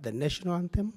the national anthem.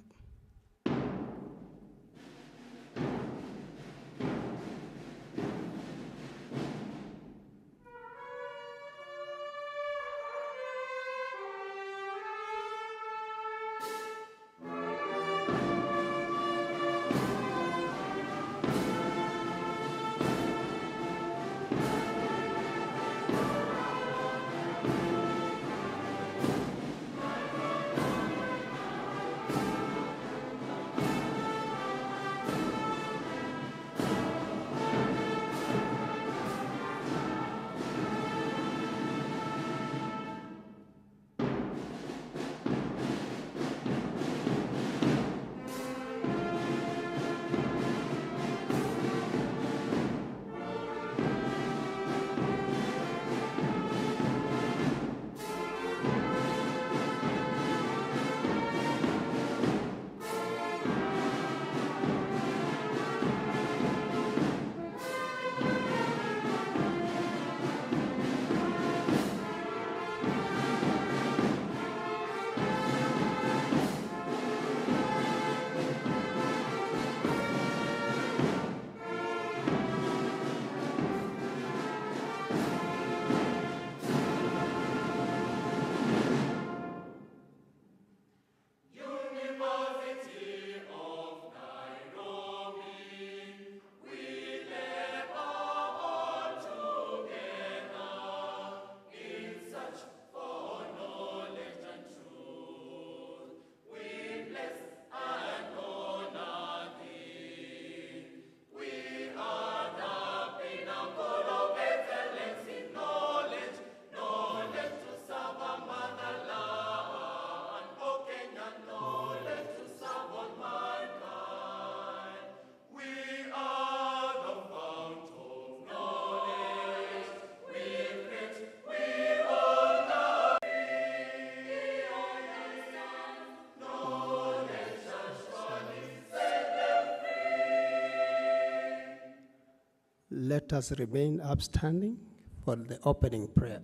Let us remain upstanding for the opening prayer.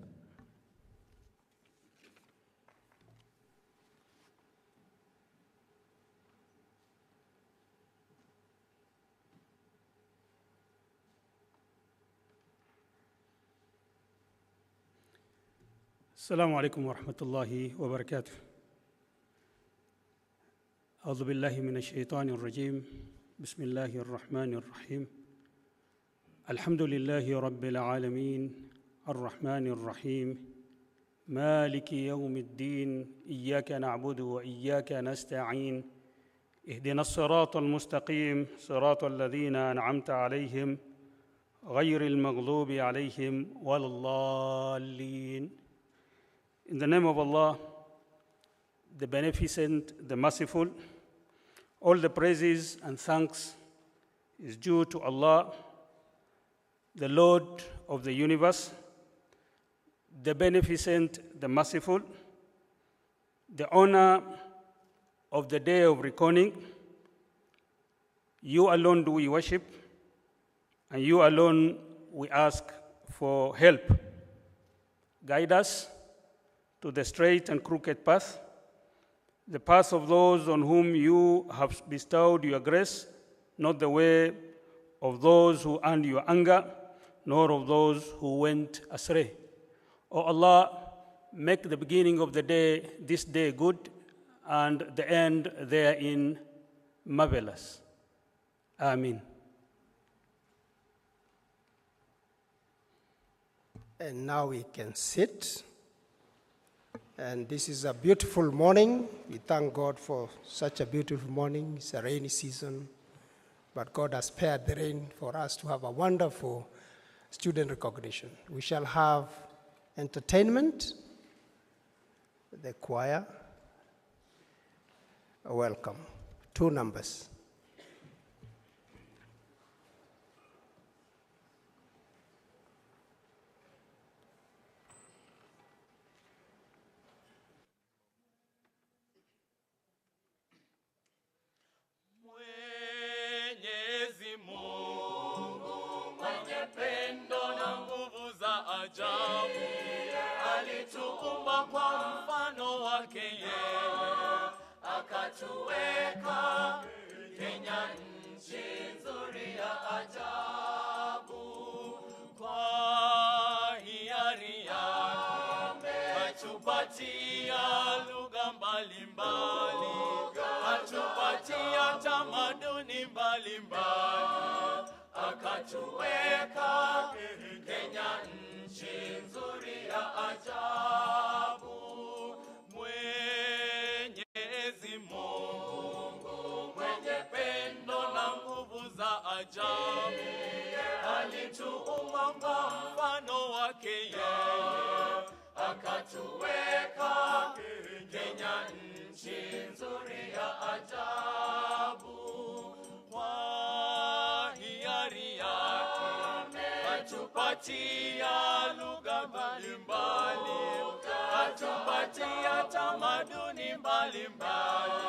السلام عليكم ورحمة الله وبركاته. أعوذ بالله من الشيطان الرجيم. بسم الله الرحمن الرحيم. الحمد لله رب العالمين الرحمن الرحيم مالك يوم الدين إياك نعبد وإياك نستعين اهدنا الصراط المستقيم صراط الذين أنعمت عليهم غير المغضوب عليهم ولا الضالين. In the name of Allah, the Beneficent, the Merciful, all the praises and thanks is due to Allah, the Lord of the universe, the Beneficent, the Merciful, the honor of the day of reckoning. You alone do we worship, and you alone we ask for help. Guide us to the straight and crooked path, the path of those on whom you have bestowed your grace, not the way of those who earned your anger, nor of those who went astray. O Allah, make the beginning of the day, this day, good, and the end therein marvelous. Amen. And now we can sit. And this is a beautiful morning. We thank God for such a beautiful morning. It's a rainy season, but God has spared the rain for us to have a wonderful student recognition. We shall have entertainment, the choir. Welcome. 2 numbers. Alituumba kwa mfano wake yeye, akatuweka Kenya nchi nzuri ya ajabu. Kwa hiari yake atupatia lugha mbalimbali, atupatia tamaduni mbalimbali, akatuweka Kenya nchi nzuri ya ajabu. Mwenyezi Mungu mwenye pendo na nguvu za ajabu, alituumba kwa mfano wake yeye, akatuweka Kenya nchi nzuri ya ajabu. Kwa hiari yake atupatia lugha mbalimbali, atupatia tamaduni mbalimbali,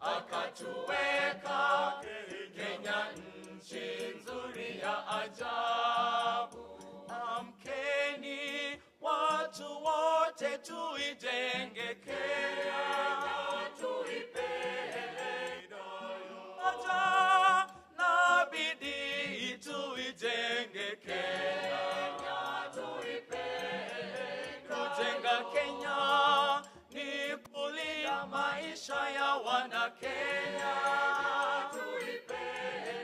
akatuweka Kenya nchi nzuri ya ajabu. Amkeni watu wote tuijenge Kenya, tuipende moja na bidii tuijenge Kenya, tuipende. Kujenga Kenya ni kulinda maisha ya wana Kenya, tuipende.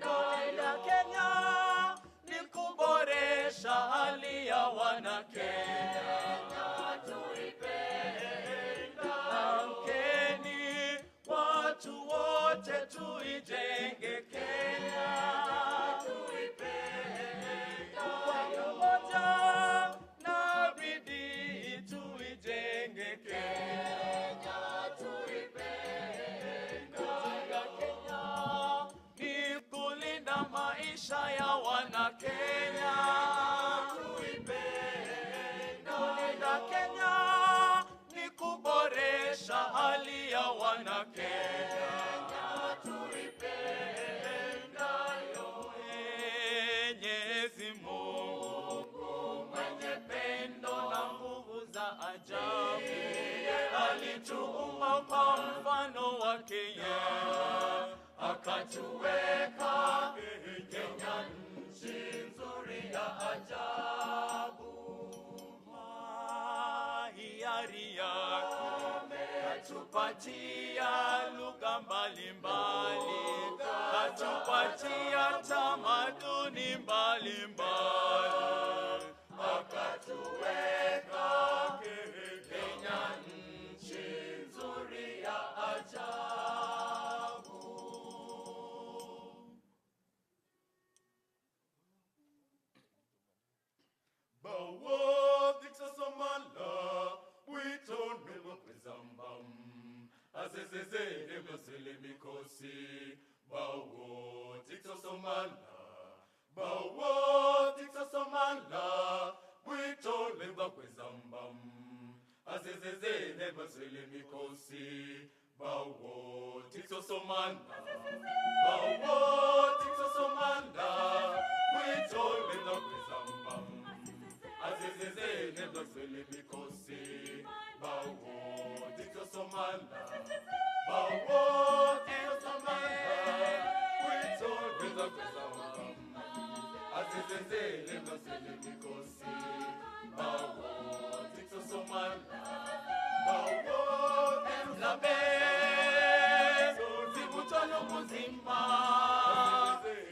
Kulinda Kenya ni kuboresha hali ya wana Kenya, tuipende. Amkeni watu wote tuijenge Kenya, tuipende. Kwa umoja na bidii tuijenge Kenya, tuipende. Kujenga Kenya ni kulinda maisha ya wana Kenya, tuipende. Kulinda Kenya ni kuboresha hali ya wana Kenya, tuipenda yo. Mwenyezi Mungu mwenye pendo na nguvu za ajabu, alituumba kwa mfano wake yeye, akatuweka Kenya nchi nzuri ya ajabu. Hiari yake atupatia lugha mbalimbali, atupatia tamaduni mbalimbali, akatuweka Kenya nchi nzuri ya ajabu. Bawo diksasamala wito nebo kwezambam azezeze nemosele mikosi. Bawo diksasamala wito nebo kwezambam azezeze nemosele mikosi. Bawo diksasamala wito nebo kwezambam azezeze nemosele mikosi. Bawo diksasamala wito nebo kwezambam azezeze nemosele mikosi. Bawo diksasamala zibutolo muzima,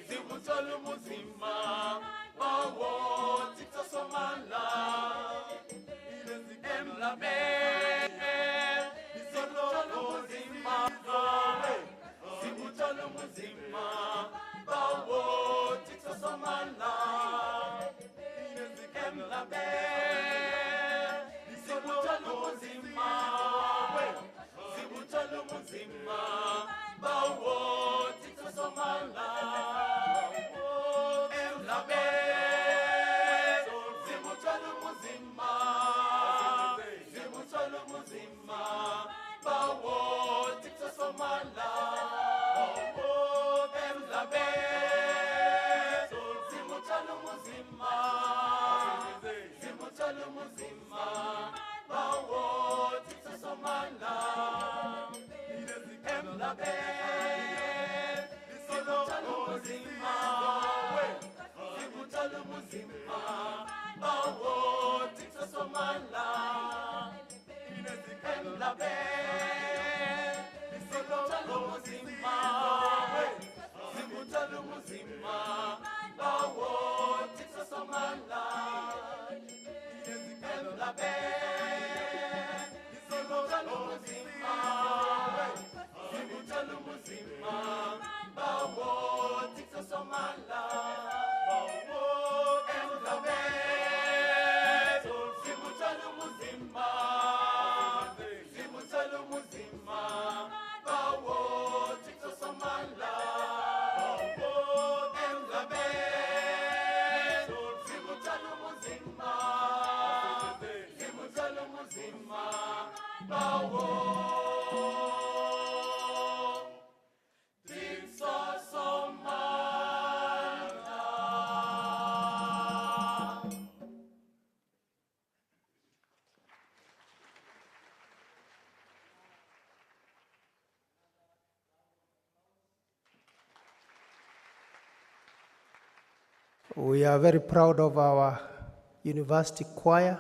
zibutolo muzima. Bawo diksasamala emlabe zibutolo muzima, zibutolo muzima. Bawo diksasamala emlabe zibutolo muzima, zibutolo We are very proud of our university choir.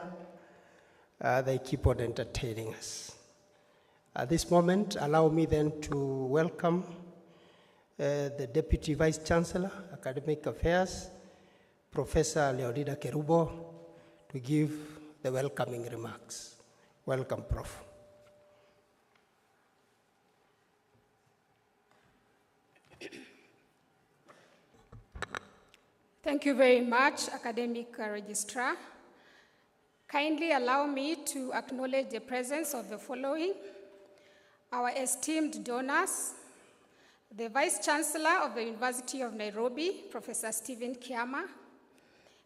They keep on entertaining us. At this moment, allow me then to welcome the Deputy Vice Chancellor, Academic Affairs, Professor Leonida Kerubo, to give the welcoming remarks. Welcome, Prof. Thank you very much, Academic Registrar. Kindly allow me to acknowledge the presence of the following: our esteemed donors, the Vice Chancellor of the University of Nairobi, Professor Stephen Kiama,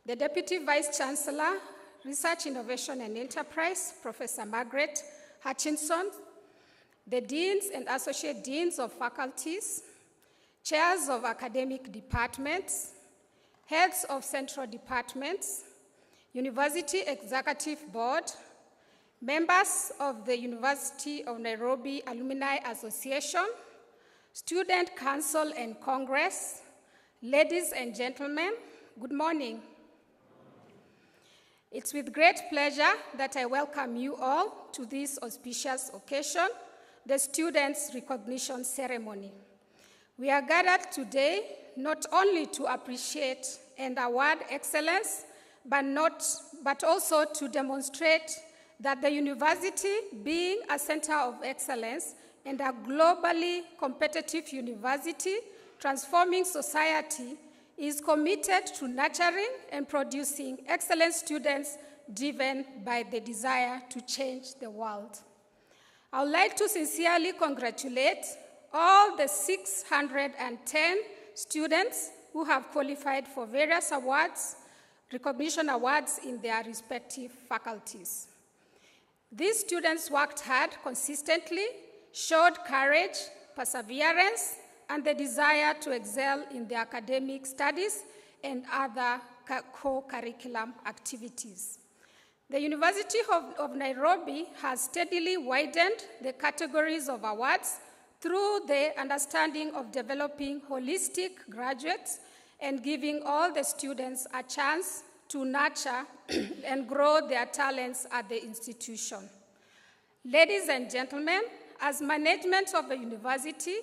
the Deputy Vice Chancellor, Research, Innovation and Enterprise, Professor Margaret Hutchinson, the Deans and Associate Deans of faculties, Chairs of academic departments, Heads of central departments, University Executive Board, members of the University of Nairobi Alumni Association, Student Council and Congress, ladies and gentlemen, good morning. It's with great pleasure that I welcome you all to this auspicious occasion, the Students' Recognition Ceremony. We are gathered today not only to appreciate and award excellence, but also to demonstrate that the university, being a center of excellence and a globally competitive university transforming society, is committed to nurturing and producing excellent students driven by the desire to change the world. I would like to sincerely congratulate all the 610 students who have qualified for various awards, recognition awards in their respective faculties. These students worked hard consistently, showed courage, perseverance, and the desire to excel in their academic studies and other co-curriculum activities. The University of Nairobi has steadily widened the categories of awards through the understanding of developing holistic graduates and giving all the students a chance to nurture and grow their talents at the institution. Ladies and gentlemen, as management of the university,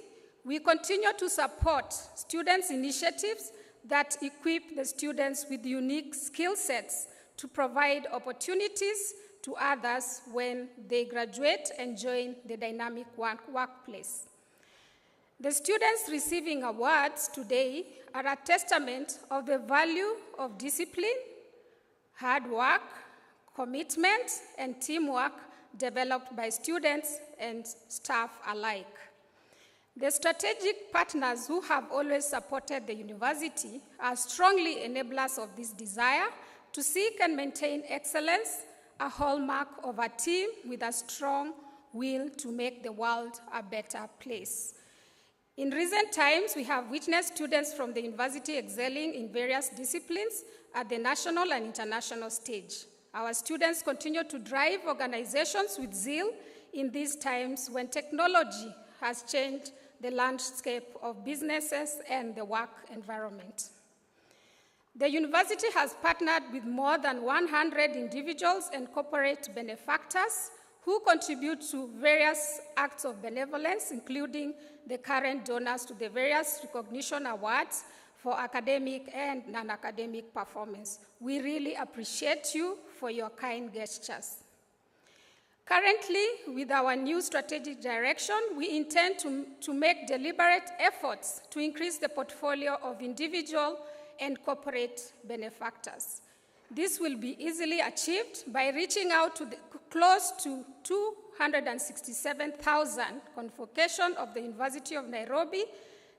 we continue to support students' initiatives that equip the students with unique skill sets to provide opportunities to others when they graduate and join the dynamic workplace. The students receiving awards today are a testament of the value of discipline, hard work, commitment, and teamwork developed by students and staff alike. The strategic partners who have always supported the university are strongly enablers of this desire to seek and maintain excellence, a hallmark of a team with a strong will to make the world a better place. In recent times, we have witnessed students from the university excelling in various disciplines at the national and international stage. Our students continue to drive organizations with zeal in these times when technology has changed the landscape of businesses and the work environment. The university has partnered with more than 100 individuals and corporate benefactors who contribute to various acts of benevolence, including the current donors to the various recognition awards for academic and non-academic performance. We really appreciate you for your kind gestures. Currently, with our new strategic direction, we intend to make deliberate efforts to increase the portfolio of individual and corporate benefactors. This will be easily achieved by reaching out to close to 267,000 convocations of the University of Nairobi,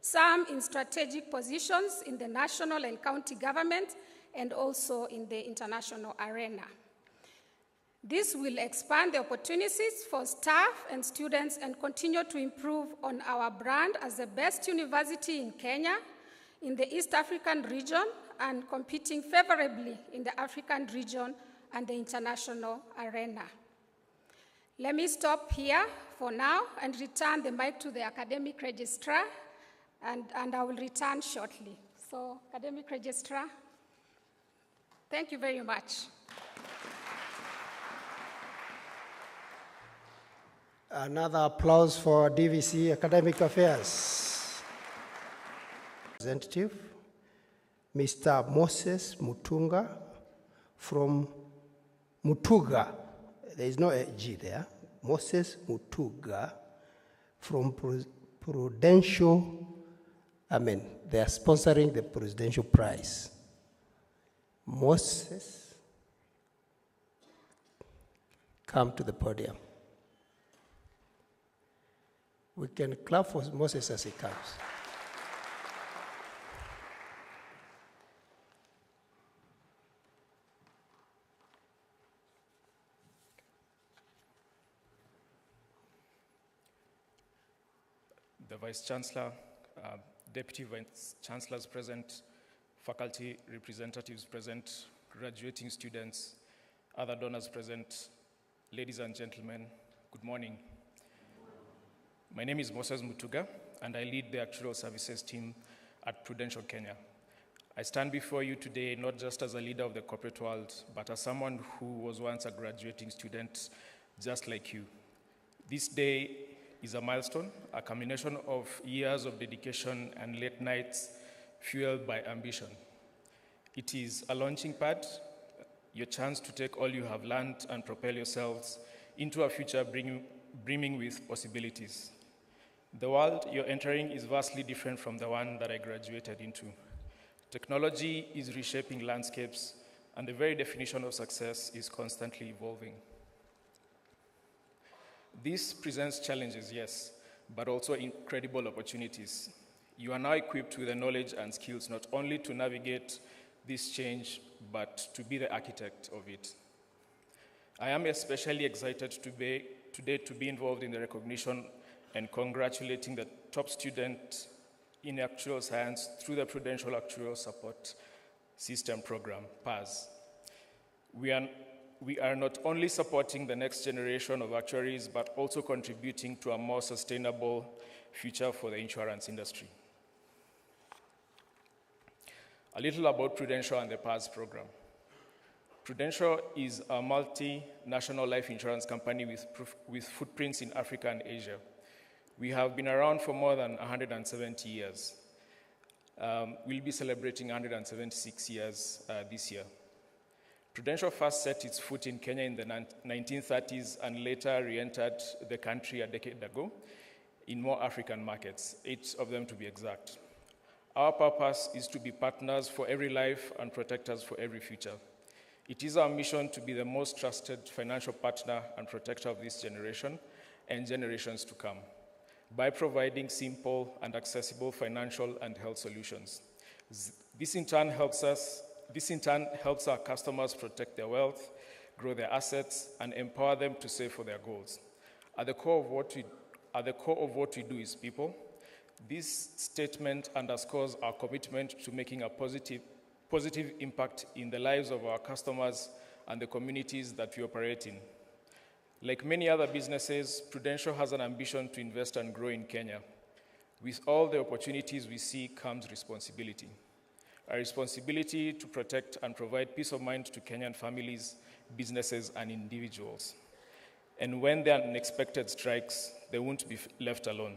some in strategic positions in the national and county government, and also in the international arena. This will expand the opportunities for staff and students and continue to improve on our brand as the best university in Kenya, in the East African region, and competing favorably in the African region and the international arena. Let me stop here for now and return the mic to the academic registrar, and I will return shortly. So, academic registrar. Thank you very much. Another applause for DVC Academic Affairs. Representative, Mr. Moses Mutunga from Mutuga. There is no G there. Moses Mutuga from Prudential. They are sponsoring the Presidential Prize. Moses, come to the podium. We can clap for Moses as he comes. The Vice Chancellor, Deputy Vice Chancellors present, faculty representatives present, graduating students, other donors present, ladies and gentlemen, good morning. My name is Moses Mutuga, and I lead the Actuarial Services team at Prudential Kenya. I stand before you today not just as a leader of the corporate world, but as someone who was once a graduating student just like you. This day is a milestone, a culmination of years of dedication and late nights fueled by ambition. It is a launching pad, your chance to take all you have learned and propel yourselves into a future brimming with possibilities. The world you're entering is vastly different from the one that I graduated into. Technology is reshaping landscapes, and the very definition of success is constantly evolving. This presents challenges, yes, but also incredible opportunities. You are now equipped with the knowledge and skills not only to navigate this change, but to be the architect of it. I am especially excited today to be involved in the recognition and congratulating the top student in actuarial science through the Prudential Actuarial Support System Program, PAS. We are not only supporting the next generation of actuaries, but also contributing to a more sustainable future for the insurance industry. A little about Prudential and the PAS program. Prudential is a multinational life insurance company with footprints in Africa and Asia. We have been around for more than 170 years. We'll be celebrating 176 years this year. Prudential first set its foot in Kenya in the 1930s and later re-entered the country a decade ago in more African markets, 8 of them to be exact. Our purpose is to be partners for every life and protectors for every future. It is our mission to be the most trusted financial partner and protector of this generation and generations to come, by providing simple and accessible financial and health solutions. This in turn helps our customers protect their wealth, grow their assets, and empower them to save for their goals. At the core of what we do is people. This statement underscores our commitment to making a positive impact in the lives of our customers and the communities that we operate in. Like many other businesses, Prudential has an ambition to invest and grow in Kenya. With all the opportunities we see comes responsibility. A responsibility to protect and provide peace of mind to Kenyan families, businesses, and individuals. And when the unexpected strikes, they won't be left alone.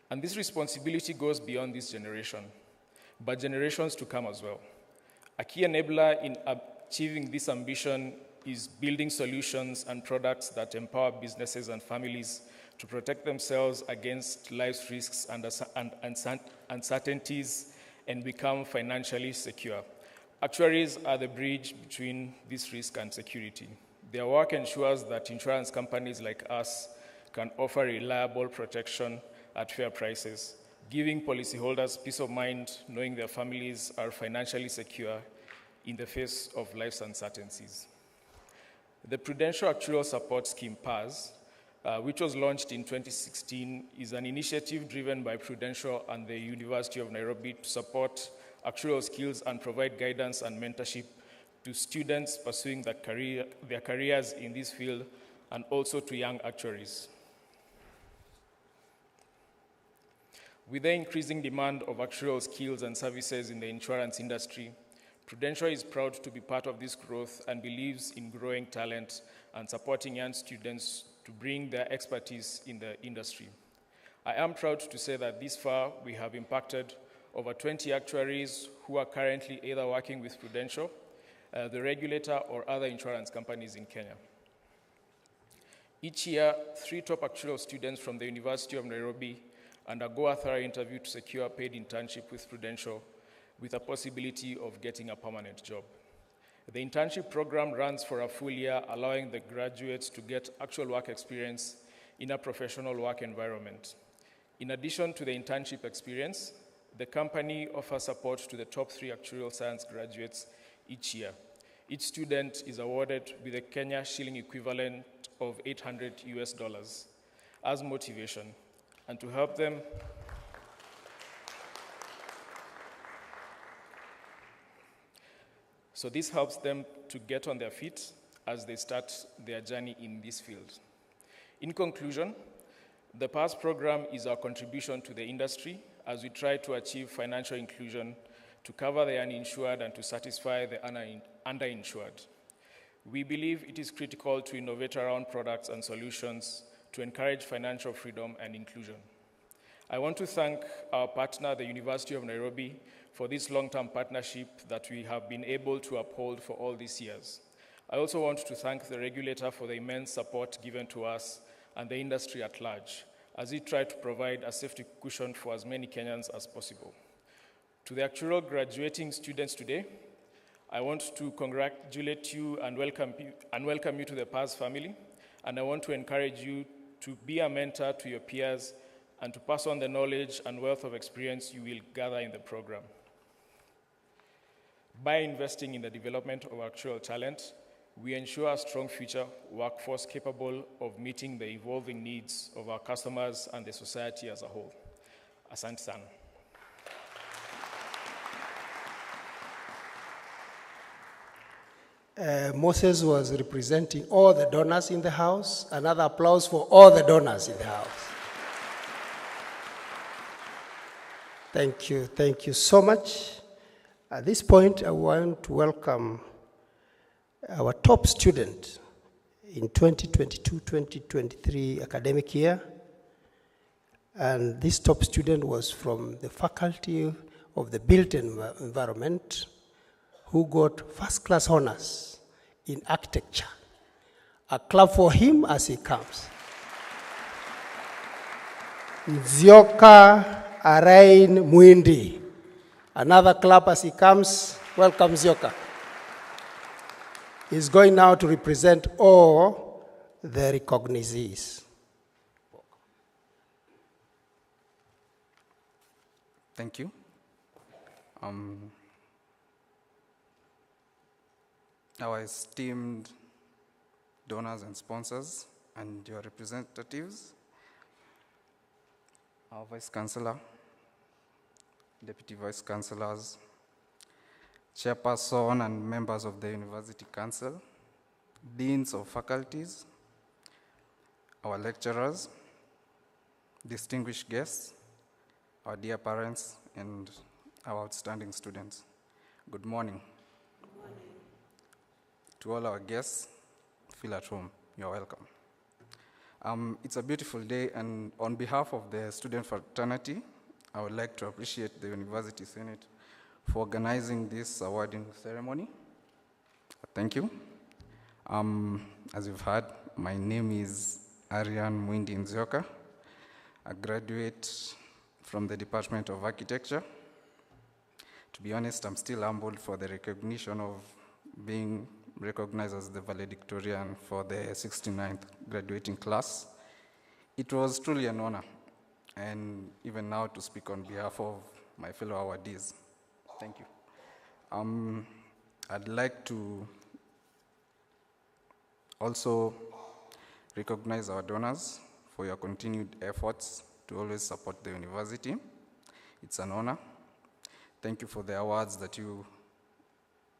And this responsibility goes beyond this generation, but generations to come as well. A key enabler in achieving this ambition is building solutions and products that empower businesses and families to protect themselves against life's risks and uncertainties and become financially secure. Actuaries are the bridge between this risk and security. Their work ensures that insurance companies like us can offer reliable protection at fair prices, giving policyholders peace of mind knowing their families are financially secure in the face of life's uncertainties. The Prudential Actuarial Support Scheme, PAS, which was launched in 2016, is an initiative driven by Prudential and the University of Nairobi to support actuarial skills and provide guidance and mentorship to students pursuing their careers in this field and also to young actuaries. With the increasing demand of actuarial skills and services in the insurance industry, Prudential is proud to be part of this growth and believes in growing talent and supporting young students to bring their expertise in the industry. I am proud to say that this far we have impacted over 20 actuaries who are currently either working with Prudential, the regulator, or other insurance companies in Kenya. Each year, 3 top actuarial students from the University of Nairobi undergo a thorough interview to secure a paid internship with Prudential, with a possibility of getting a permanent job. The internship program runs for a full year, allowing the graduates to get actual work experience in a professional work environment. In addition to the internship experience, the company offers support to the top 3 actuarial science graduates each year. Each student is awarded with a Kenya shilling equivalent of $800 as motivation, and to help them So this helps them to get on their feet as they start their journey in this field. In conclusion, the PASS program is our contribution to the industry as we try to achieve financial inclusion to cover the uninsured and to satisfy the underinsured. We believe it is critical to innovate around products and solutions to encourage financial freedom and inclusion. I want to thank our partner, the University of Nairobi, for this long-term partnership that we have been able to uphold for all these years. I also want to thank the regulator for the immense support given to us and the industry at large, as we try to provide a safety cushion for as many Kenyans as possible. To the actuarial graduating students today, I want to congratulate you and welcome you to the PASS family, and I want to encourage you to be a mentor to your peers and to pass on the knowledge and wealth of experience you will gather in the program. By investing in the development of actuarial talent, we ensure a strong future workforce capable of meeting the evolving needs of our customers and the society as a whole. Asante sana. Moses was representing all the donors in the house. Another applause for all the donors in the house. Thank you so much. At this point, I want to welcome our top student in 2022-2023 academic year. And this top student was from the Faculty of the Built Environment, who got first-class honors in architecture. A clap for him as he comes. Nzioka Arain Mwindi. Another clap as he comes. Welcome, Nzioka. He's going now to represent all the recognizees. Thank you. Our esteemed donors and sponsors and your representatives, our Vice Chancellor, Deputy Vice Chancellors, Chairperson and members of the University Council, Deans of faculties, our lecturers, distinguished guests, our dear parents, and our outstanding students. Good morning. Good morning. To all our guests, feel at home. You're welcome. It's a beautiful day, and on behalf of the student fraternity, I would like to appreciate the University Senate for organizing this awarding ceremony. Thank you. As you've heard, my name is Arian Mwindi Nzioka, a graduate from the Department of Architecture. To be honest, I'm still humbled for the recognition of being recognized as the Valedictorian for the 69th graduating class. It was truly an honor, and even now to speak on behalf of my fellow awardees. Thank you. I'd like to also recognize our donors for your continued efforts to always support the university. It's an honor. Thank you for the awards that you,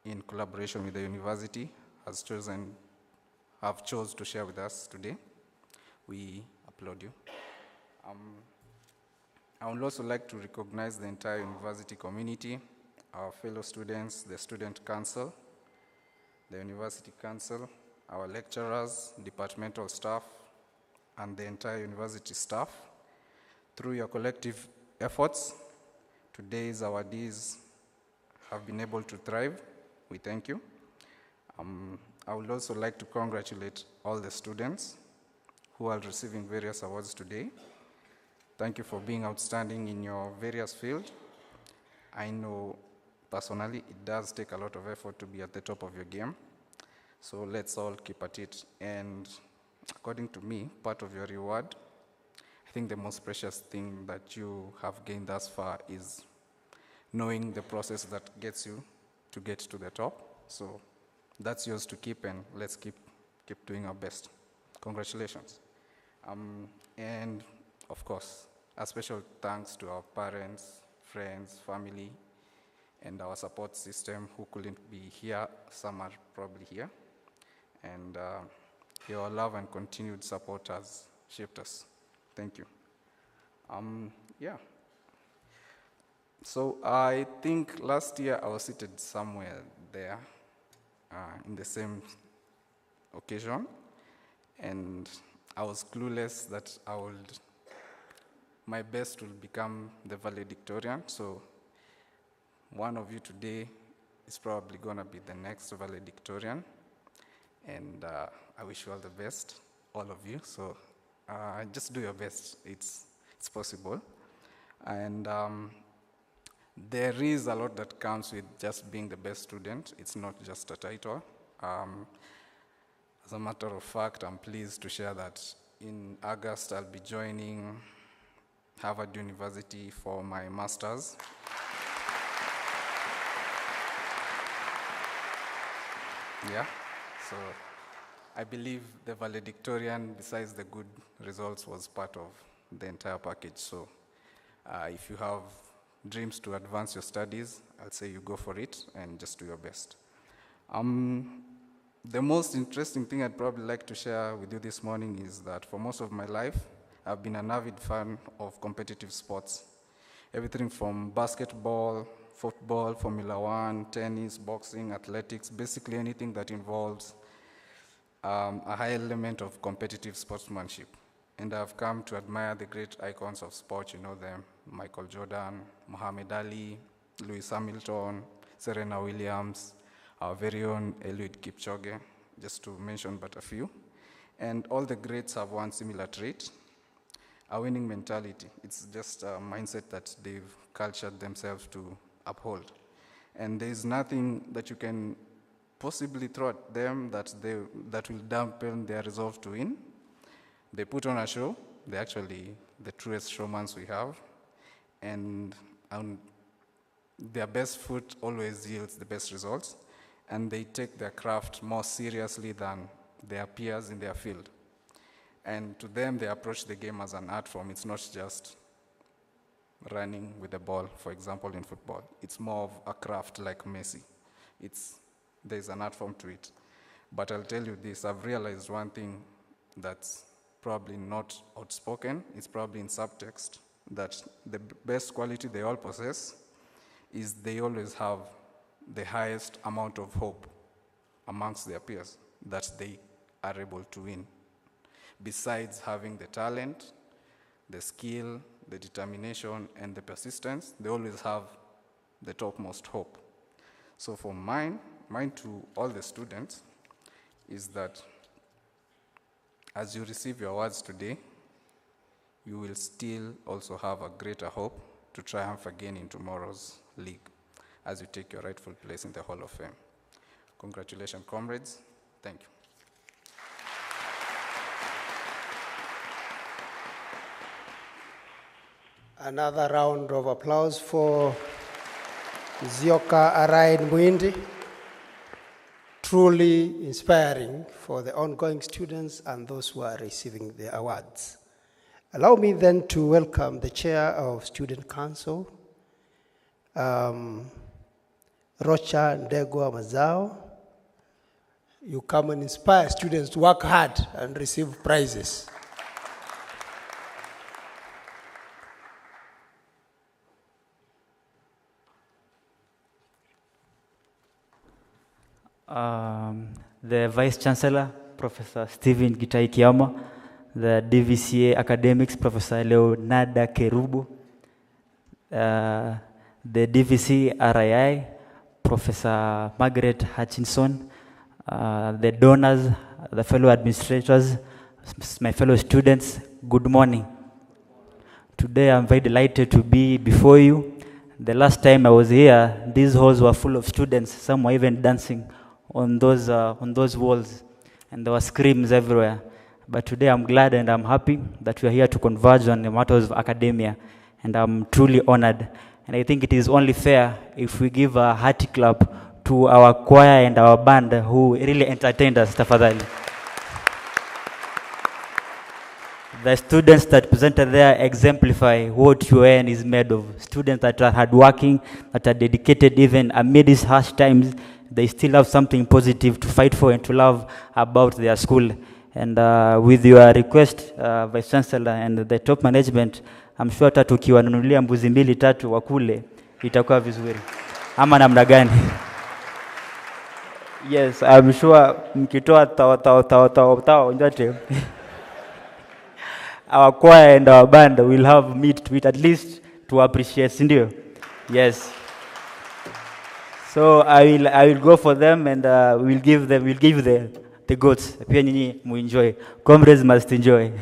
in collaboration with the university, have chosen to share with us today. We applaud you. I would also like to recognize the entire university community, our fellow students, the Student Council, the University Council, our lecturers, departmental staff, and the entire university staff. Through your collective efforts, today's awardees have been able to thrive. We thank you. I would also like to congratulate all the students who are receiving various awards today. Thank you for being outstanding in your various fields. I know personally it does take a lot of effort to be at the top of your game, so let's all keep at it. And according to me, part of your reward, I think the most precious thing that you have gained thus far is knowing the process that gets you to get to the top. So that's yours to keep, and let's keep doing our best. Congratulations. And of course, a special thanks to our parents, friends, family, and our support system who couldn't be here. Some are probably here. And your love and continued support has shaped us. Thank you. Yeah. So I think last year I was seated somewhere there in the same occasion, and I was clueless that my best will become the valedictorian. So one of you today is probably gonna be the next valedictorian, and I wish you all the best, all of you. So just do your best. It's possible, and there is a lot that comes with just being the best student. It's not just a title. As a matter of fact, I'm pleased to share that in August, I'll be joining Harvard University for my master's. Yeah, so I believe the valedictorian, besides the good results, was part of the entire package. So if you have dreams to advance your studies, I'll say you go for it and just do your best. The most interesting thing I'd probably like to share with you this morning is that for most of my life, I've been an avid fan of competitive sports. Everything from basketball, football, Formula One, tennis, boxing, athletics, basically anything that involves a high element of competitive sportsmanship. And I've come to admire the great icons of sport, you know them, Michael Jordan, Muhammad Ali, Lewis Hamilton, Serena Williams, our very own Eliud Kipchoge, just to mention but a few. And all the greats have one similar trait, a winning mentality. It's just a mindset that they've cultured themselves to uphold. And there's nothing that you can possibly throw at them that will dampen their resolve to win. They put on a show. They're actually the truest showmans we have. And their best foot always yields the best results. And they take their craft more seriously than their peers in their field. And to them, they approach the game as an art form. It's not just running with the ball, for example, in football. It's more of a craft like Messi. There's an art form to it. But I'll tell you this, I've realized one thing that's probably not outspoken, it's probably in subtext, that the best quality they all possess is they always have the highest amount of hope amongst their peers that they are able to win. Besides having the talent, the skill, the determination, and the persistence, they always have the topmost hope. So for mine to all the students is that as you receive your awards today, you will still also have a greater hope to triumph again in tomorrow's league as you take your rightful place in the Hall of Fame. Congratulations, comrades. Thank you. Another round of applause for Zioka Arain Mwindi. Truly inspiring for the ongoing students and those who are receiving the awards. Allow me then to welcome the Chair of Student Council, Rocha Ndegwa Mazao. You come and inspire students to work hard and receive prizes. the Vice Chancellor, Professor Stephen Gitai Kiama, the DVCA Academics, Professor Leonarda Kerubu, the DVC RII, Professor Margaret Hutchinson, the donors, the fellow administrators, my fellow students, good morning. Today I'm very delighted to be before you. The last time I was here, these halls were full of students. Some were even dancing on those walls, and there were screams everywhere. But today I'm glad and I'm happy that we are here to converge on the matters of academia, and I'm truly honored. And I think it is only fair if we give a hearty clap to our choir and our band who really entertained us, tafadhali. The students that presented there exemplify what UN is made of. Students that are hardworking, that are dedicated even amid these harsh times, they still have something positive to fight for and to love about their school. And with your request, Vice Chancellor and the top management, I'm sure hata tukiwanunulia mbuzi 2-3 wakule, itakuwa vizuri. Ama namna gani? Yes, I'm sure mkitoa tao njote. Our choir and our band will have meat to eat, at least to appreciate, sindio? Yes. So I will go for them, and we'll give the goats. Pia nyinyi muenjoy. Comrades must enjoy.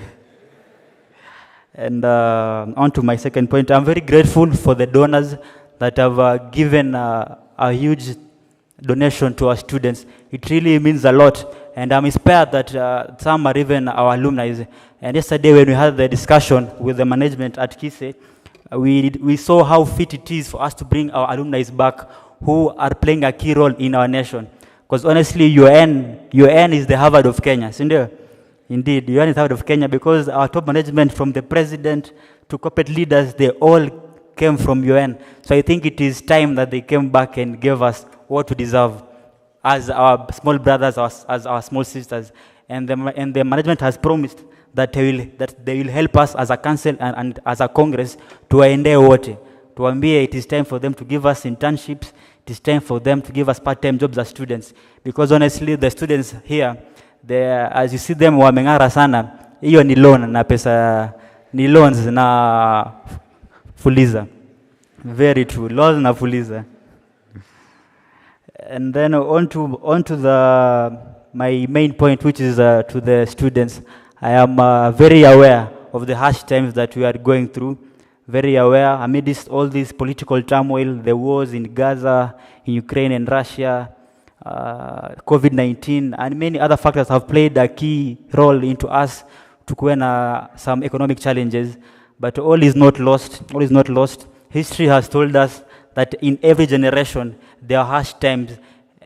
And on to my second point, I'm very grateful for the donors that have given a huge donation to our students. It really means a lot, and I'm inspired that some are even our alumni. And yesterday when we had the discussion with the management at KISE, we saw how fit it is for us to bring our alumni back who are playing a key role in our nation. Because honestly, UN is the Harvard of Kenya, sindio? Indeed, UN is the Harvard of Kenya, because our top management, from the president to corporate leaders, they all came from UN. So I think it is time that they came back and gave us what we deserve as our small brothers, as our small sisters. And the management has promised that they will help us as a council and as a Congress to waendee wote. Tuambie it is time for them to give us internships. It is time for them to give us part-time jobs as students. Because honestly, the students here, as you see them, wameng'ara sana. Hiyo ni loan na pesa, ni loans na fuliza. Very true, loans na fuliza. And then on to my main point, which is to the students. I am very aware of the harsh times that we are going through. Very aware amidst all this political turmoil, the wars in Gaza, in Ukraine and Russia, COVID-19, and many other factors have played a key role into us to kuwe some economic challenges. But all is not lost. All is not lost. History has told us that in every generation there are harsh times,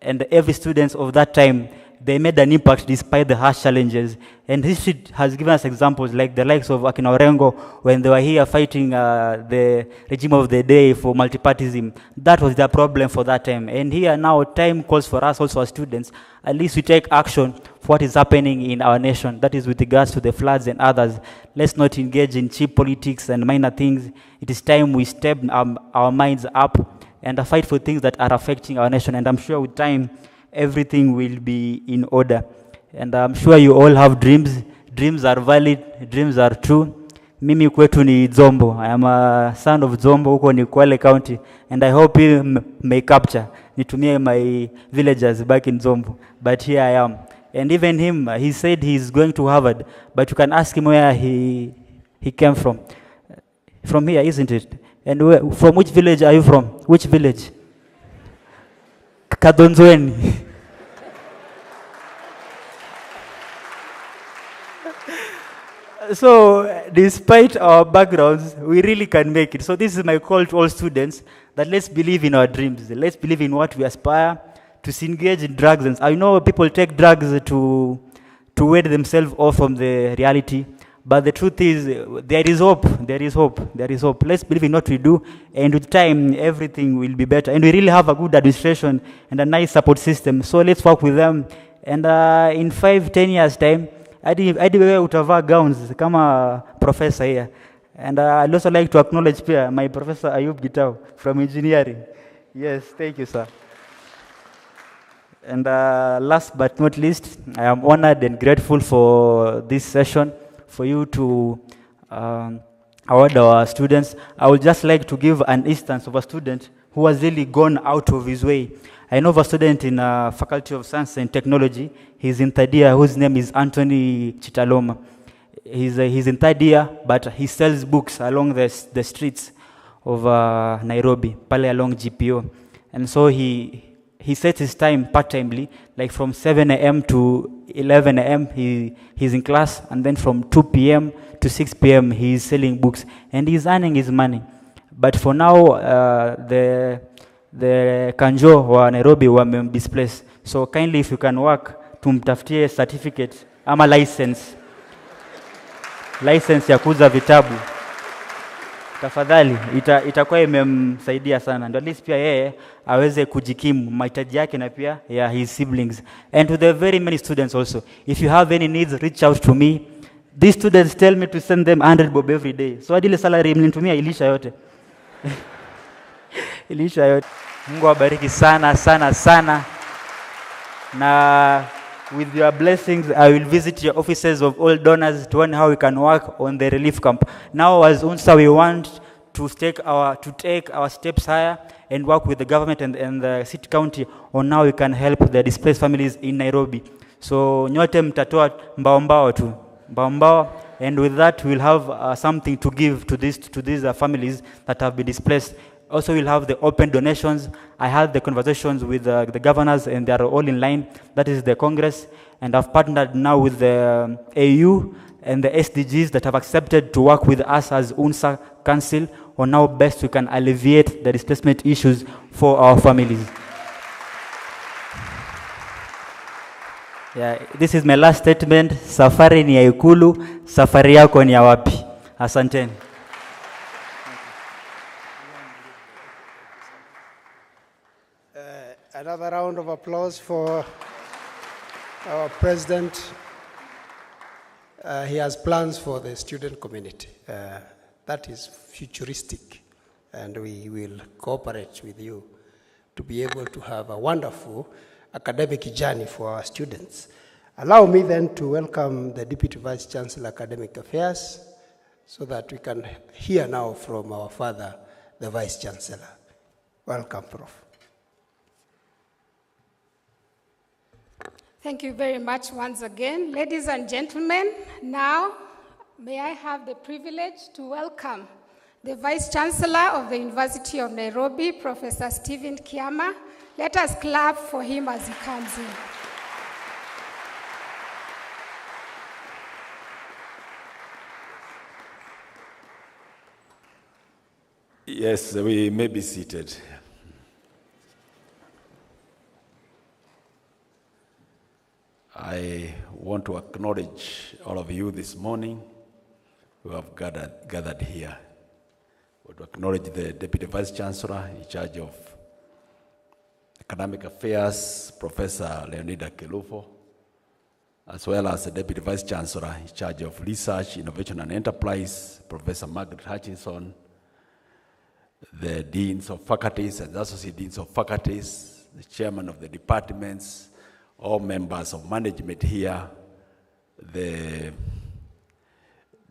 and every student of that time, they made an impact despite the harsh challenges. And history has given us examples like the likes of Akina Orengo, when they were here fighting the regime of the day for multipartyism. That was the problem for that time. And here now, time calls for us also as students. At least we take action for what is happening in our nation. That is with regards to the floods and others. Let's not engage in cheap politics and minor things. It is time we step our minds up and fight for things that are affecting our nation. And I'm sure with time, everything will be in order. And I'm sure you all have dreams. Dreams are valid. Dreams are true. Mimi kwetu ni Zombo. I am a son of Zombo huko ni Kwale County. And I hope you may capture. Nitumie my villagers back in Zombo. But here I am. And even him, he said he's going to Harvard. But you can ask him where he came from. From here, isn't it? And from which village are you from? Which village? Kadonzweni. So, despite our backgrounds, we really can make it. So this is my call to all students, that let's believe in our dreams. Let's believe in what we aspire, to engage in drugs. And I know people take drugs to ward themselves off from the reality. But the truth is, there is hope. There is hope. There is hope. Let's believe in what we do, and with time, everything will be better. And we really have a good administration and a nice support system. So let's work with them. And in 5-10 years' time, hadi wewe utavaa gowns kama professor here. And I'd also like to acknowledge my Professor Ayub Gitau from engineering. Yes, thank you, sir. And last but not least, I am honored and grateful for this session, for you to award our students. I would just like to give an instance of a student who has really gone out of his way. I know of a student in Faculty of Science and Technology. He's in third year, whose name is Anthony Chitaloma. He's in third year, but he sells books along the streets of Nairobi, pale along GPO. And so he sets his time part-timely, like from 7 a.m. to 11 a.m. he's in class, and then from 2 p.m. to 6 p.m. he's selling books, and he's earning his money. But for now, the Kanjo wa Nairobi were displaced. So kindly, if you can work, tumtafutie certificate ama license ya kuuza vitabu. Tafadhali, itakuwa imemsaidia sana. Ndio at least pia yeye aweze kujikimu mahitaji yake na pia ya his siblings. And to the very many students also, if you have any needs, reach out to me. These students tell me to send them 100 bob every day. So adile salary mlinitumia ilisha yote. Ilisha yote. Mungu awabariki sana sana sana. Na with your blessings, I will visit your offices of all donors to learn how we can work on the relief camp. Now, as UNSA, we want to take our steps higher and work with the government and the city county on how we can help the displaced families in Nairobi. So, nyote mtatoa mbao tu, mbao, and with that, we'll have something to give to these families that have been displaced. Also, we'll have the open donations. I had the conversations with the governors, and they are all in line. That is the Congress. And I've partnered now with the AU and the SDGs that have accepted to work with us as UNSA Council on how best we can alleviate the displacement issues for our families. Yeah, this is my last statement. Safari ni ya Ikulu, safari yako ni ya wapi? Asanteni. Another round of applause for our president. He has plans for the student community. That is futuristic, and we will cooperate with you to be able to have a wonderful academic journey for our students. Allow me then to welcome the Deputy Vice Chancellor Academic Affairs so that we can hear now from our father, the Vice Chancellor. Welcome, Prof. Thank you very much once again. Ladies and gentlemen, now may I have the privilege to welcome the Vice Chancellor of the University of Nairobi, Professor Stephen Kiama. Let us clap for him as he comes in. Yes, we may be seated. I want to acknowledge all of you this morning who have gathered here. I want to acknowledge the Deputy Vice Chancellor in charge of Academic Affairs, Professor Leonida Kelufo, as well as the Deputy Vice Chancellor in charge of Research, Innovation and Enterprise, Professor Margaret Hutchinson, the Deans of Faculties and the Associate Deans of Faculties, the Chairman of the departments, all members of management here, the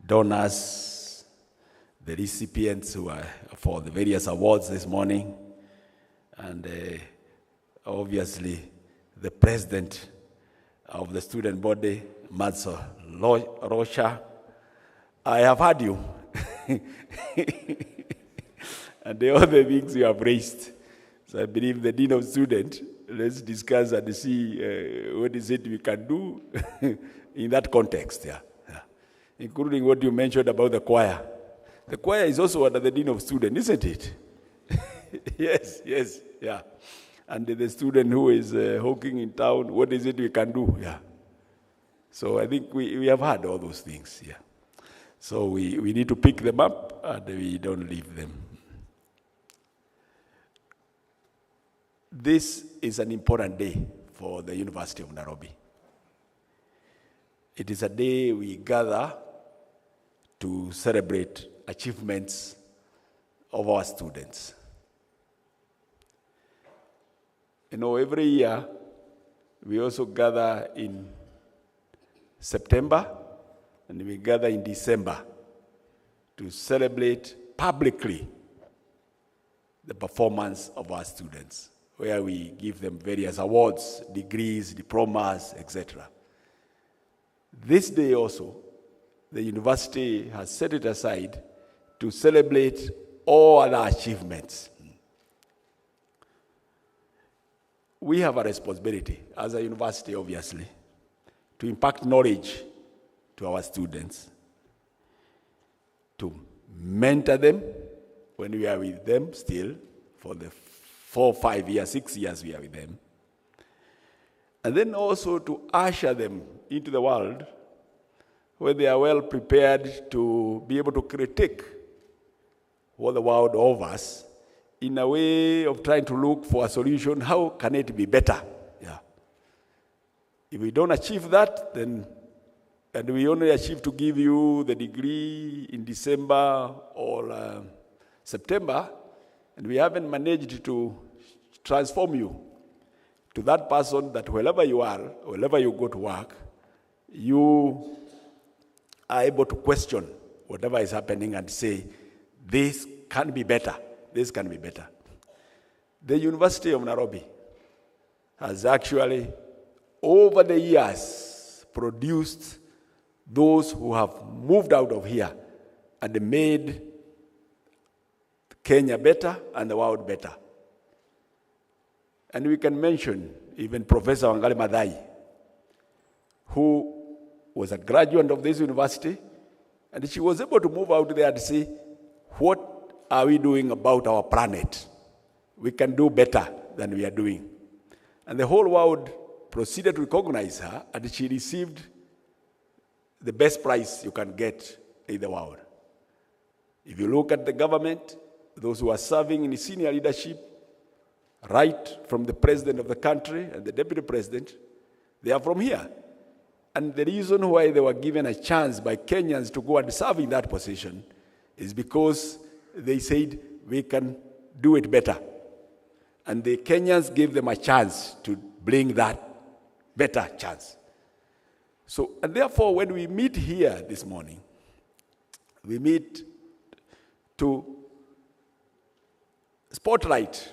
donors, the recipients who are for the various awards this morning, and obviously the president of the student body, Matso Rocha. I have heard you. And the other things you have raised. So I believe the Dean of Students, let's discuss and see what is it we can do in that context, yeah. Including what you mentioned about the choir. The choir is also under the Dean of Students, isn't it? Yes, yeah. And the student who is hawking in town, what is it we can do, yeah. So I think we have had all those things, yeah. So we need to pick them up and we don't leave them. This is an important day for the University of Nairobi. It is a day we gather to celebrate achievements of our students. You know, every year We also gather in September, and we gather in December to celebrate publicly the performance of our students, where we give them various awards, degrees, diplomas, etc. This day also, the university has set it aside to celebrate all other achievements. We have a responsibility as a university, obviously, to impart knowledge to our students, to mentor them when we are with them still, for the 4, 5 years, 6 years we are with them, and then also to usher them into the world where they are well prepared to be able to critique what the world offers in a way of trying to look for a solution. How can it be better? Yeah. If we don't achieve that, then, and we only achieve to give you the degree in December or September, and we haven't managed to transform you to that person that wherever you are, wherever you go to work, you are able to question whatever is happening and say, this can be better, this can be better. The University of Nairobi has actually, over the years, produced those who have moved out of here and made Kenya better and the world better. And we can mention even Professor Wangari Maathai, who was a graduate of this university, and she was able to move out there and say, what are we doing about our planet? We can do better than we are doing. And the whole world proceeded to recognize her, and she received the best prize you can get in the world. If you look at the government, those who are serving in senior leadership, right from the president of the country and the deputy president, they are from here. And the reason why they were given a chance by Kenyans to go and serve in that position is because they said, we can do it better. And the Kenyans gave them a chance to bring that better chance. So, and therefore, when we meet here this morning, we meet to spotlight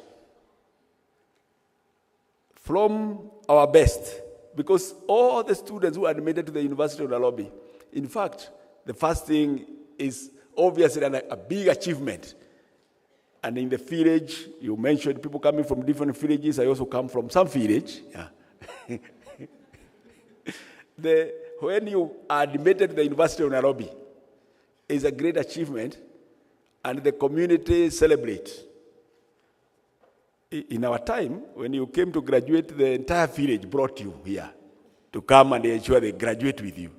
from our best, because all the students who are admitted to the University of Nairobi, in fact, the first thing is obviously a big achievement. And in the village, you mentioned people coming from different villages. I also come from some village. Yeah. When you are admitted to the University of Nairobi, is a great achievement, and the community celebrates. In our time, when you came to graduate, the entire village brought you here to come and ensure they graduate with you.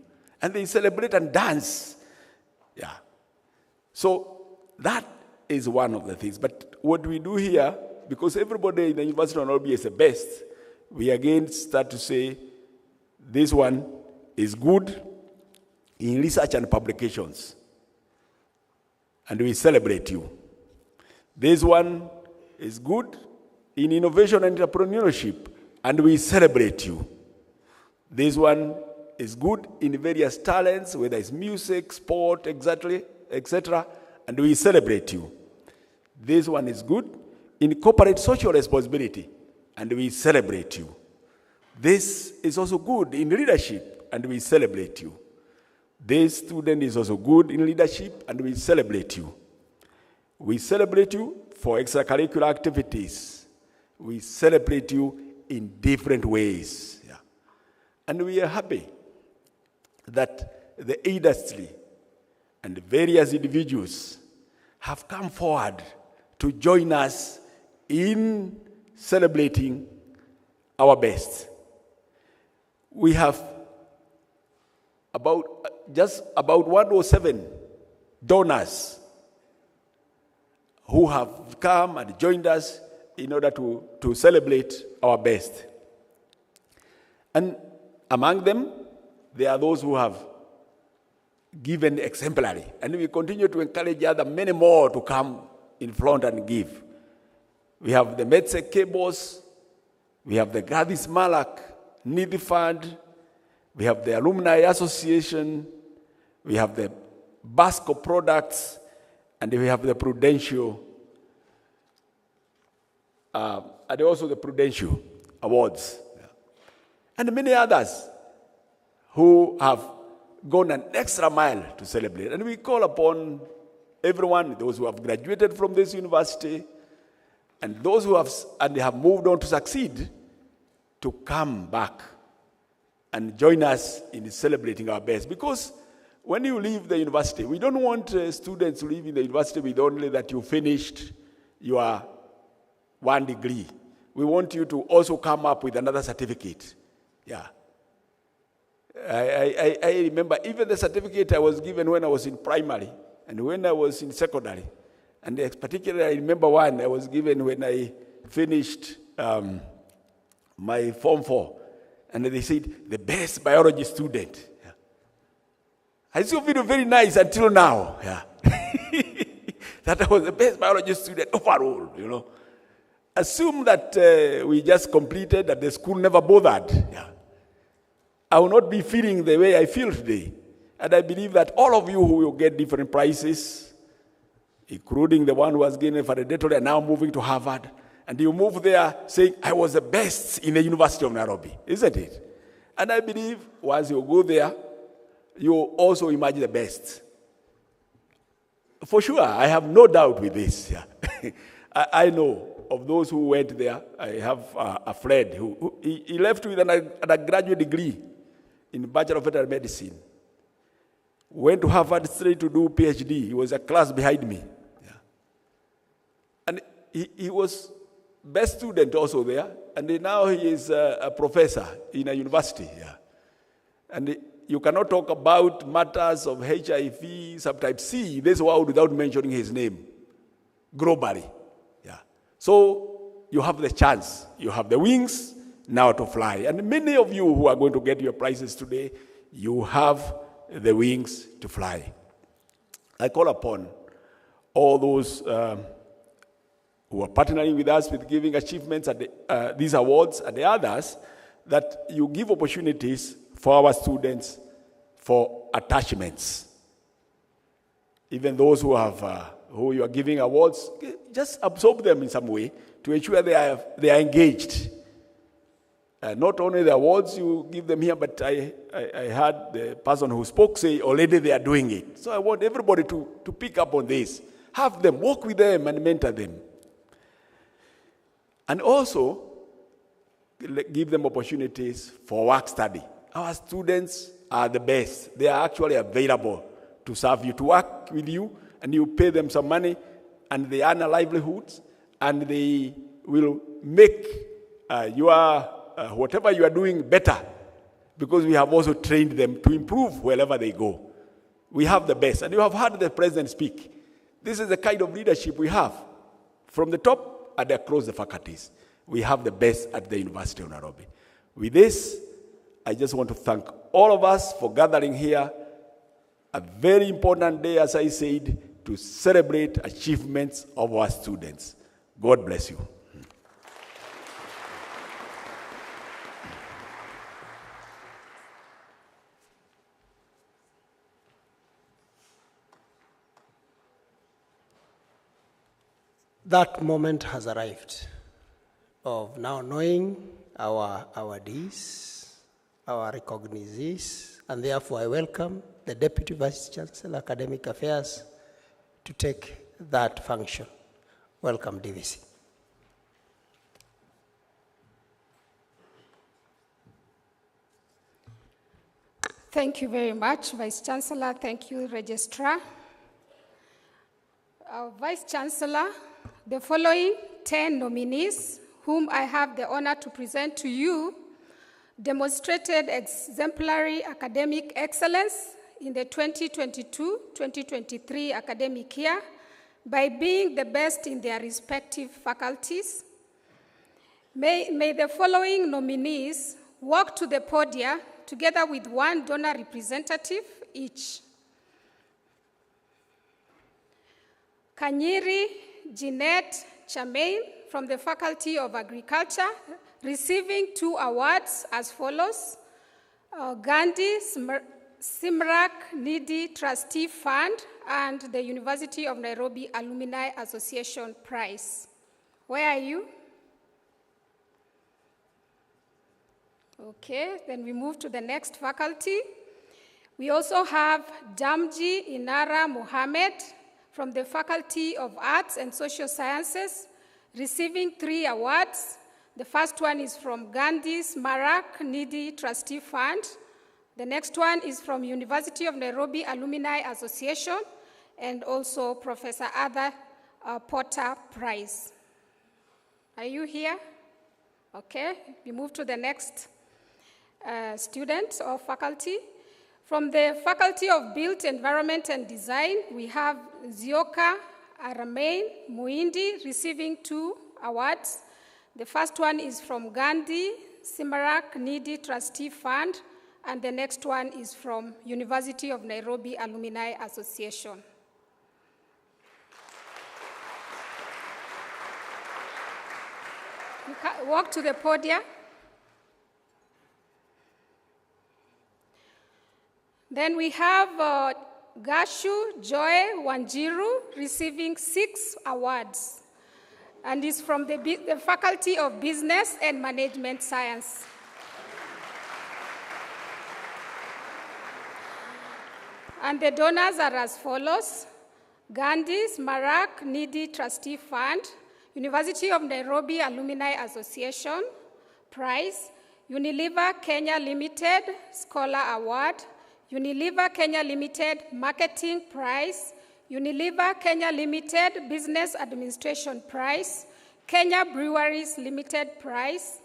And they celebrate and dance. Yeah. So that is one of the things. But what we do here, because everybody in the University of Nairobi is the best, we again start to say, this one is good in research and publications. And we celebrate you. This one is good in innovation and entrepreneurship, and we celebrate you. This one is good in various talents, whether it's music, sport, etc., and we celebrate you. This one is good in corporate social responsibility, and we celebrate you. This is also good in leadership, and we celebrate you. This student is also good in leadership, and we celebrate you. We celebrate you for extracurricular activities. We celebrate you in different ways. Yeah. And we are happy that the industry and various individuals have come forward to join us in celebrating our best. We have just about 107 donors who have come and joined us in order to celebrate our best. And among them, there are those who have given exemplary. And we continue to encourage many more to come in front and give. We have the Metse Cables, we have the Gadis Malak, Needy Fund, we have the Alumni Association, we have the Basco Products, and we have the Prudential, and also the Prudential Awards, and many others who have gone an extra mile to celebrate. And we call upon everyone, those who have graduated from this university, and those who have moved on to succeed, to come back and join us in celebrating our best. Because when you leave the university, we don't want students to leave in the university with only that you finished your 1 degree. We want you to also come up with another certificate. Yeah. I remember even the certificate I was given when I was in primary and when I was in secondary. And particularly I remember one I was given when I finished my Form 4. And they said, the best biology student. Yeah. I still feel very nice until now. Yeah. That I was the best biology student overall, you know. Assume that we just completed, that the school never bothered. Yeah. I will not be feeling the way I feel today. And I believe that all of you who will get different prizes, including the one who was getting a valedictorian, now moving to Harvard, and you move there saying, I was the best in the University of Nairobi, isn't it? And I believe once you go there, you also emerge the best. For sure, I have no doubt with this. Yeah. I know of those who went there. I have a friend who he left with an undergraduate degree in Bachelor of Veterinary Medicine. Went to Harvard straight to do PhD. He was a class behind me. Yeah. And he was best student also there. And now he is a professor in a university. Yeah. And you cannot talk about matters of HIV, subtype C, this world without mentioning his name globally. Yeah. So you have the chance, you have the wings now to fly. And many of you who are going to get your prizes today, you have the wings to fly. I call upon all those who are partnering with us with giving achievements at these awards and the others, that you give opportunities for our students for attachments. Even those who you are giving awards, just absorb them in some way to ensure they are engaged. Not only the awards you give them here, but I heard the person who spoke say already they are doing it. So I want everybody to pick up on this. Have them, work with them and mentor them. And also, give them opportunities for work study. Our students are the best. They are actually available to serve you, to work with you, and you pay them some money, and they earn a livelihood, and they will make whatever you are doing better, because we have also trained them to improve wherever they go. We have the best, and you have heard the president speak. This is the kind of leadership we have, from the top and across the faculties. We have the best at the University of Nairobi. With this, I just want to thank all of us for gathering here. A very important day, as I said, to celebrate achievements of our students. God bless you. That moment has arrived of now knowing our awardees, our recognizees, and therefore I welcome the Deputy Vice Chancellor, Academic Affairs, to take that function. Welcome, DVC. Thank you very much, Vice Chancellor. Thank you, Registrar. Vice Chancellor, the following 10 nominees, whom I have the honor to present to you, demonstrated exemplary academic excellence in the 2022-2023 academic year by being the best in their respective faculties. May the following nominees walk to the podium together with one donor representative each. Kanyiri Jeanette Chamain from the Faculty of Agriculture, receiving 2 awards as follows. Gandhi Simrak Nidhi Trustee Fund and the University of Nairobi Alumni Association Prize. Where are you? Okay, then we move to the next faculty. We also have Damji Inara Mohammed from the Faculty of Arts and Social Sciences, receiving 3 awards. The first one is from Gandhi Smarak Nidhi Trustee Fund. The next one is from University of Nairobi Alumni Association, and also Professor Ada Potter Prize. Are you here? Okay, we move to the next student or faculty. From the Faculty of Built Environment and Design, we have Zioka Aramain Muindi receiving 2 awards. The first one is from Gandhi Simrak Nidhi Trustee Fund, and the next one is from University of Nairobi Alumni Association. You can walk to the podium. Then we have Gashu Joy Wanjiru receiving 6 awards, and is from the Faculty of Business and Management Science. And the donors are as follows: Gandhi Smarak Nidhi Trustee Fund, University of Nairobi Alumni Association Prize, Unilever Kenya Limited Scholar Award, Unilever Kenya Limited Marketing Prize, Unilever Kenya Limited Business Administration Prize, Kenya Breweries Limited Prize,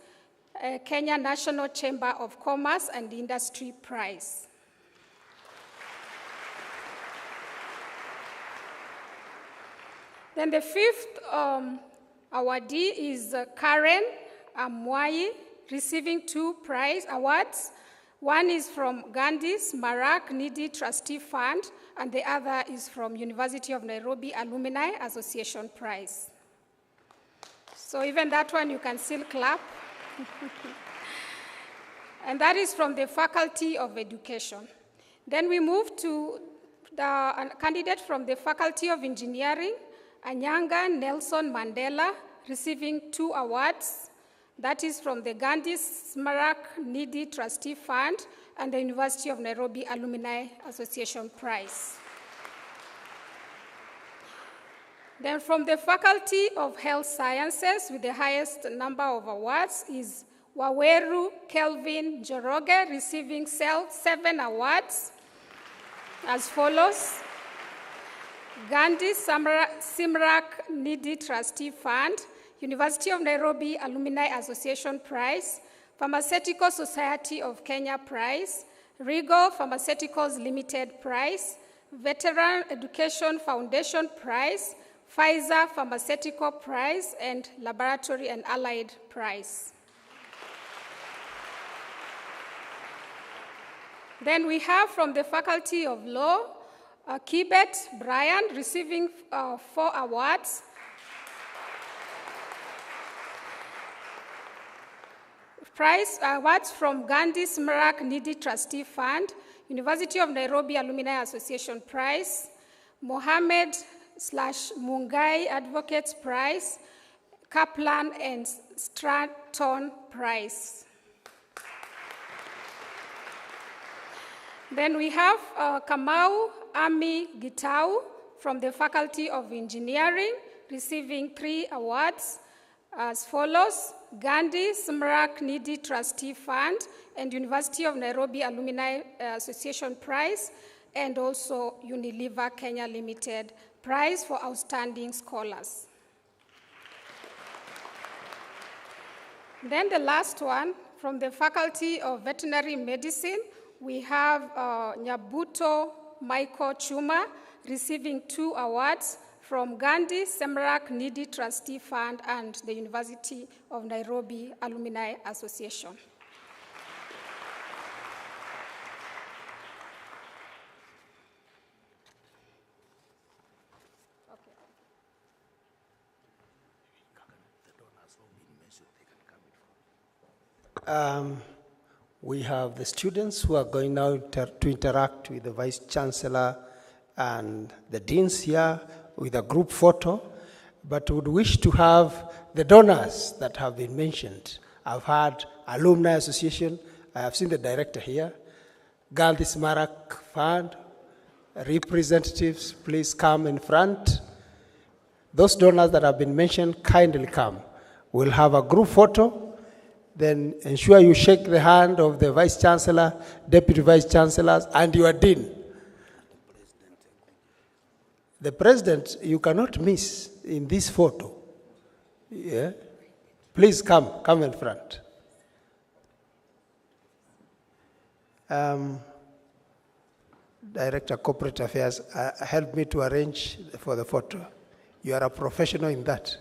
Kenya National Chamber of Commerce and Industry Prize. Then the 5th awardee is Karen Amwai, receiving 2 prize awards. One is from Gandhi Smarak Nidhi Trustee Fund, and the other is from University of Nairobi Alumni Association Prize. So even that one you can still clap. And that is from the Faculty of Education. Then we move to the candidate from the Faculty of Engineering, Anyanga Nelson Mandela, receiving 2 awards. That is from the Gandhi Smarak Nidhi Trustee Fund and the University of Nairobi Alumni Association Prize. Then from the Faculty of Health Sciences, with the highest number of awards, is Waweru Kelvin Joroge, receiving 7 awards as follows: Gandhi Simrak Nidhi Trustee Fund, University of Nairobi Alumni Association Prize, Pharmaceutical Society of Kenya Prize, Regal Pharmaceuticals Limited Prize, Veteran Education Foundation Prize, Pfizer Pharmaceutical Prize, and Laboratory and Allied Prize. Then we have from the Faculty of Law, Kibet Brian, receiving 4 awards. Prize awards from Gandhi Smarak Nidhi Trustee Fund, University of Nairobi Alumni Association Prize, Mohammed/Mungai Advocates Prize, Kaplan and Stratton Prize. Then we have Kamau Ami Gitau from the Faculty of Engineering, receiving 3 awards as follows: Gandhi Smarak Nidhi Trustee Fund and University of Nairobi Alumni Association Prize, and also Unilever Kenya Limited Prize for Outstanding Scholars. Then the last one, from the Faculty of Veterinary Medicine, we have Nyabuto Michael Chuma, receiving 2 awards from Gandhi Smarak Nidhi Trustee Fund and the University of Nairobi Alumni Association. We have the students who are going now to interact with the Vice Chancellor and the deans here with a group photo, but would wish to have the donors that have been mentioned. I've had Alumni Association, I have seen the director here, Gandhi Smarak Fund, representatives, please come in front. Those donors that have been mentioned, kindly come. We'll have a group photo, then ensure you shake the hand of the Vice Chancellor, Deputy Vice Chancellors, and your Dean. The President, you cannot miss in this photo. Yeah? Please come in front. Director Corporate Affairs, help me to arrange for the photo. You are a professional in that.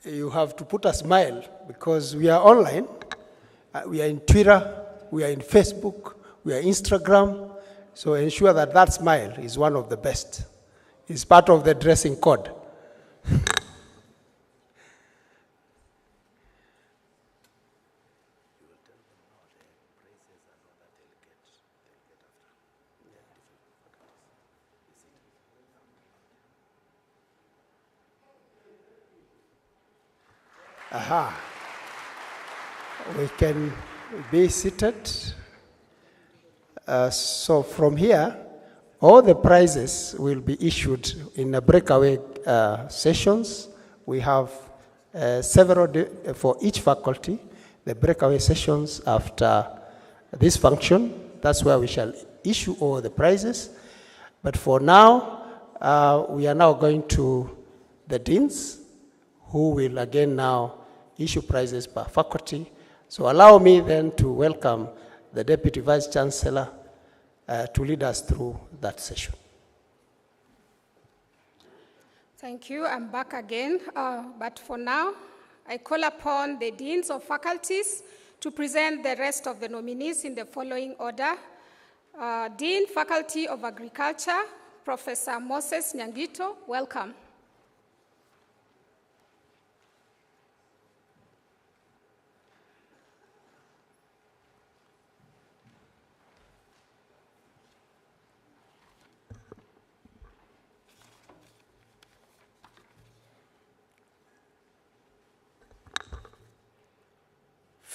You have to put a smile because we are online. We are in Twitter, we are in Facebook, we are Instagram. So ensure that that smile is one of the best. It's part of the dressing code. Aha. We can be seated. So from here, all the prizes will be issued in a breakaway sessions. We have several for each faculty, the breakaway sessions after this function. That's where we shall issue all the prizes. But for now, we are now going to the deans, who will again now issue prizes per faculty. So allow me then to welcome the Deputy Vice Chancellor to lead us through that session. Thank you. I'm back again. But for now, I call upon the deans of faculties to present the rest of the nominees in the following order. Dean, Faculty of Agriculture, Professor Moses Nyangito, welcome.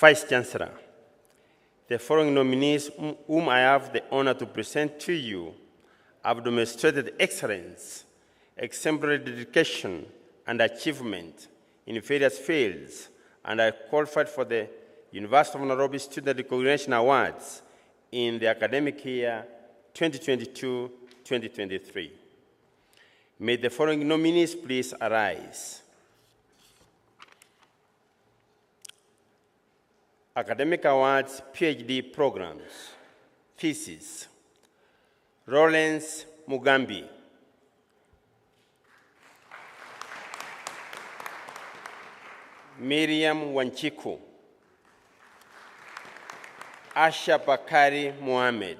Vice Chancellor, the following nominees whom I have the honor to present to you have demonstrated excellence, exemplary dedication, and achievement in various fields, and are qualified for the University of Nairobi Student Recognition Awards in the academic year 2022-2023. May the following nominees please arise. Academic Awards, PhD programs, thesis. Rollins Mugambi. Miriam Wanchiku. Asha Bakari Mohamed.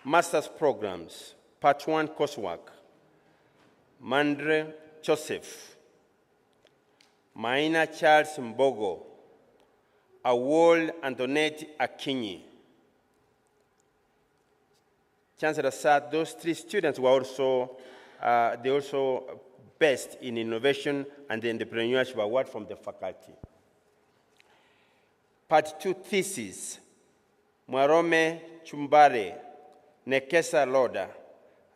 Master's programs, Part 1 coursework. Mandre Joseph. Maina Charles Mbogo, Awol Antoinette Akinyi. Chancellor said those three students were also, best in innovation and the entrepreneurship award from the faculty. Part 2 thesis, Mwarome Chumbare, Nekesa Loda,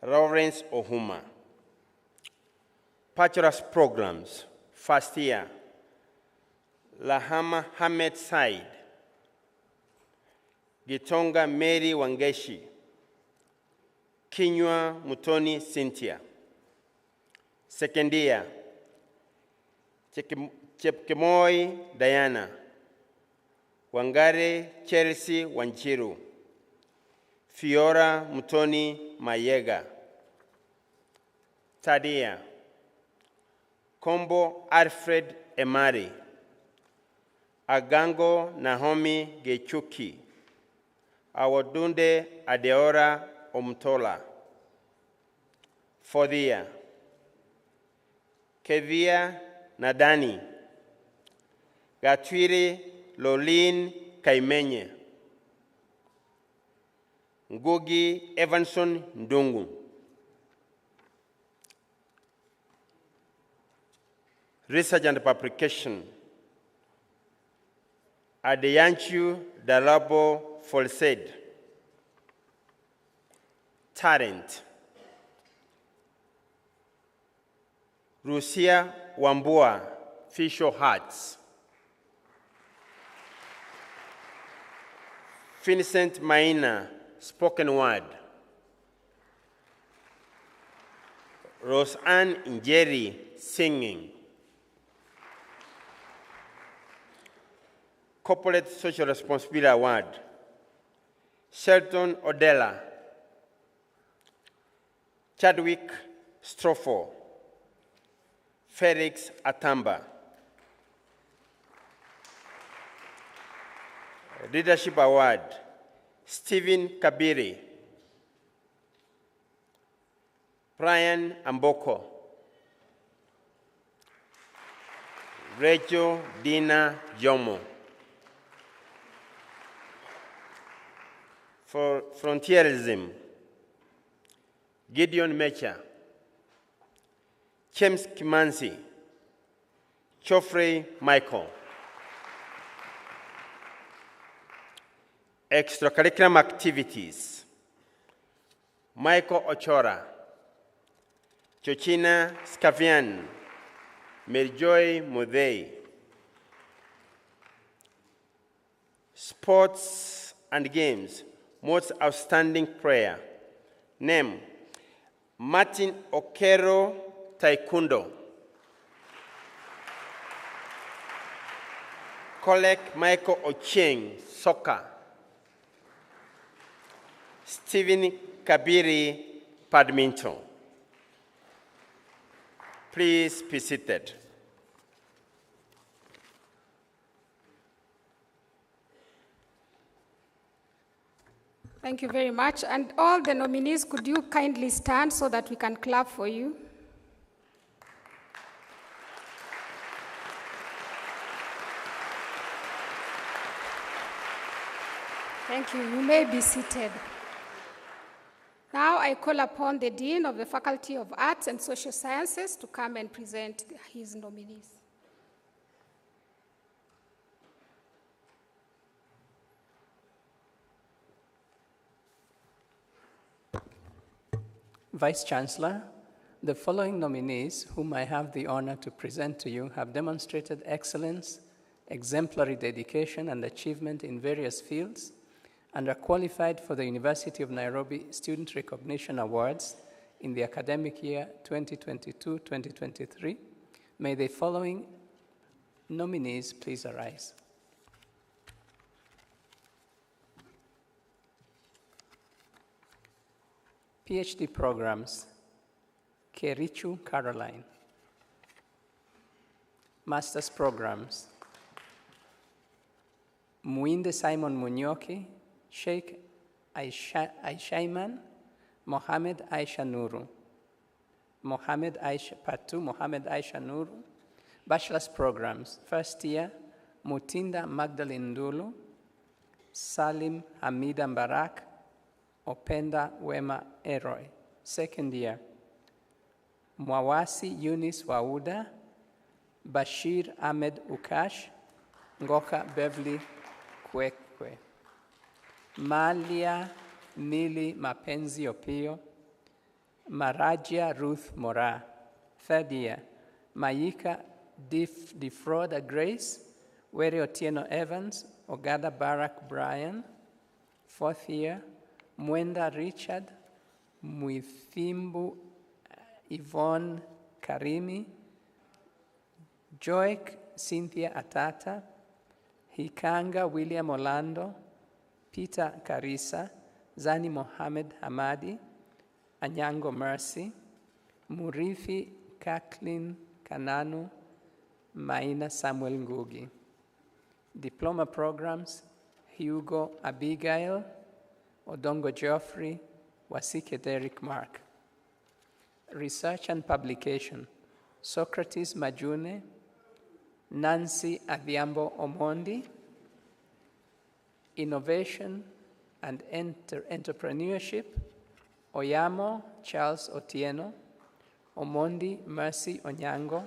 Lawrence Ohuma. Bachelor's programs, first year, Lahama Hamed Said, Gitonga Mary Wangeshi, Kinywa Mutoni Cynthia. Second year, Chepkemoi Diana, Wangare Chelsea Wanjiru, Fiora Mutoni Mayega. Third year, Kombo Alfred Emari, Agango Naomi Gechuki, Awadunde Adeora Omtola. Fourth year, Kevia Nadani, Gatwiri Lolin Kaimenye, Ngugi Evanson Ndungu. Research and publication, Adeyanchu Dalabo Folsed. Talent, Rusia Wambua, Fisher Hearts. Vincent Maina, spoken word. Roseanne Njeri, singing. Corporate Social Responsibility Award, Shelton Odella, Chadwick Stroffo, Felix Atamba. Leadership Award, Stephen Kabiri, Brian Amboko, Rachel Dina Jomo. For Frontierism, Gideon Mecha, James Kimanzi, Geoffrey Michael. Extracurricular activities, Michael Ochora, Chochina Scavian, Merjoy Modei. Sports and games, most outstanding player. Name, Martin Okero Taekwondo. Kolek Michael Ocheng, soccer. Stephen Kabiri, badminton. Please be seated. Thank you very much. And all the nominees, could you kindly stand so that we can clap for you? Thank you. You may be seated. Now I call upon the Dean of the Faculty of Arts and Social Sciences to come and present his nominees. Vice Chancellor, the following nominees, whom I have the honor to present to you, have demonstrated excellence, exemplary dedication, and achievement in various fields, and are qualified for the University of Nairobi Student Recognition Awards in the academic year 2022-2023. May the following nominees please arise. PhD programs, Kerichu Caroline. Master's programs, Muinde Simon Munyoki, Sheikh Aishaiman, Mohamed Aisha Nuru. Mohamed Aisha Patu, Mohamed Aisha Nuru. Bachelor's programs, first year, Mutinda Magdalene Ndulu, Salim Hamida Mbarak, Openda Wema Eroy. Second year, Mwawasi Yunis Wauda, Bashir Ahmed Ukash, Ngoka Beverly Kwekwe. Malia Nili Mapenzi Opio, Marajia Ruth Mora. Third year, Mayika Defrauda Grace, Weri Otieno Evans, Ogada Barak Brian. Fourth year, Mwenda Richard, Muithimbu Yvonne Karimi, Joik Cynthia Atata, Hikanga William Orlando, Peter Karisa, Zani Mohammed Hamadi, Anyango Mercy, Murithi Kaklin Kananu, Maina Samuel Ngugi. Diploma programs, Hugo Abigail, Odongo Geoffrey, Wasike Derek Mark. Research and publication, Socrates Majune, Nancy Adhiambo Omondi. Innovation and Entrepreneurship, Oyamo Charles Otieno, Omondi Mercy Onyango,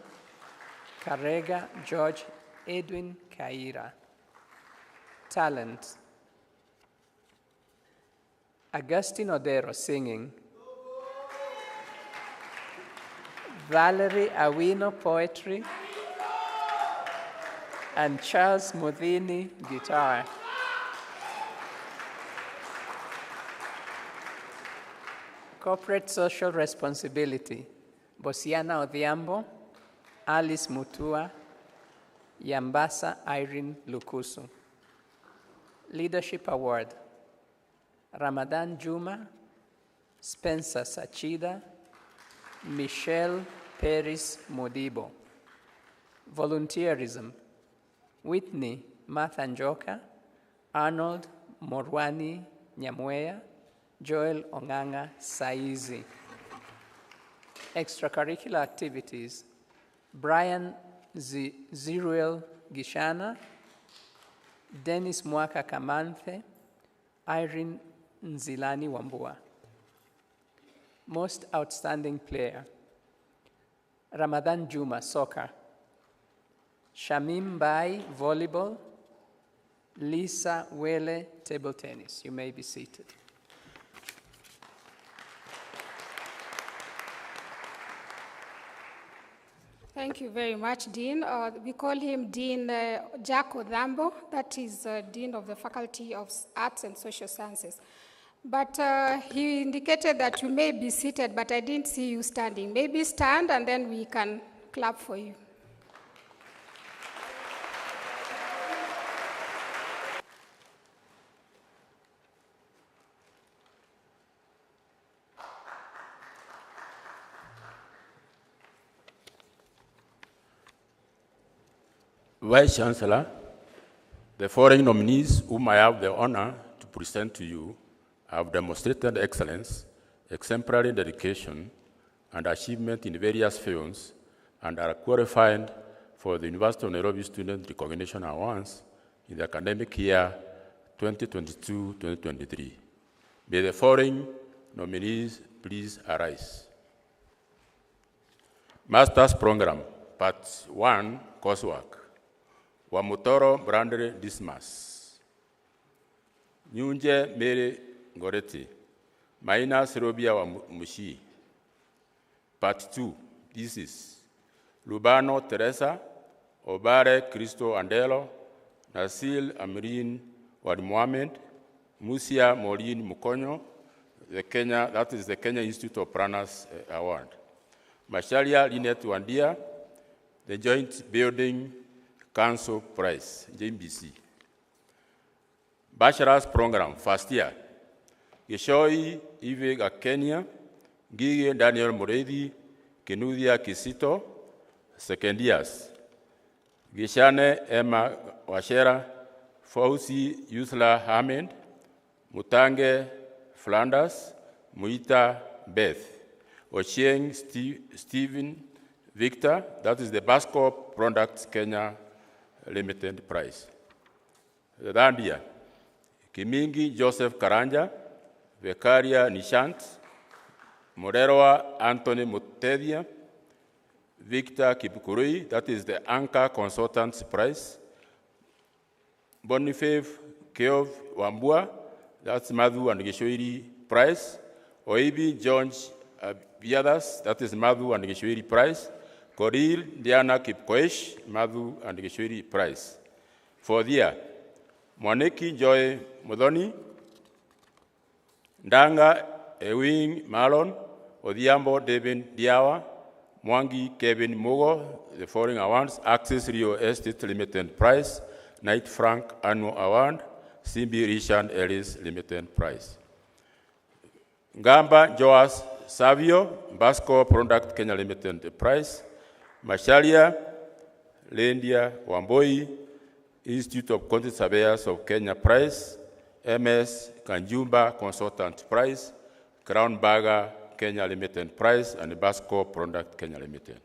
Karega George Edwin Kaira. Talent, Agustin Odero singing, Valerie Awino poetry, and Charles Mudhini guitar. Corporate social responsibility, Bosiana Odhiambo, Alice Mutua, Yambasa Irene Lukusu. Leadership Award, Ramadan Juma, Spencer Sachida, Michelle Paris Modibo. Volunteerism, Whitney Martha Njoka, Arnold Morwani Nyamweya, Joel Onganga Saizi. Extracurricular activities, Brian Ziruel Gishana, Dennis Mwaka Kamanthe, Irene Nzilani Wambua. Most outstanding player, Ramadan Juma, soccer. Shamim Bai, volleyball. Lisa Wele, table tennis. You may be seated. Thank you very much, Dean. We call him Dean Jack Odhambo. That is Dean of the Faculty of Arts and Social Sciences. But he indicated that you may be seated, but I didn't see you standing. Maybe stand and then we can clap for you. Vice Chancellor, the foreign nominees whom I have the honor to present to you have demonstrated excellence, exemplary dedication, and achievement in various fields and are qualified for the University of Nairobi Student Recognition Awards in the academic year 2022-2023. May the following nominees please arise. Master's Program, Part 1, Coursework. Wamutoro Brandre Dismas. Nyunje Mary Goreti. Maina Serobia Wamushi. Part 2, Thesis. Lubano Teresa, Obare Cristo Andelo, Nasil Amrin Wad Mohamed, Musia Maureen Mukonyo, that is the Kenya Institute of Planners Award. Mashalia Linet Wandia, the Joint Building Council Prize, JBC. Bachelor's Program, first year. Gishoi Ivega Kenya, Gige Daniel Moredi, Kenudia Kisito, second years. Gishane Emma Washera, Fauci Yusla Hamed, Mutange Flanders, Muita Beth, Ochieng Stephen Victor, that is the Basco Products Kenya Limited Prize. Randia, Kimingi Joseph Karanja, Vekaria Nishant, Moreroa Anthony Mutedia, Victor Kipukurui, that is the Anchor Consultants Prize. Boniface Keov Wambua, that's Madhu and Gishoiri Prize. Oibi George the others, that is Madhu and Gishwiri Prize. Koril, Diana Kipkoesh, Madhu and Gishwiri Prize. For the year, Mwaneki Joy Modoni, Ndanga Ewing Malon, Odhiambo Devin Diawa, Mwangi Kevin Mugo, the following awards: Access Rio Estate Limited Prize, Knight Frank Annual Award, Simbi Richard Ellis Limited Prize. Ngamba Joas Savio, Basco Product Kenya Limited Prize. Mashalia Lendia Wamboi, Institute of Content Surveyors of Kenya Prize. MS Kanjumba Consultant Prize. Crown Burger Kenya Limited Prize, and Basco Product Kenya Limited.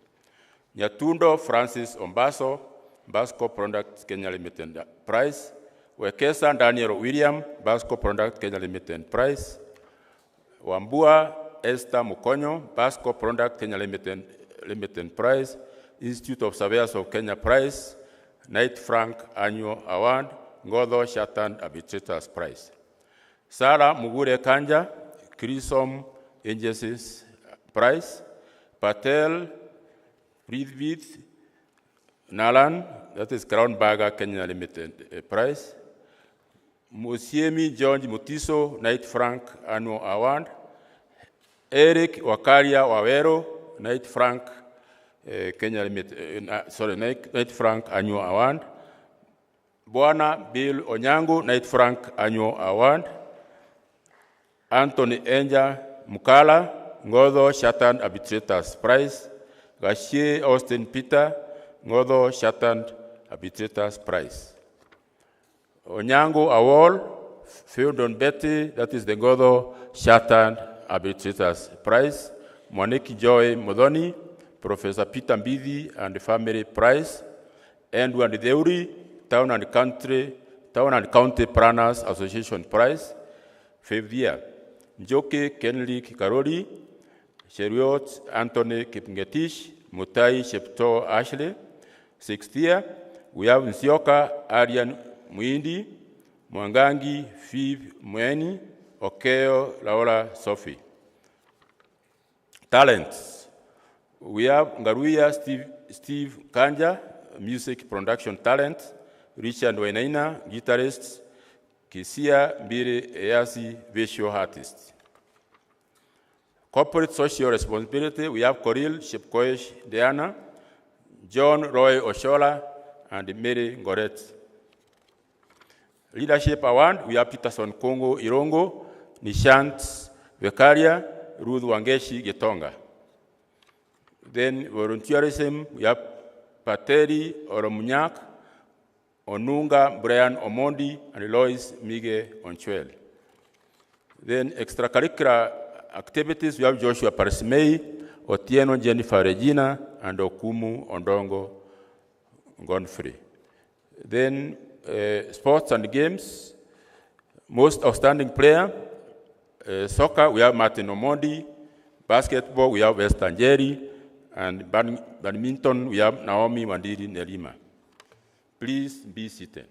Nyatundo Francis Ombaso, Basco Product Kenya Limited Prize. Wekesa Daniel William, Basco Product Kenya Limited Prize. Wambua Esther Mukonyo, Basco Product Kenya Limited Prize. Institute of Surveyors of Kenya Prize. Knight Frank Annual Award. Ngodho Shatan Arbitrators Prize. Sarah Mugure Kanja, Krisom Agencies Prize. Patel Prithvith Nalan, that is Crown Burger Kenya Limited Prize. Musiemi George Mutiso, Knight Frank Annual Award. Eric Wakaria Wawero, Knight Frank Kenya Limited, Knight Frank Annual Award. Bwana Bill Onyango, Knight Frank Annual Award. Anthony Enja Mukala, Ngodho Shatan Arbitrators Prize. Gashie Austin Peter, Ngodho Shatan Arbitrators Prize. Onyango Awol, Fyodon Betty, that is the Ngodho Shatan Arbitrators Prize. Mwaneki Joy Modoni, Professor Peter Mbidi and the Family Prize. Andrew and Deuri, Town and County Planners Association Prize. 5th year. Njoke Kenley Karoli, Cheriot Anthony Kipngetish, Mutai Shepto Ashley. 6th year. We have Nsioka Arian Muindi, Mwangangi Fib Mweni, Okeo Laura Sophie. Talents. We have Ngaruya Steve Kanja, music production talent. Richard Wainaina, guitarist. Kisia Mbiri Eyasi, visual artist. Corporate social responsibility, we have Koril Shepkoesh Diana, John Roy Oshola, and Mary Ngoret. Leadership Award, we have Peterson Kongo Irongo, Nishant Vekaria, Ruth Wangeshi Getonga. Then volunteerism, we have Pateri Oromunyak, Onunga Brian Omondi, and Lois Mige Onchwel. Then extracurricular activities, we have Joshua Parsimei, Otieno Jennifer Regina, and Okumu Ondongo Gonfrey. Then sports and games, most outstanding player. Soccer, we have Martin Omondi. Basketball, we have Western Jerry. And badminton, we have Naomi Wandiri Nelima. Please be seated.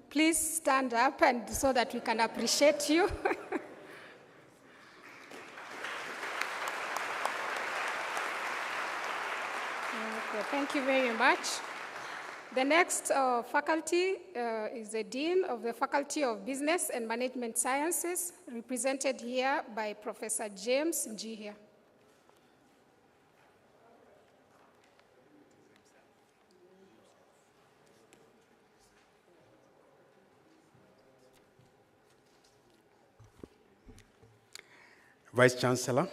Please stand up and so that we can appreciate you. Okay, thank you very much. The next faculty is the Dean of the Faculty of Business and Management Sciences, represented here by Professor James Njihia. Vice Chancellor,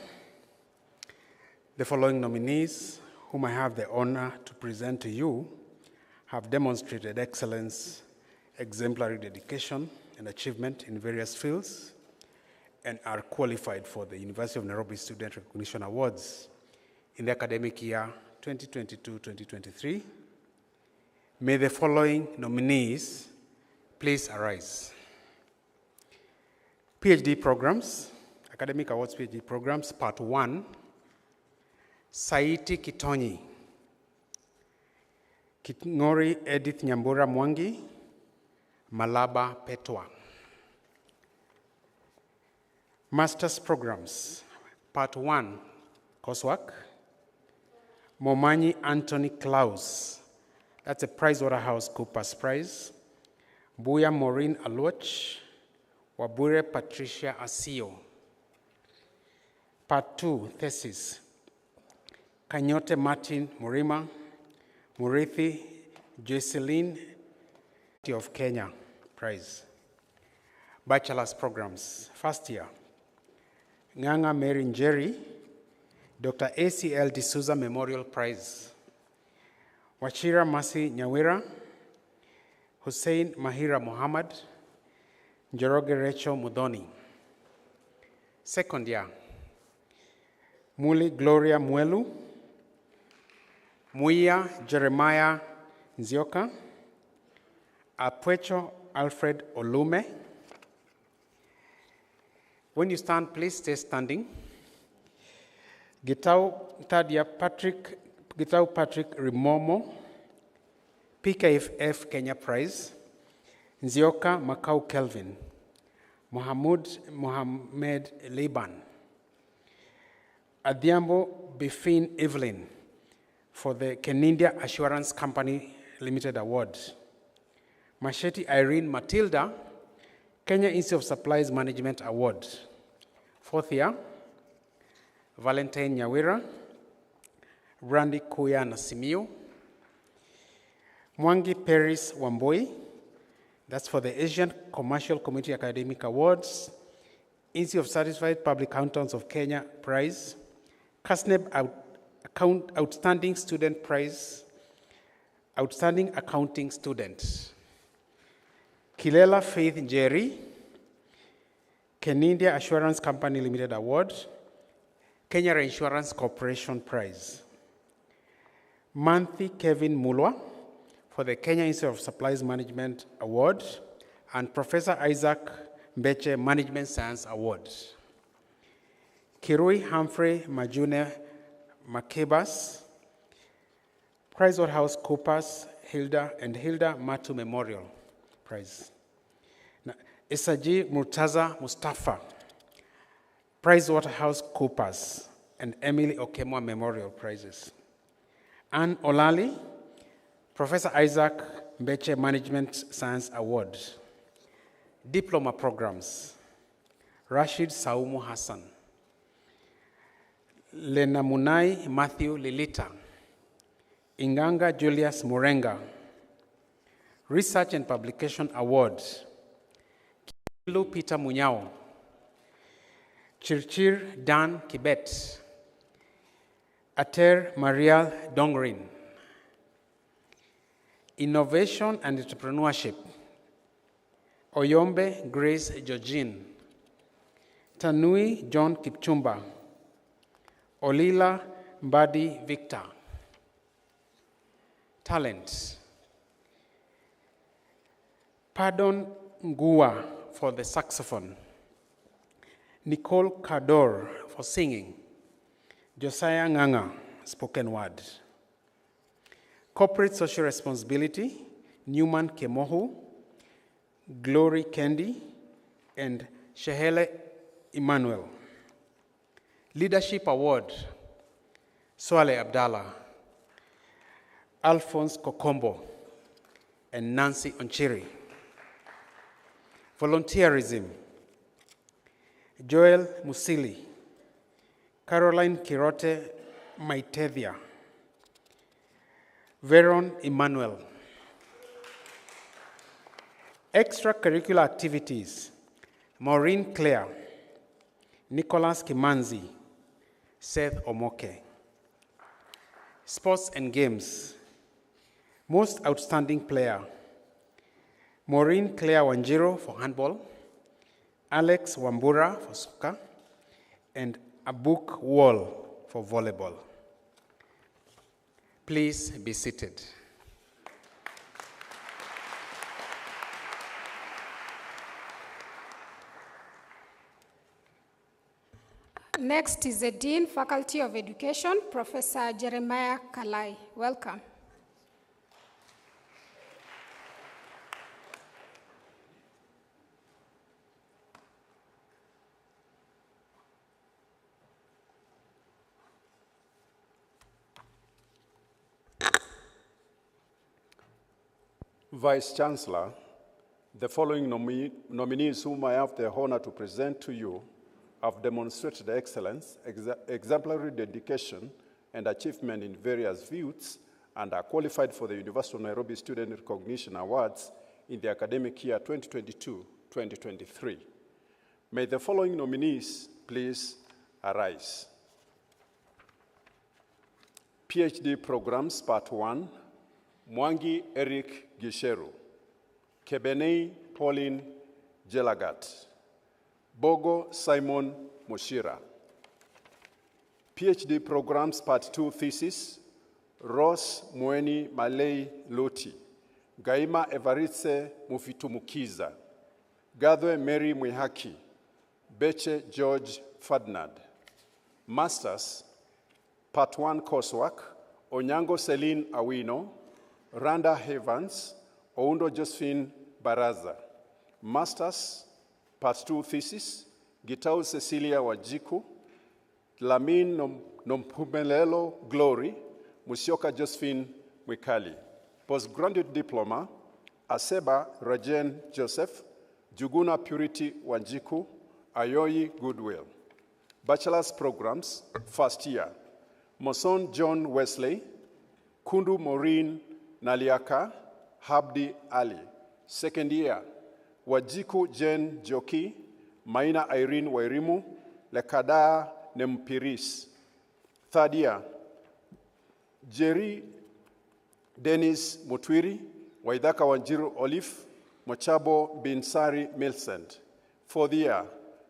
the following nominees, whom I have the honor to present to you, have demonstrated excellence, exemplary dedication, and achievement in various fields, and are qualified for the University of Nairobi Student Recognition Awards in the academic year 2022-2023. May the following nominees please arise. PhD programs, Academic Awards PhD programs, Part 1, Saiti Kitonyi, Kitngori Edith Nyambura Mwangi, Malaba Petwa. Master's Programs, Part 1, Coursework. Momanyi Anthony Klaus, that's a PricewaterhouseCoopers prize. Buya Maureen Aluoch, Wabure Patricia Asio. Part 2, Thesis. Kanyote Martin Murima, Murithi Jocelyn of Kenya prize. Bachelor's Programs, first year. Nganga Mary Njeri, Dr. ACL D'Souza Memorial Prize. Wachira Masi Nyawira, Hussein Mahira Muhammad, Njoroge Rachel Mudhoni. Second year. Muli Gloria Mwelu, Muia Jeremiah Nzioka, Apwecho Alfred Olume. When you stand, please stay standing. Gitau Patrick Rimomo, PKFF Kenya Prize. Nzioka Makau Kelvin, Mohamed Liban. Adhiambo Bifin Evelyn for the Kenindia Assurance Company Limited Award. Masheti Irene Matilda, Kenya Institute of Supplies Management Award. Fourth year. Valentine Nyawira, Brandy Kuya Nasimio, Mwangi Paris Wamboi, that's for the Asian Commercial Community Academic Awards, Institute of Certified Public Accountants of Kenya Prize, CASNEB Outstanding Student Prize, Outstanding Accounting Student. Kilela Faith Njeri, Kenindia Assurance Company Limited Award, Kenya Reinsurance Corporation Prize. Manthi Kevin Mulwa for the Kenya Institute of Supplies Management Award, and Professor Isaac Mbeche Management Science Award. Kirui Humphrey Majune Makebas, PricewaterhouseCoopers Hilda Matu Memorial Prize. Isaji Murtaza Mustafa, PricewaterhouseCoopers and Emily Okemwa Memorial Prizes. Anne Olali, Professor Isaac Mbeche Management Science Award. Diploma Programs, Rashid Saumu Hassan, Lenamunai Matthew Lilita, Inganga Julius Murenga, Research and Publication Award, Kilu Peter Munyao, Chirchir Dan Kibet, Ater Marial Dongrin. Innovation and Entrepreneurship, Oyombe Grace Georgine, Tanui John Kipchumba, Olila Mbadi Victor. Talent, Pardon Ngua for the saxophone, Nicole Kador for singing, Josiah Nganga, spoken word. Corporate Social Responsibility, Newman Kemohu, Glory Kendi, and Shehele Emmanuel. Leadership Award, Swale Abdallah, Alphonse Kokombo, and Nancy Onchiri. Volunteerism, Joel Musili, Caroline Kirote Maitethia, Veron Emmanuel. Extracurricular Activities, Maureen Claire, Nicholas Kimanzi, Seth Omoke. Sports and Games, Most Outstanding Player, Maureen Claire Wanjiro for handball, Alex Wambura for soccer, and Abuk Wall for volleyball. Please be seated. Next is the Dean, Faculty of Education, Professor Jeremiah Kalai. Welcome. Vice Chancellor, the following nominees whom I have the honor to present to you have demonstrated excellence, exemplary dedication, and achievement in various fields and are qualified for the University of Nairobi Student Recognition Awards in the academic year 2022-2023. May the following nominees please arise. PhD Programs Part 1, Mwangi Eric Gisheru, Kebenei Pauline Jelagat, Bogo Simon Moshira. PhD Programs Part 2 Thesis, Ross Mweni Malei Loti, Gaima Evaritse Mufitumukiza, Gadwe Mary Mwihaki, Beche George Ferdinand. Masters, Part 1 Coursework, Onyango Celine Awino, Randa Havens, Oundo Josephine Baraza. Masters, Part 2 Thesis, Gitau Cecilia Wajiku, Lamin Nompumelelo Glory, Musyoka Josephine Mwikali. Postgraduate Diploma, Aseba Rajen Joseph, Juguna Purity Wanjiku, Ayoyi Goodwill. Bachelor's Programs, First Year, Moson John Wesley, Kundu Maureen Naliaka, Habdi Ali. Second Year, Wajiku Jen Joki, Maina Irene Wairimu, Lekada Nempiris. Third Year, Jerry Dennis Mutwiri, Waidaka Wanjiru Olive, Mochabo Binsari Milcent. Fourth Year,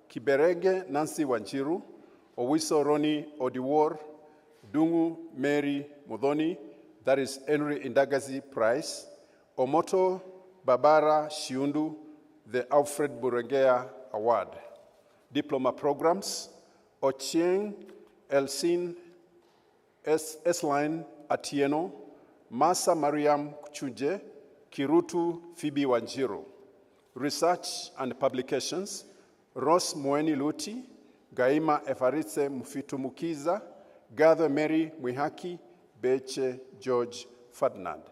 Kiberege Nancy Wanjiru, Owiso Roni Odiwar, Dungu Mary Mudhoni, that is Henry Indagazi Prize, Omoto Babara Shiundu, the Alfred Burengea Award. Diploma Programs, Ochieng Elsin S-Line Atieno, Masa Mariam Kuchuje, Kirutu Phoebe Wanjiru. Research and Publications, Ross Mweni Luti, Gaima Efaritse Mufitumukiza, Gather Mary Mwihaki, Beche George Ferdinand.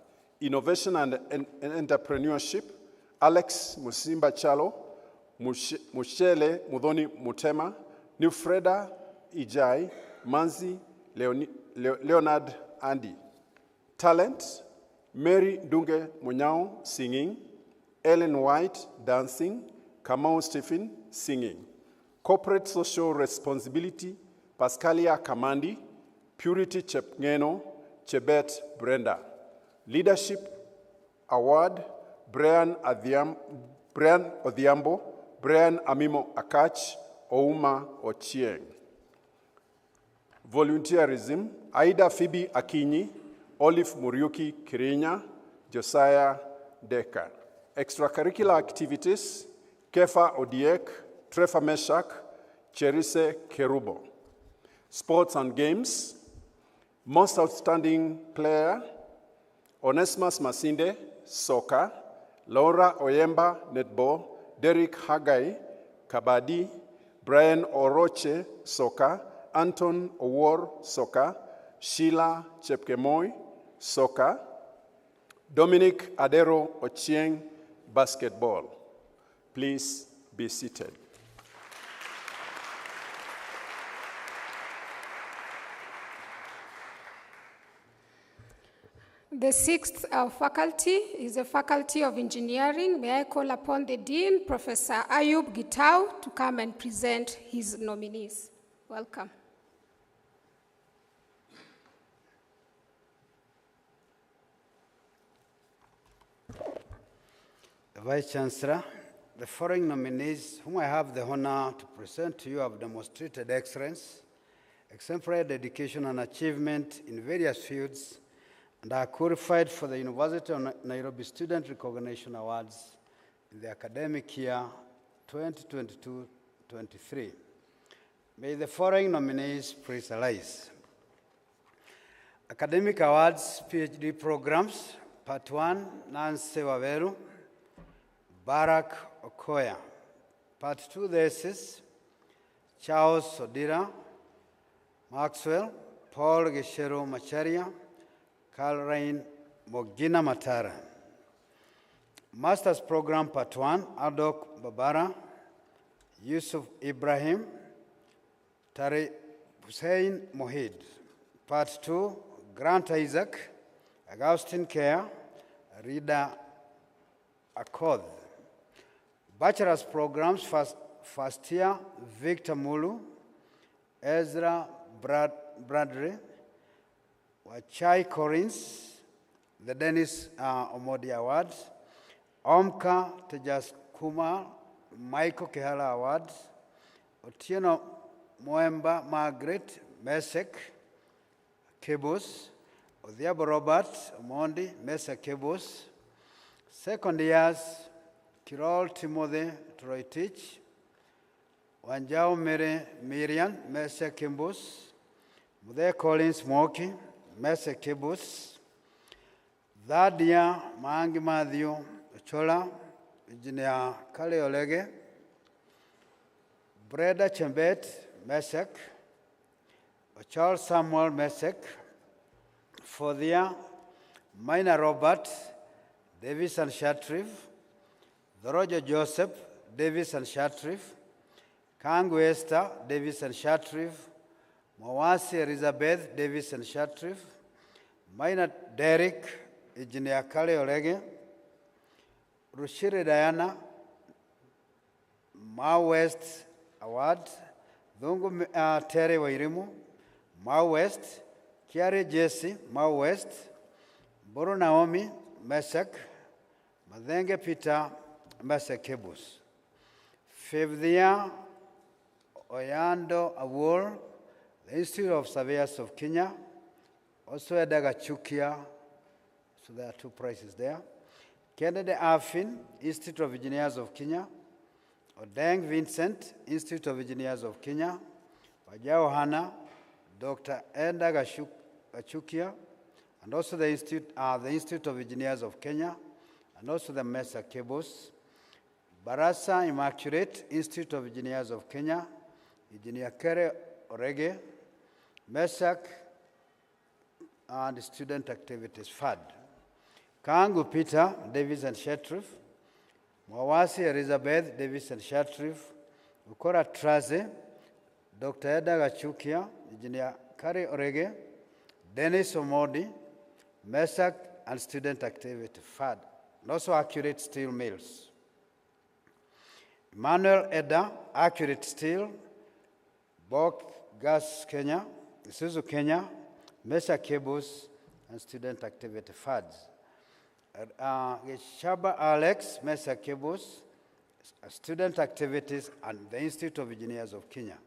Innovation and Entrepreneurship, Alex Musimba Chalo, Mushele Mudhoni Mutema, Nufreda Ijai, Manzi Leonard Andy. Talent, Mary Dunge Munyao, singing, Ellen White, dancing, Kamau Stephen, singing. Corporate Social Responsibility, Pascalia Kamandi, Purity Chepngeno, Chebet Brenda. Leadership Award, Brian Odhiambo, Brian Amimo Akach, Ouma Ochieng. Volunteerism, Aida Phoebe Akinyi, Olive Muriuki Kirinya, Josiah Decker. Extracurricular Activities, Kefa Odiek, Trefa Meshak, Cherise Kerubo. Sports and Games, Most Outstanding Player, Onesmus Masinde, Soccer, Laura Oyemba, Netball, Derek Hagai, Kabadi, Brian Oroche, Soccer, Anton Owor, Soccer, Sheila Chepkemoi, Soccer, Dominic Adero Ochieng, Basketball. Please be seated. The sixth faculty is the Faculty of Engineering. May I call upon the Dean, Professor Ayub Gitau, to come and present his nominees. Welcome. The Vice Chancellor, the following nominees whom I have the honor to present to you have demonstrated excellence, exemplary dedication and achievement in various fields, and are qualified for the University of Nairobi Student Recognition Awards in the academic year 2022-23. May the following nominees please arise. Academic Awards, PhD Programs, Part 1, Nancy Waveru, Barack Okoya. Part 2 Thesis, Charles Sodira, Maxwell, Paul Geshero Macharia, Caroline Mogina Matara. Master's Program Part 1, Adok Babara, Yusuf Ibrahim, Tari Hussein Mohid. Part 2, Grant Isaac, Augustine Care, Rida Akod. Bachelor's Programs, first year, Victor Mulu, Ezra Bradley, Wachai Collins, the Dennis Omodi Award, Omka Tejas Kumar, Michael Kehala Award, Otieno Moemba Margaret Mesek Kebus, Odhiabo Robert Mondi Mesek Kebus, second years, Kirol Timothy Troitich, Wanjao Miriam Mesek Kebus, Mudhe Collins Moki Mesek Kebus, third year, Maangi Matthew Chola, Engineer Kale Olege, Breda Chembet Mesek, Charles Samuel Mesek, fourth year, Minor Robert Davis and Shatriv, Roger Joseph Davis and Shatriv, Kangu Esther Davis and Shatriv, Mawasi Elizabeth Davis and Shatriv, Minor Derek Engineer Kale Olege, Rushiri Diana, Ma West Award, Dungu Terry Wairimu, Ma West, Kiari Jesse, Ma West, Boro Naomi, Mesek, Madenge Peter, Mesek Kebus. Fifth year, Oyando Awol, the Institute of Surveyors of Kenya, also Edaga Chukia, so there are two prizes there. Kennedy Afin, Institute of Engineers of Kenya, Odeng Vincent, Institute of Engineers of Kenya, Wajao Hana, Dr. Enda Gachukia, and also the Institute of Engineers of Kenya, and also the Mesa Kebos, Barasa Immaculate, Institute of Engineers of Kenya, Engineer Kere Orege, MESAC, and Student Activities FAD. Kangu Peter, Davis and Shatriv, Mwawasi Elizabeth, Davis and Shatriv, Ukora Traze, Dr. Eda Gachukia, Engineer Kari Orege, Dennis Omodi, MESAC, and Student Activity FAD, and also Accurate Steel Mills. Emmanuel Eda, Accurate Steel, Bok Gas Kenya, Isuzu Kenya, MESAC Cables, and Student Activity FADs. Shaba Alex, MESAC Cables, Student Activities, and the Institute of Engineers of Kenya.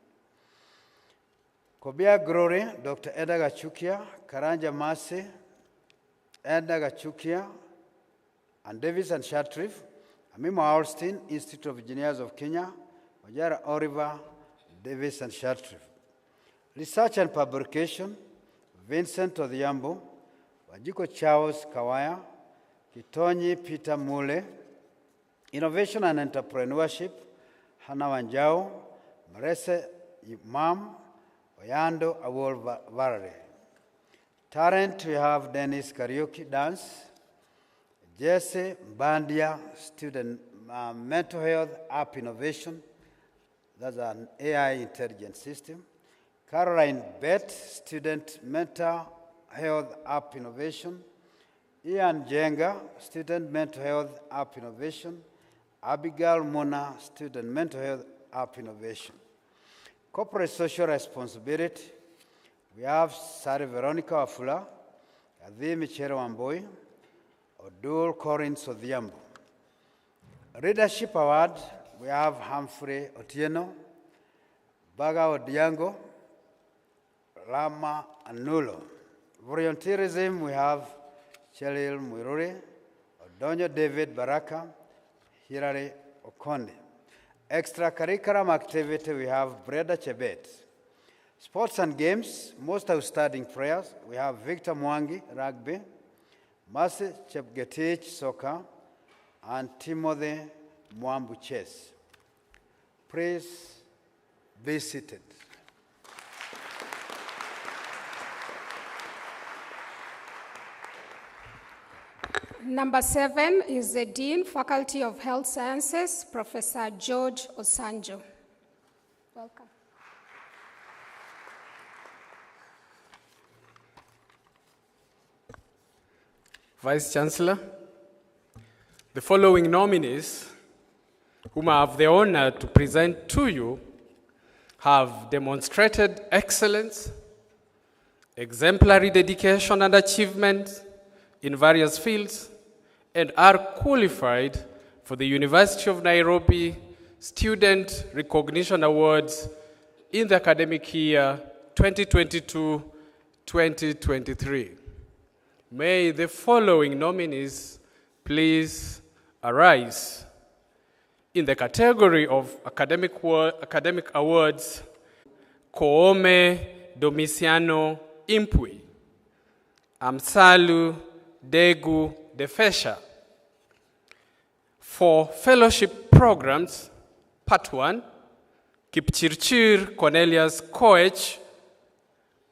Kobia Glory, Dr. Eda Gachukia, Karanja Masi, Eda Gachukia, and Davis and Shatriv, Amimo Alston, Institute of Engineers of Kenya, Wajara Oliver, Davis and Shatriv. Research and Publication, Vincent Odhiambo, Wajiko Charles Kawaya, Kitonyi Peter Mule, Innovation and Entrepreneurship, Hannah Wanjao, Marese Imam, Oyando Awol Varare. Talent, we have Dennis Karaoke Dance, Jesse Bandia, Student Mental Health App Innovation, that's an AI intelligent system. Caroline Bett, Student Mental Health App Innovation. Ian Jenga, Student Mental Health App Innovation. Abigail Mona, Student Mental Health App Innovation. Corporate Social Responsibility, we have Sari Veronica Afula, Adhi Michere Wamboi, Odul Corin Sodhiambo. Leadership Award, we have Humphrey Otieno, Baga Odiango, Lama Anulo. Volunteerism, we have Chelil Muiruri, Odonyo David Baraka, Hilary Okonde. Extracurricular activity, we have Breda Chebet. Sports and games, most outstanding players, we have Victor Mwangi, rugby, Mercy Chepgetich, soccer, and Timothy Mwambu, chess. Please be seated. Number 7 is the Dean, Faculty of Health Sciences, Professor George Osanjo. Welcome. Vice Chancellor, the following nominees, whom I have the honor to present to you, have demonstrated excellence, exemplary dedication and achievement in various fields, and are qualified for the University of Nairobi Student Recognition Awards in the academic year 2022-2023. May the following nominees please arise. In the category of academic awards, Koome Domiciano Impui, Amsalu Degu Defesha. For fellowship programs, Part 1, Kipchirchir Cornelius Koech,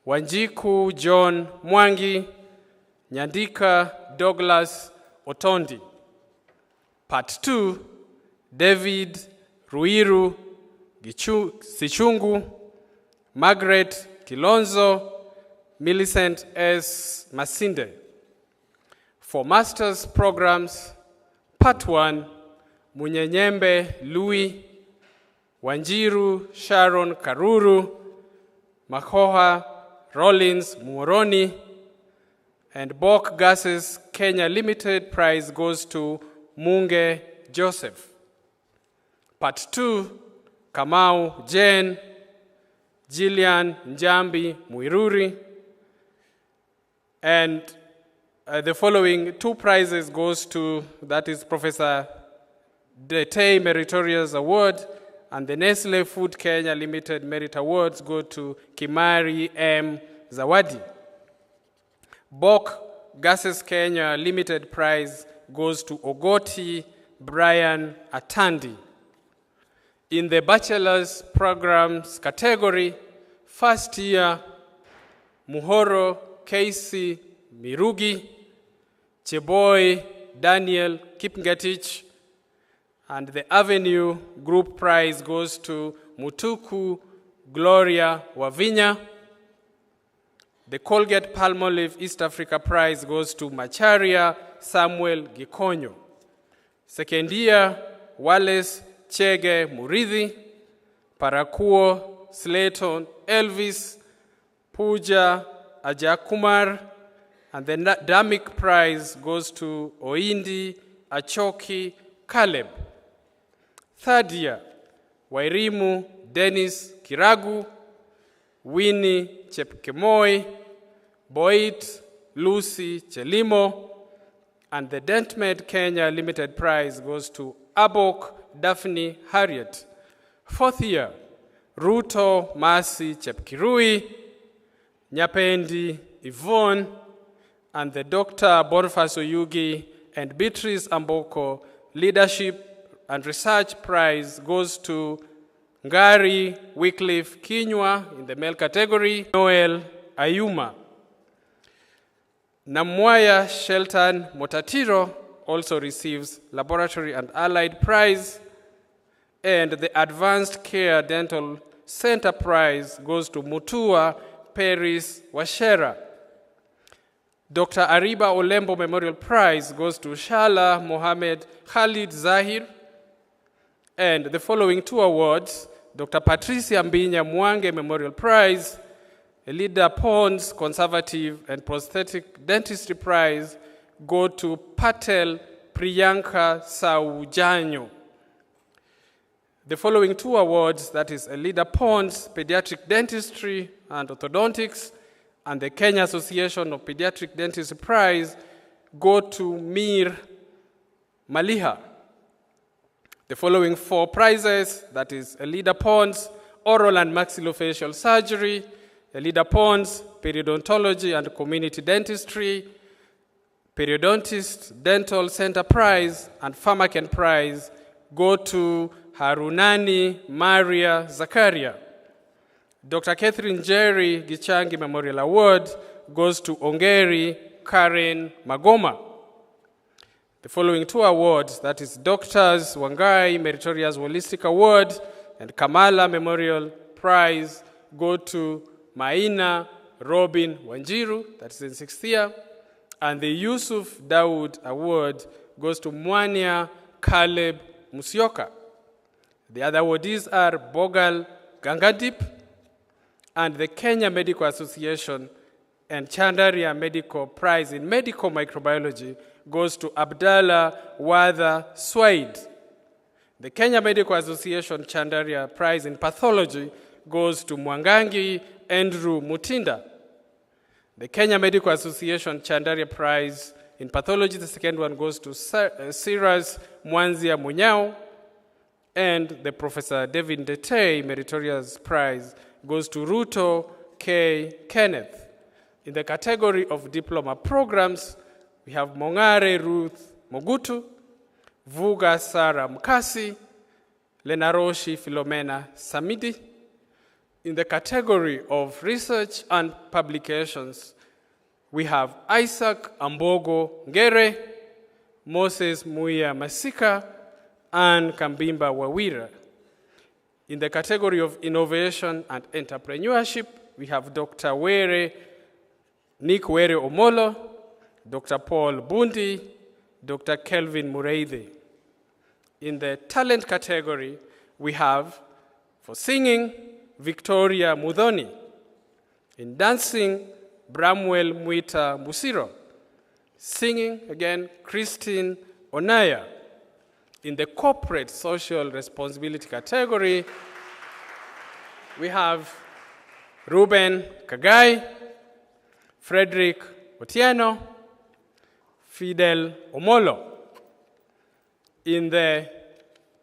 Wanjiku John Mwangi, Nyandika Douglas Otondi. Part 2, David Ruiru Sichungu, Margaret Kilonzo, Millicent S. Masinde. For master's programs, Part 1, Munyenyembe Louis, Wanjiru Sharon Karuru, Makoha Rollins Muoroni, and Bok Gases Kenya Limited prize goes to Munge Joseph. Part 2, Kamau Jane, Jillian Njambi Muiruri, and the following 2 prizes goes to, that is Professor Detey Meritorious Award, and the Nestle Food Kenya Limited Merit Awards go to Kimari M. Zawadi. Bok Gases Kenya Limited Prize goes to Ogoti Brian Atandi. In the bachelor's programs category, first year, Muhoro Casey Mirugi, Cheboy Daniel Kipngetich, and the Avenue Group Prize goes to Mutuku Gloria Wavinya. The Colgate Palmolive East Africa Prize goes to Macharia Samuel Gikonyo. Second year, Wallace Chege Muridhi, Parakuo Slayton Elvis, Puja Ajakumar, and the Damic Prize goes to Oindi Achoki Caleb. Third year, Wairimu Dennis Kiragu, Winnie Chepkemoi, Boit Lucy Chelimo, and the Dentmed Kenya Limited Prize goes to Abok Daphne Harriet. Fourth year, Ruto Masi Chepkirui, Nyapendi Yvonne, and the Dr. Boniface Oyugi and Beatrice Amboko Leadership and Research Prize goes to Ngari Wycliffe Kinywa in the male category, Noel Ayuma. Namwaya Shelton Motatiro also receives Laboratory and Allied Prize, and the Advanced Care Dental Center Prize goes to Mutua Paris Washera. Dr. Ariba Olembo Memorial Prize goes to Shala Mohammed Khalid Zahir, and the following 2 awards, Dr. Patricia Mbinya Mwange Memorial Prize, Elida Pons Conservative and Prosthetic Dentistry Prize go to Patel Priyanka Saujanyo. The following 2 awards, that is Elida Pons Pediatric Dentistry and Orthodontics, and the Kenya Association of Pediatric Dentistry Prize go to Mir Maliha. The following 4 prizes, that is Elida Pons Oral and Maxillofacial Surgery, Elida Pons Periodontology and Community Dentistry, Periodontist Dental Center Prize, and Pharmacare Prize go to Harunani Maria Zakaria. Dr. Catherine Jerry Gichangi Memorial Award goes to Ongeri Karen Magoma. The following two awards, that is Doctors Wangai Meritorious Holistic Award and Kamala Memorial Prize, go to Maina Robin Wanjiru, that is in 6th year, and the Yusuf Dawood Award goes to Mwania Caleb Musyoka. The other awardees are Bogal Gangadip and the Kenya Medical Association and Chandaria Medical Prize in Medical Microbiology goes to Abdallah Wadha Swaid. The Kenya Medical Association Chandaria Prize in Pathology goes to Mwangangi Andrew Mutinda. The Kenya Medical Association Chandaria Prize in Pathology, the second one goes to Siras Mwanzia Munyao. And the Professor David Ndetei Meritorious Prize goes to Ruto K. Kenneth. In the category of diploma programs, we have Mongare Ruth Mogutu, Vuga Sara Mkasi, Lenaroshi Philomena Samidi. In the category of research and publications, we have Isaac Ambogo Ngere, Moses Muya Masika, and Kambimba Wawira. In the category of innovation and entrepreneurship, we have Dr. Nick Were Omolo, Dr. Paul Bundi, Dr. Kelvin Mureithi. In the talent category, we have, for singing, Victoria Mudhoni. In dancing, Bramwell Mwita Musiro. Singing, again, Christine Onaya. In the corporate social responsibility category, we have Ruben Kagai, Frederick Otieno, Fidel Omolo.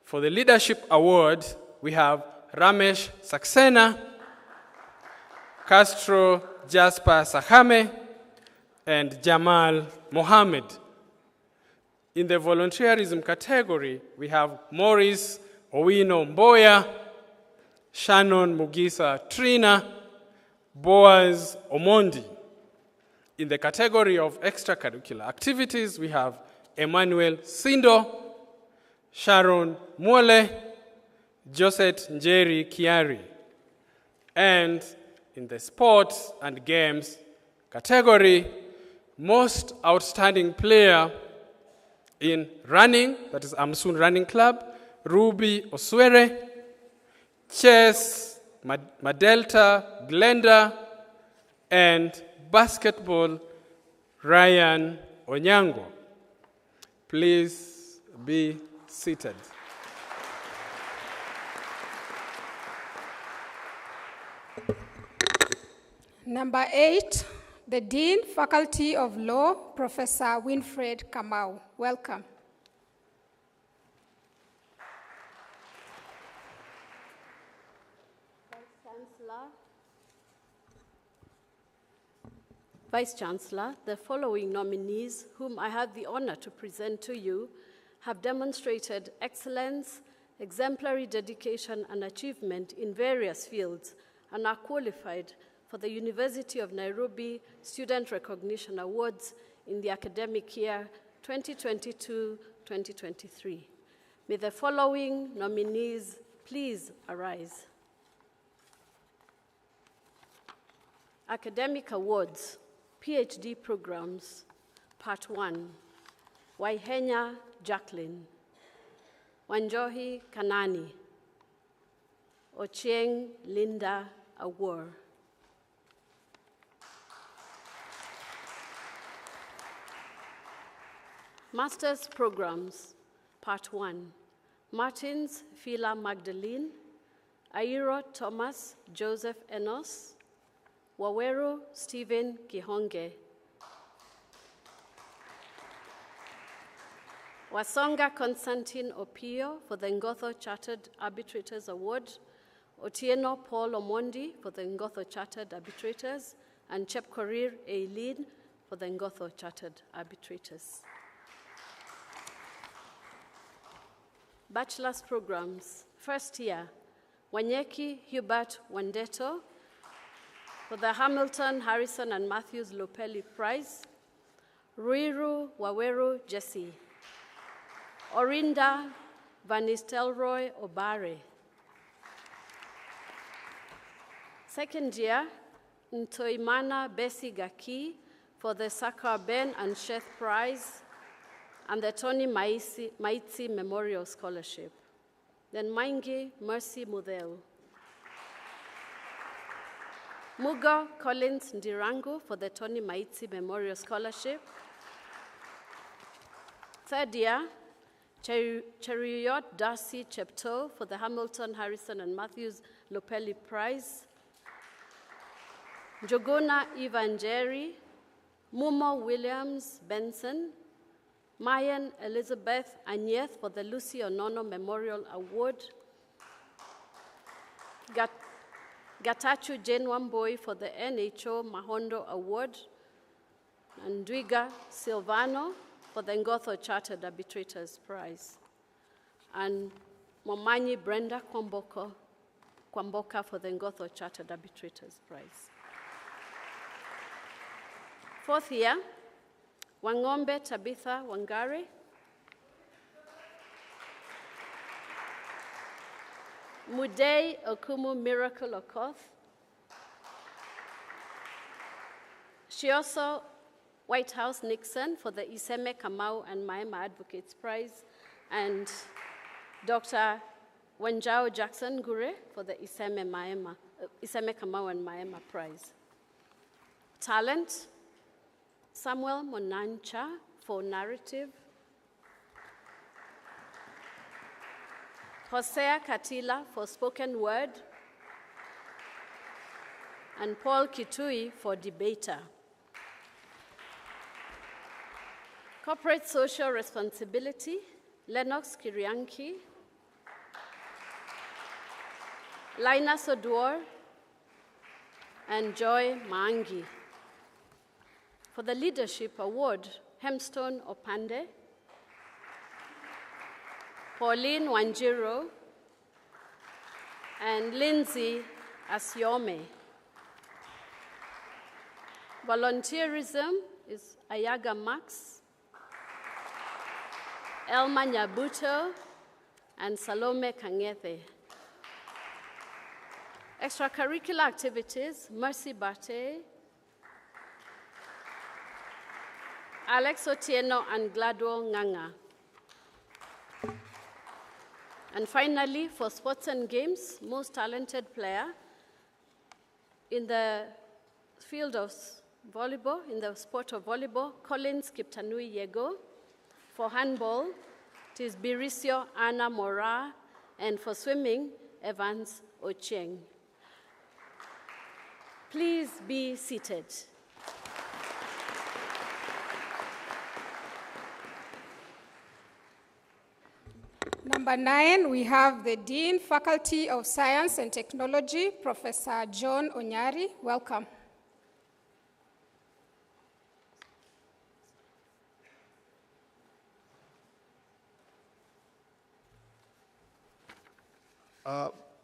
For the leadership award, we have Ramesh Saxena, Castro Jasper Sahame, and Jamal Mohammed. In the volunteerism category, we have Maurice Owino Mboya, Shannon Mugisa Trina, Boaz Omondi. In the category of extracurricular activities, we have Emmanuel Sindo, Sharon Mwole, Josette Njeri Kiari. And in the sports and games category, most outstanding player in running, that is Amsun Running Club, Ruby Oswere, chess, Madelta Glenda, and basketball, Ryan Onyango. Please be seated. Number 8, the Dean, Faculty of Law, Professor Winfred Kamau. Welcome. Vice Chancellor, the following nominees, whom I have the honor to present to you, have demonstrated excellence, exemplary dedication, and achievement in various fields and are qualified for the University of Nairobi Student Recognition Awards in the academic year 2022-2023. May the following nominees please arise. Academic Awards, PhD Programs, Part 1, Waihenya Jacqueline, Wanjohi Kanani, Ochieng Linda Awor. Master's Programs, Part 1, Martins Phila Magdalene, Airo Thomas Joseph Enos, Waweru Stephen Gihonge, Wasonga Constantine Opio for the Ngotho Chartered Arbitrators Award, Otieno Paul Omondi for the Ngotho Chartered Arbitrators, and Chepkorir Eileen for the Ngotho Chartered Arbitrators. Bachelor's Programs, first year, Wanyeki Hubert Wandeto for the Hamilton, Harrison, and Matthews Lopelli Prize, Ruiru Waweru Jesse Orinda Van Nistelrooy Obare. Second year, Ntoimana Bessie Gaki for the Sakar Ben and Sheth Prize and the Tony Maitsi Memorial Scholarship. Then Maingi Mercy Mudel. Mugo Collins Ndirangu for the Tony Maitsi Memorial Scholarship. Third year, Cheruyot Darcy Chepto for the Hamilton, Harrison, and Matthews Lopelli Prize. Jogona Evanjeri, Mumo Williams Benson, Mayan Elizabeth Anyeth for the Lucy Onono Memorial Award. Gatachu Jane Wamboi for the NHO Mahondo Award. And Dwiga Silvano for the Ngotho Chartered Arbitrators Prize. And Momanyi Brenda Kwamboka for the Ngotho Chartered Arbitrators Prize. Fourth year, Wangombe Tabitha Wangari, Mudei Okumu Miracle Okoth. She also White House Nixon for the Iseme Kamau and Maema Advocates Prize, and Dr. Wanjao Jackson Gure for the Iseme Kamau and Maema Prize. Talent, Samuel Monancha for narrative. Hosea Katila for spoken word. And Paul Kitui for debater. Corporate social responsibility, Lennox Kirianki, Linus Oduor, and Joy Mangi. For the Leadership Award, Hemstone Opande, Pauline Wanjiro, and Lindsay Asiome. Volunteerism is Ayaga Max, Elma Nyabuto, and Salome Kangete. Extracurricular activities, Mercy Bate, Alex Otieno, and Gladwell Nganga. And finally, for sports and games, most talented player in the field of volleyball, in the sport of volleyball, Collins Kiptanui Yego. For handball, it is Biricio Anna Mora, and for swimming, Evans Ochieng. Please be seated. Number 9, we have the Dean, Faculty of Science and Technology, Professor John Onyari. Welcome.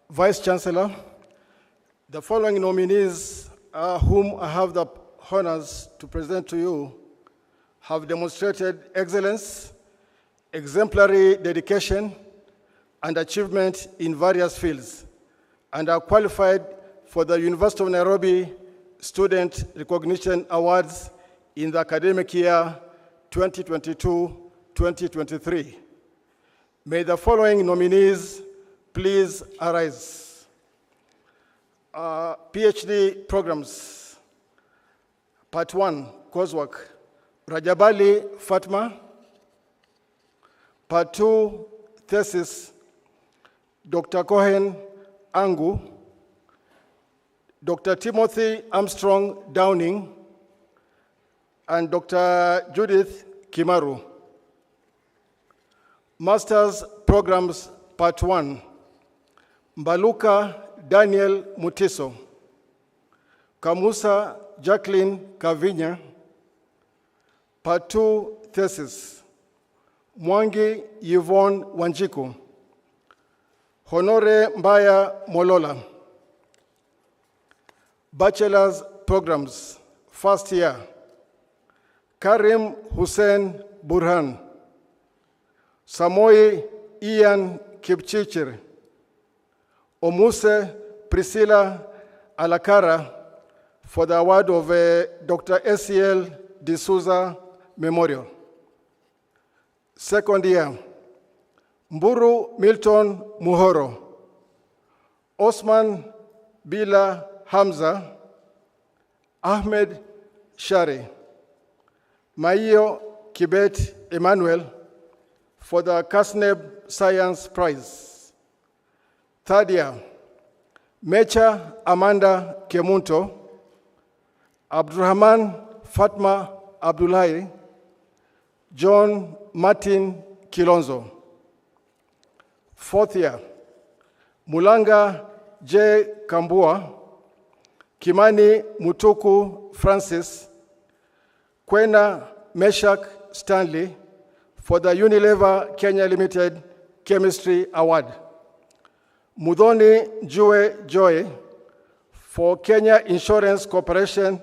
Vice Chancellor, the following nominees whom I have the honors to present to you have demonstrated excellence, exemplary dedication, and achievement in various fields, and are qualified for the University of Nairobi Student Recognition Awards in the academic year 2022-2023. May the following nominees please arise. PhD programs. Part 1, coursework, Rajabali Fatma. Part 2, thesis, Dr. Cohen Angu, Dr. Timothy Armstrong Downing, and Dr. Judith Kimaru. Master's programs, Part 1, Mbaluka Daniel Mutiso, Kamusa Jacqueline Kavinya. Part 2, thesis, Mwangi Yvonne Wanjiku, Honore Mbaya Molola. Bachelor's programs, first year, Karim Hussein Burhan, Samoi Ian Kipchirchir, Omuse Priscilla Alakara for the award of Dr. S.E.L. D'Souza Memorial. Second year, Mburu Milton Muhoro, Osman Bila Hamza, Ahmed Shari, Maio Kibet Emmanuel for the Kasneb Science Prize. Third year, Mecha Amanda Kemunto, Abdurrahman Fatma Abdullahi, John Martin Kilonzo. Fourth year, Mulanga J. Kambua, Kimani Mutuku Francis, Kwena Meshak Stanley for the Unilever Kenya Limited Chemistry Award. Mudhoni Jue Joy for Kenya Insurance Corporation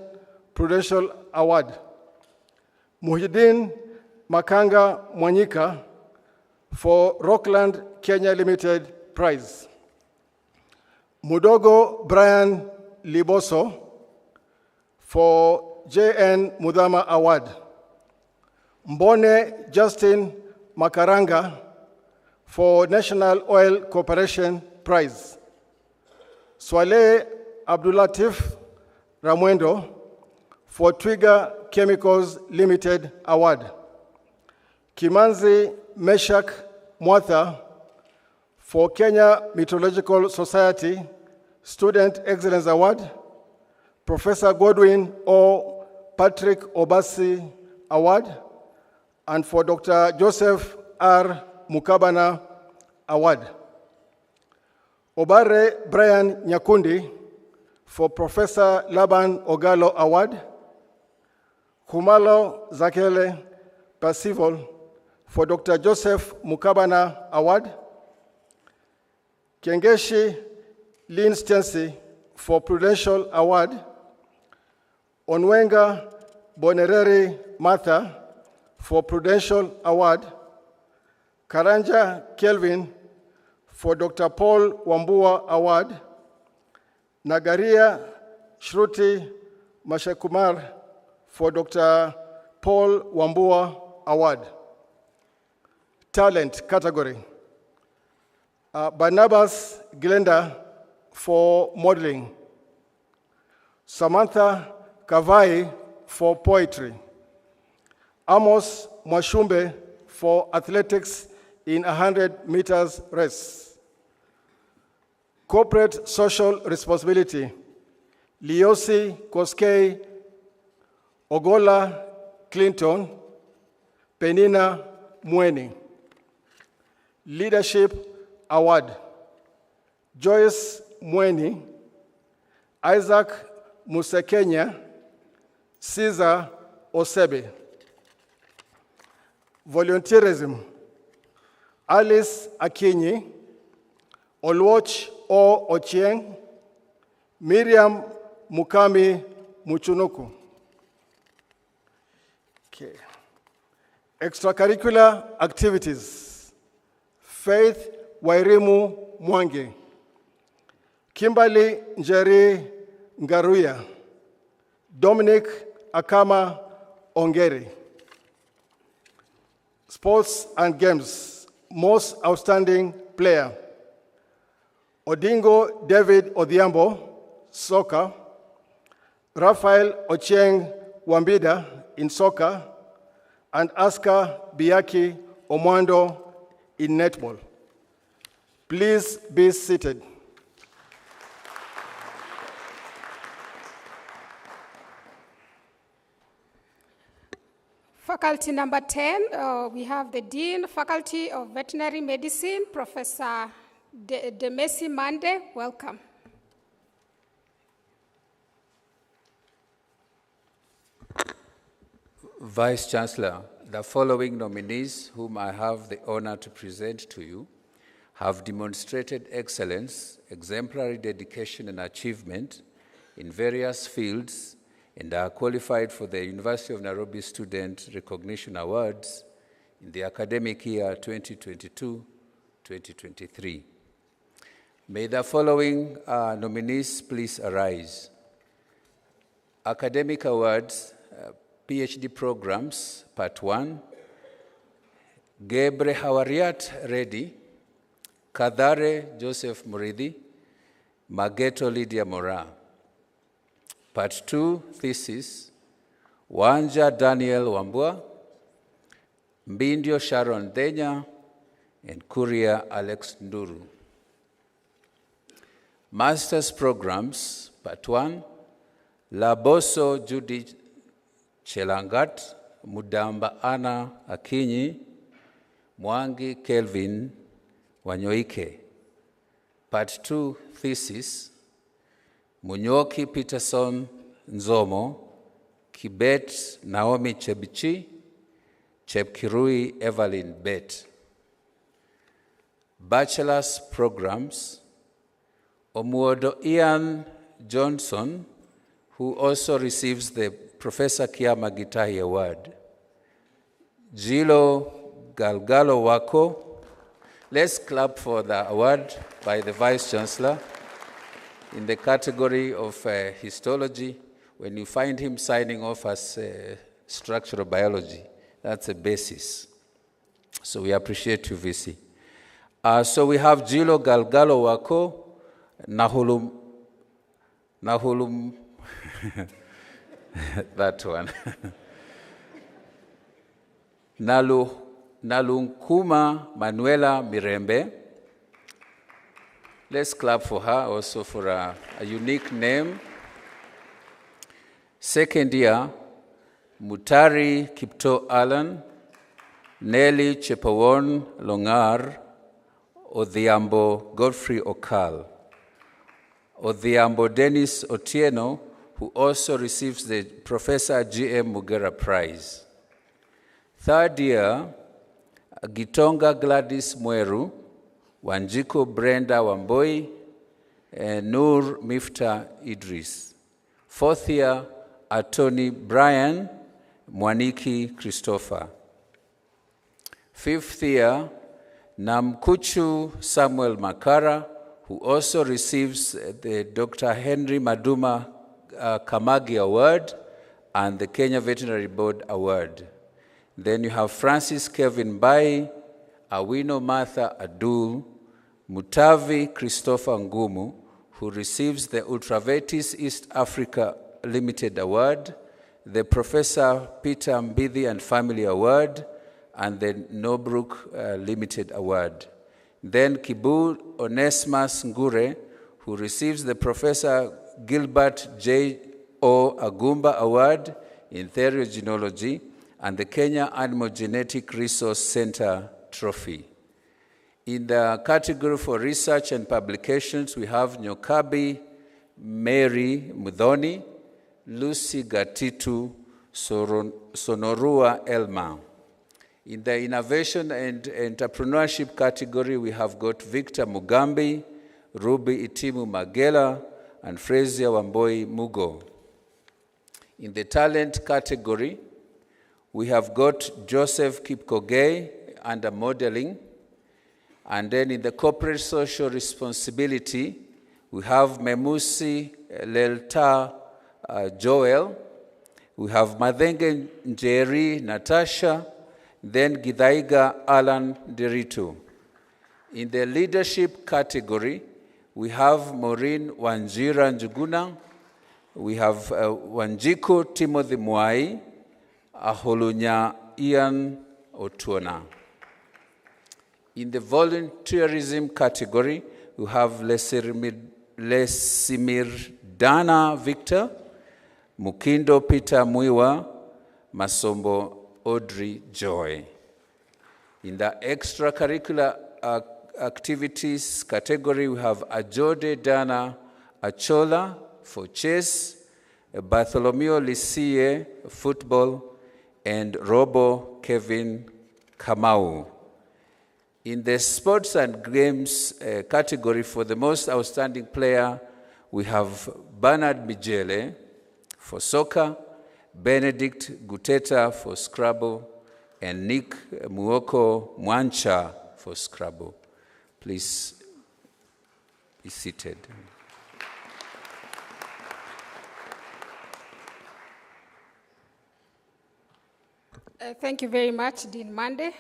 Prudential Award. Muhyiddin Makanga Mwanyika for Rockland Kenya Limited Prize. Mudogo Brian Liboso for J.N. Mudhama Award. Mbone Justin Makaranga for National Oil Corporation Prize. Swale Abdulatif Ramwendo for Twiga Chemicals Limited Award. Kimanzi Meshak Mwatha for Kenya Meteorological Society Student Excellence Award. Professor Godwin O. Patrick Obasi Award, and for Dr. Joseph R. Mukabana Award. Obare Brian Nyakundi for Professor Laban Ogalo Award. Humalo Zakele Percival for Dr. Joseph Mukabana Award. Kengeshi Lynn Stensi for Prudential Award. Onwenga Bonereri Martha for Prudential Award. Karanja Kelvin for Dr. Paul Wambua Award. Nagaria Shruti Mashakumar for Dr. Paul Wambua Award. Talent category. Barnabas Glenda for modeling. Samantha Kavai for poetry. Amos Mwashumbe for athletics in 100 meters race. Corporate social responsibility. Liosi Koskei Ogola Clinton, Penina Mweni. Leadership Award. Joyce Mweni, Isaac Musekenya, Caesar Osebe. Volunteerism. Alice Akinyi, Olwoch O. Ochieng, Miriam Mukami Muchunuku. Okay. Extracurricular activities. Faith Wairimu Mwangi, Kimberly Njeri Ngaruya, Dominic Akama Ongeri. Sports and games, most outstanding player. Odingo David Odhiambo, soccer. Raphael Ochieng Wambida in soccer, and Aska Biaki Omwando in netball. Please be seated. Faculty number 10, we have the Dean, Faculty of Veterinary Medicine, Professor Demesi Mande. Welcome. Vice Chancellor, the following nominees, whom I have the honor to present to you, have demonstrated excellence, exemplary dedication and achievement in various fields and are qualified for the University of Nairobi Student Recognition Awards in the academic year 2022-2023. May the following nominees please arise. Academic Awards, PhD Programs, Part 1, Gebre Hawariat Reddy, Kadare Joseph Muridi, Mageto Lydia Mora. Part 2, Thesis, Wanja Daniel Wambua, Mbindio Sharon Denya, and Kuria Alex Nduru. Master's Programs, Part 1, Laboso Judy Chelangat, Mudamba Anna Akinyi, Mwangi Kelvin Wanyoike. Part 2, Thesis, Munyoki Peterson Nzomo, Kibet Naomi Chebichi, Chepkirui Evelyn Bet. Bachelor's Programs, Omuodo Ian Johnson, who also receives the Professor Kiama Gitahi Award. Jilo Galgalo Wako. Let's clap for the award by the Vice Chancellor in the category of histology. When you find him signing off as structural biology, that's a basis. So we appreciate you, VC. So we have Jilo Galgalo Wako, Nahulum, that one. Nalunkuma Manuela Mirembe. Let's clap for her also for a unique name. Second year, Mutari Kipto Alan, Nelly Chepawon Longar, Odhiambo Godfrey Okal. Odhiambo Dennis Otieno, who also receives the Professor G.M. Mugera Prize. Third year, Gitonga Gladys Mweru, Wanjiko Brenda Wamboi, and Nur Mifta Idris. Fourth year, Attorney Brian Mwaniki Christopher. Fifth year, Namkuchu Samuel Makara, who also receives the Dr. Henry Maduma Kamagi Award and the Kenya Veterinary Board Award. Then you have Francis Kevin Bai, Awino Martha Adul, Mutavi Christopher Ngumu, who receives the Ultravetis East Africa Limited Award, the Professor Peter Mbidi and Family Award, and the Nobrook Limited Award. Then Kibu Onesmus Ngure, who receives the Professor Gilbert J. O. Agumba Award in Therogenology and the Kenya Animal Genetic Resource Center Trophy. In the category for research and publications, we have Nyokabi Mary Mudhoni, Lucy Gatitu Sonorua Elma. In the innovation and entrepreneurship category, we have got Victor Mugambi, Ruby Itimu Magela, and Frazier Wamboi Mugo. In the talent category, we have got Joseph Kipkogei under modeling. And then in the corporate social responsibility, we have Memusi Lelta Joel, we have Madenge Njeri Natasha, then Gidaiga Alan Deritu. In the leadership category, we have Maureen Wanjira Njuguna, we have Wanjiko Timothy Mwai, Aholunya Ian Otuona. In the volunteerism category, we have Lesimir Dana Victor, Mukindo Peter Muiwa, Masombo Audrey Joy. In the extracurricular activities category, we have Ajode Dana Achola for chess, Bartholomew Lisie football, and Robo Kevin Kamau. In the sports and games category, for the most outstanding player, we have Bernard Mijele for soccer, Benedict Guteta for Scrabble, and Nick Muoko Mwancha for Scrabble. Please be seated. Thank you very much, Dean Mande.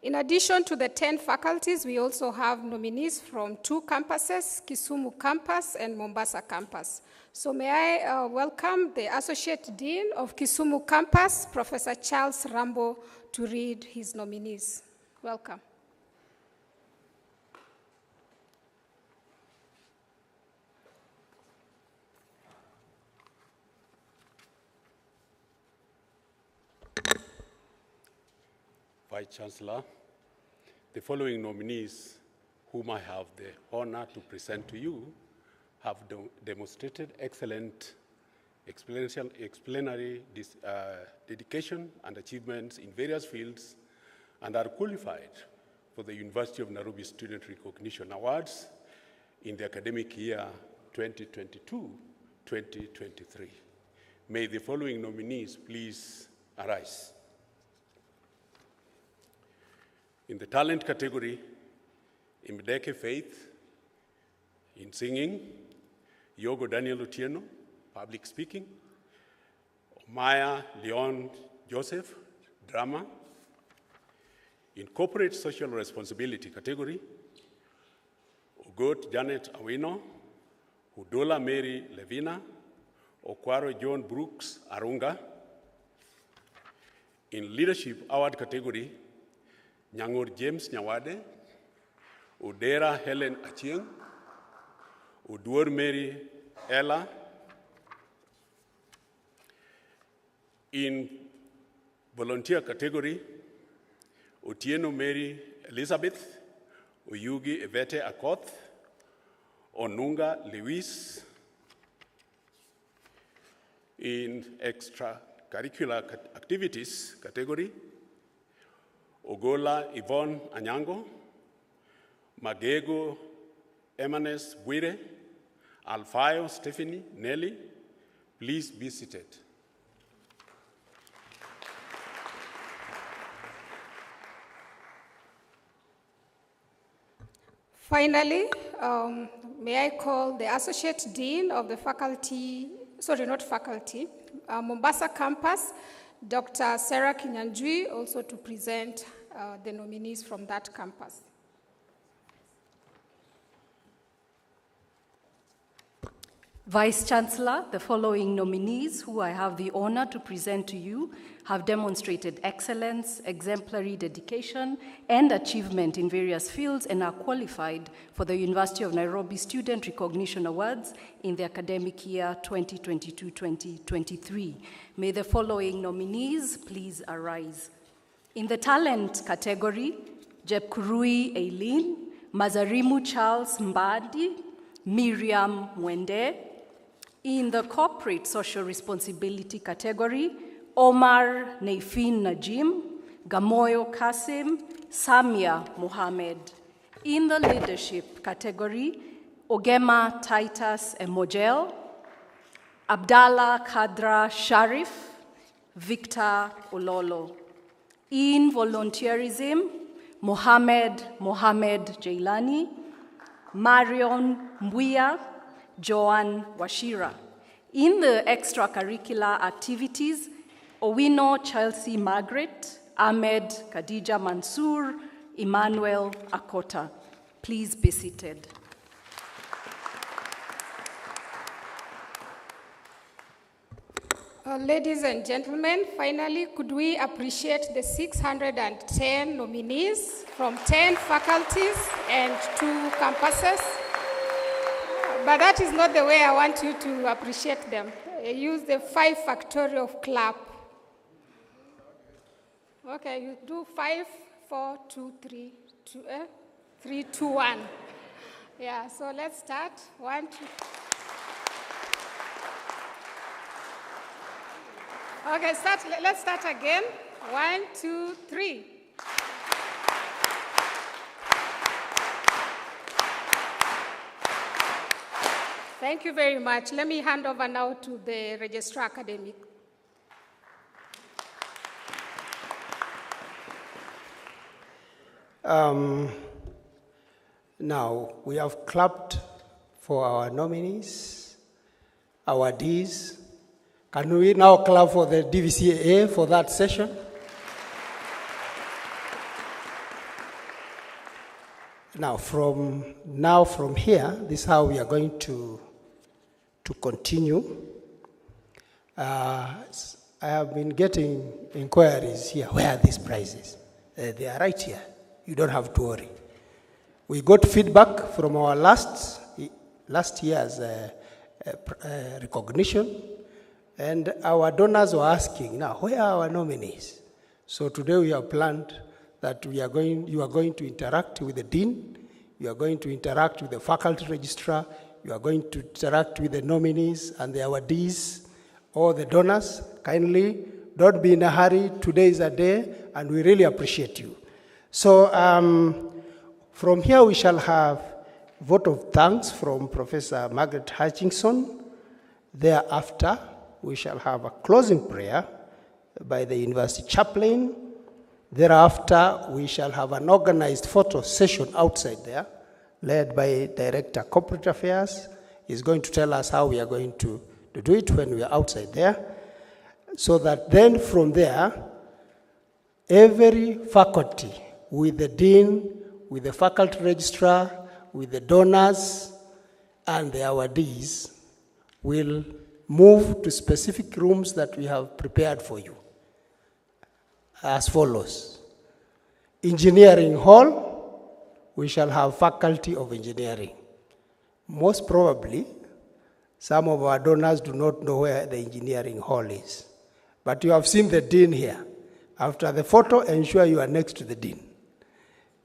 In addition to the 10 faculties, we also have nominees from 2 campuses, Kisumu campus and Mombasa campus. So may I welcome the Associate Dean of Kisumu campus, Professor Charles Rambo, to read his nominees. Welcome. Vice Chancellor, the following nominees whom I have the honor to present to you have demonstrated excellent explanatory dedication and achievements in various fields and are qualified for the University of Nairobi Student Recognition Awards in the academic year 2022-2023. May the following nominees please arise. In the talent category, Imdeke Faith in singing, Yogo Daniel Otieno, public speaking, Maya Leon Joseph, drama. In corporate social responsibility category, Ugot Janet Awino, Udola Mary Levina, Okwaro John Brooks Arunga. In leadership award category, Nyangur James Nyawade, Udera Helen Achieng, Udur Mary Ella. In volunteer category, Otieno Mary Elizabeth, Uyugi Evete Akoth, Onunga Lewis. In extracurricular activities category, Ogola Yvonne Anyango, Magego Emanes Bwire, Alfayo Stephanie Nelly. Please be seated. Finally, may I call the Associate Dean of the Mombasa campus, Dr. Sarah Kinyanjui, also to present the nominees from that campus. Vice Chancellor, the following nominees who I have the honor to present to you have demonstrated excellence, exemplary dedication, and achievement in various fields and are qualified for the University of Nairobi Student Recognition Awards in the academic year 2022-2023. May the following nominees please arise. In the talent category, Jepkurui Eileen, Mazarimu Charles Mbadi, Miriam Mwende. In the corporate social responsibility category, Omar Neifin Najim, Gamoyo Kasim, Samia Mohammed. In the leadership category, Ogema Titus Emojel, Abdallah Kadra Sharif, Victor Ololo. In volunteerism, Mohammed Jailani, Marion Mbuya, Joan Washira. In the extracurricular activities, Owino Chelsea Margaret, Ahmed Khadija Mansour, Emmanuel Akota. Please be seated. Ladies and gentlemen, finally, could we appreciate the 610 nominees from 10 faculties and 2 campuses? But that is not the way I want you to appreciate them. Use the 5 factorial clap. Okay, you do 5, 4, 2, 3, 3, 2, 1. Yeah, so let's start. 1, 2. Okay, let's start again. 1, 2, 3. Thank you very much. Let me hand over now to the Registrar Academic. Now, we have clapped for our nominees, our Ds. Can we now clap for the DVCA for that session? Now, from here, this is how we are going to continue. I have been getting inquiries here. Where are these prizes? They are right here. You don't have to worry. We got feedback from our last year's recognition, and our donors were asking, now, where are our nominees? So today we have planned that you are going to interact with the dean, you are going to interact with the faculty registrar, you are going to interact with the nominees and the awardees, all the donors. Kindly don't be in a hurry. Today is a day, and we really appreciate you. So from here we shall have vote of thanks from Professor Margaret Hutchinson. Thereafter, we shall have a closing prayer by the university chaplain. Thereafter, we shall have an organized photo session outside there, led by Director Corporate Affairs. He's going to tell us how we are going to do it when we are outside there. So that then from there, every faculty, with the dean, with the faculty registrar, with the donors, and the awardees, will move to specific rooms that we have prepared for you, as follows. Engineering hall, we shall have faculty of engineering. Most probably, some of our donors do not know where the engineering hall is. But you have seen the dean here. After the photo, ensure you are next to the dean.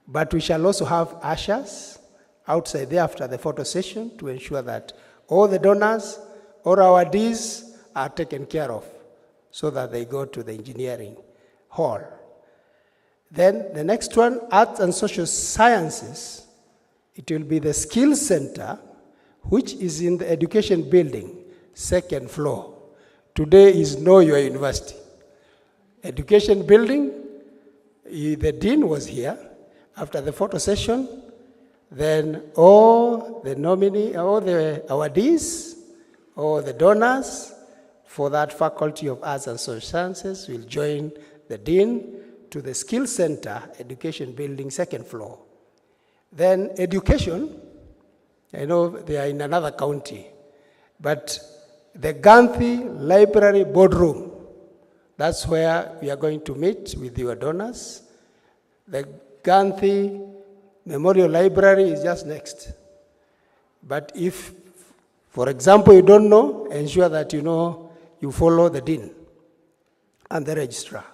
But we shall also have ushers outside there after the photo session to ensure that all the donors or our Ds are taken care of so that they go to the engineering hall. Then the next one, Arts and Social Sciences. It will be the Skills Center, which is in the Education Building, second floor. Today is Know Your University. Education Building, the dean was here. After the photo session, then all the awardees, all the donors for that Faculty of Arts and Social Sciences will join the dean to the Skills Center, Education Building, second floor. Then education, I know they are in another county, but the Ganthi Library Boardroom, that's where we are going to meet with your donors. The Ganthi Memorial Library is just next. But if, for example, you don't know, ensure that you follow the dean and the registrar.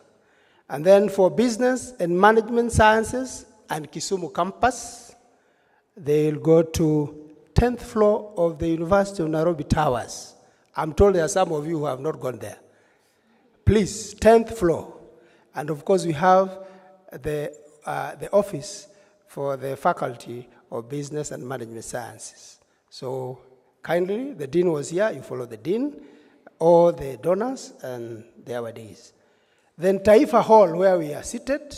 And then for Business and Management Sciences and Kisumu campus, they will go to 10th floor of the University of Nairobi Towers. I'm told there are some of you who have not gone there. Please, 10th floor. And of course, we have the office for the Faculty of Business and Management Sciences. So kindly, the dean was here, you follow the dean, all the donors and the awardees. Then Taifa Hall, where we are seated,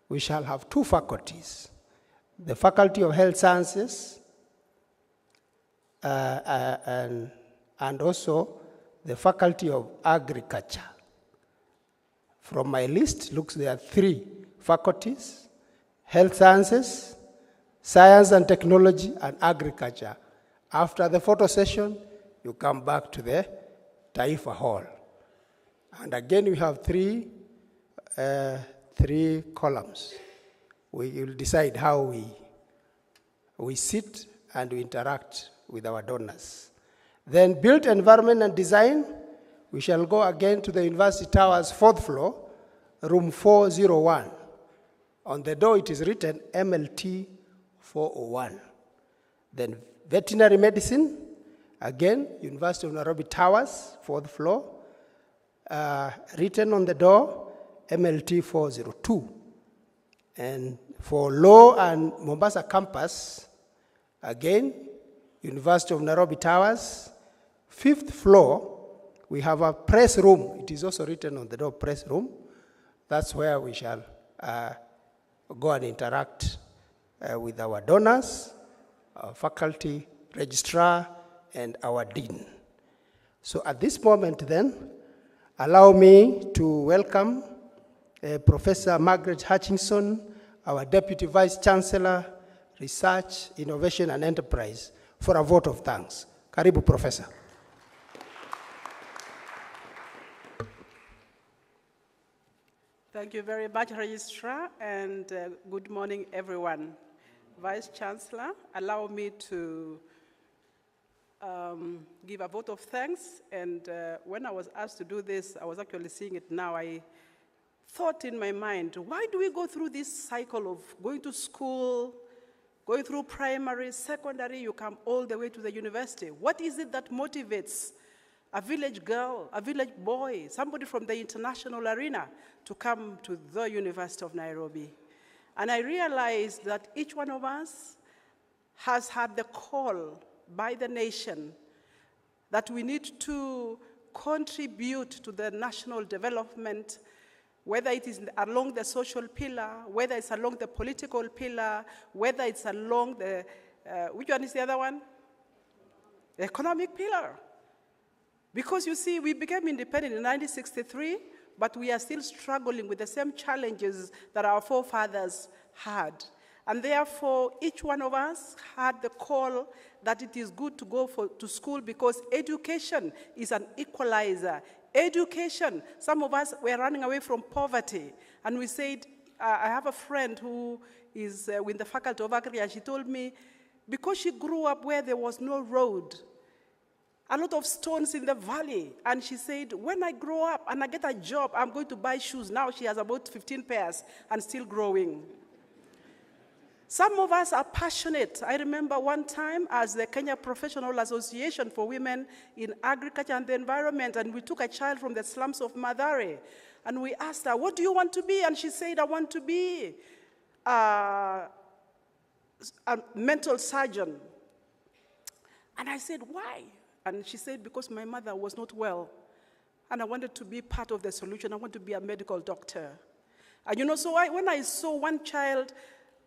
we shall have two faculties. The Faculty of Health Sciences and also the Faculty of Agriculture. From my list, looks there are three faculties: Health Sciences, Science and Technology, and Agriculture. After the photo session, you come back to the Taifa Hall. And again, we have three columns. We will decide how we sit and we interact with our donors. Then Built Environment and Design, we shall go again to the University Towers, 4th floor, room 401. On the door it is written MLT 401. Then Veterinary Medicine, again, University of Nairobi Towers, 4th floor, written on the door MLT 402. And for Law and Mombasa campus, again, University of Nairobi Towers, 5th floor, we have a press room. It is also written on the door, press room. That's where we shall go and interact with our donors, our faculty, registrar, and our dean. So at this moment then, allow me to welcome Professor Margaret Hutchinson, our Deputy Vice Chancellor, Research, Innovation, and Enterprise, for a vote of thanks. Karibu, Professor. Thank you very much, Registrar, and good morning, everyone. Vice Chancellor, allow me to give a vote of thanks. And when I was asked to do this, I was actually seeing it now. I thought in my mind, why do we go through this cycle of going to school, going through primary, secondary, you come all the way to the university? What is it that motivates a village girl, a village boy, somebody from the international arena to come to the University of Nairobi? And I realized that each one of us has had the call by the nation that we need to contribute to the national development, whether it is along the social pillar, whether it's along the political pillar, whether it's along the, which one is the other one? The economic pillar. Because you see, we became independent in 1963, but we are still struggling with the same challenges that our forefathers had. And therefore, each one of us had the call that it is good to go to school because education is an equalizer. Education, some of us were running away from poverty. And we said, I have a friend who is with the Faculty of Agriculture, and she told me, because she grew up where there was no road, a lot of stones in the valley. And she said, when I grow up and I get a job, I'm going to buy shoes. Now she has about 15 pairs and still growing. Some of us are passionate. I remember one time as the Kenya Professional Association for Women in Agriculture and the Environment, and we took a child from the slums of Mathare, and we asked her, what do you want to be? And she said, I want to be a mental surgeon. And I said, why? And she said, because my mother was not well, and I wanted to be part of the solution. I want to be a medical doctor. And you know, so when I saw one child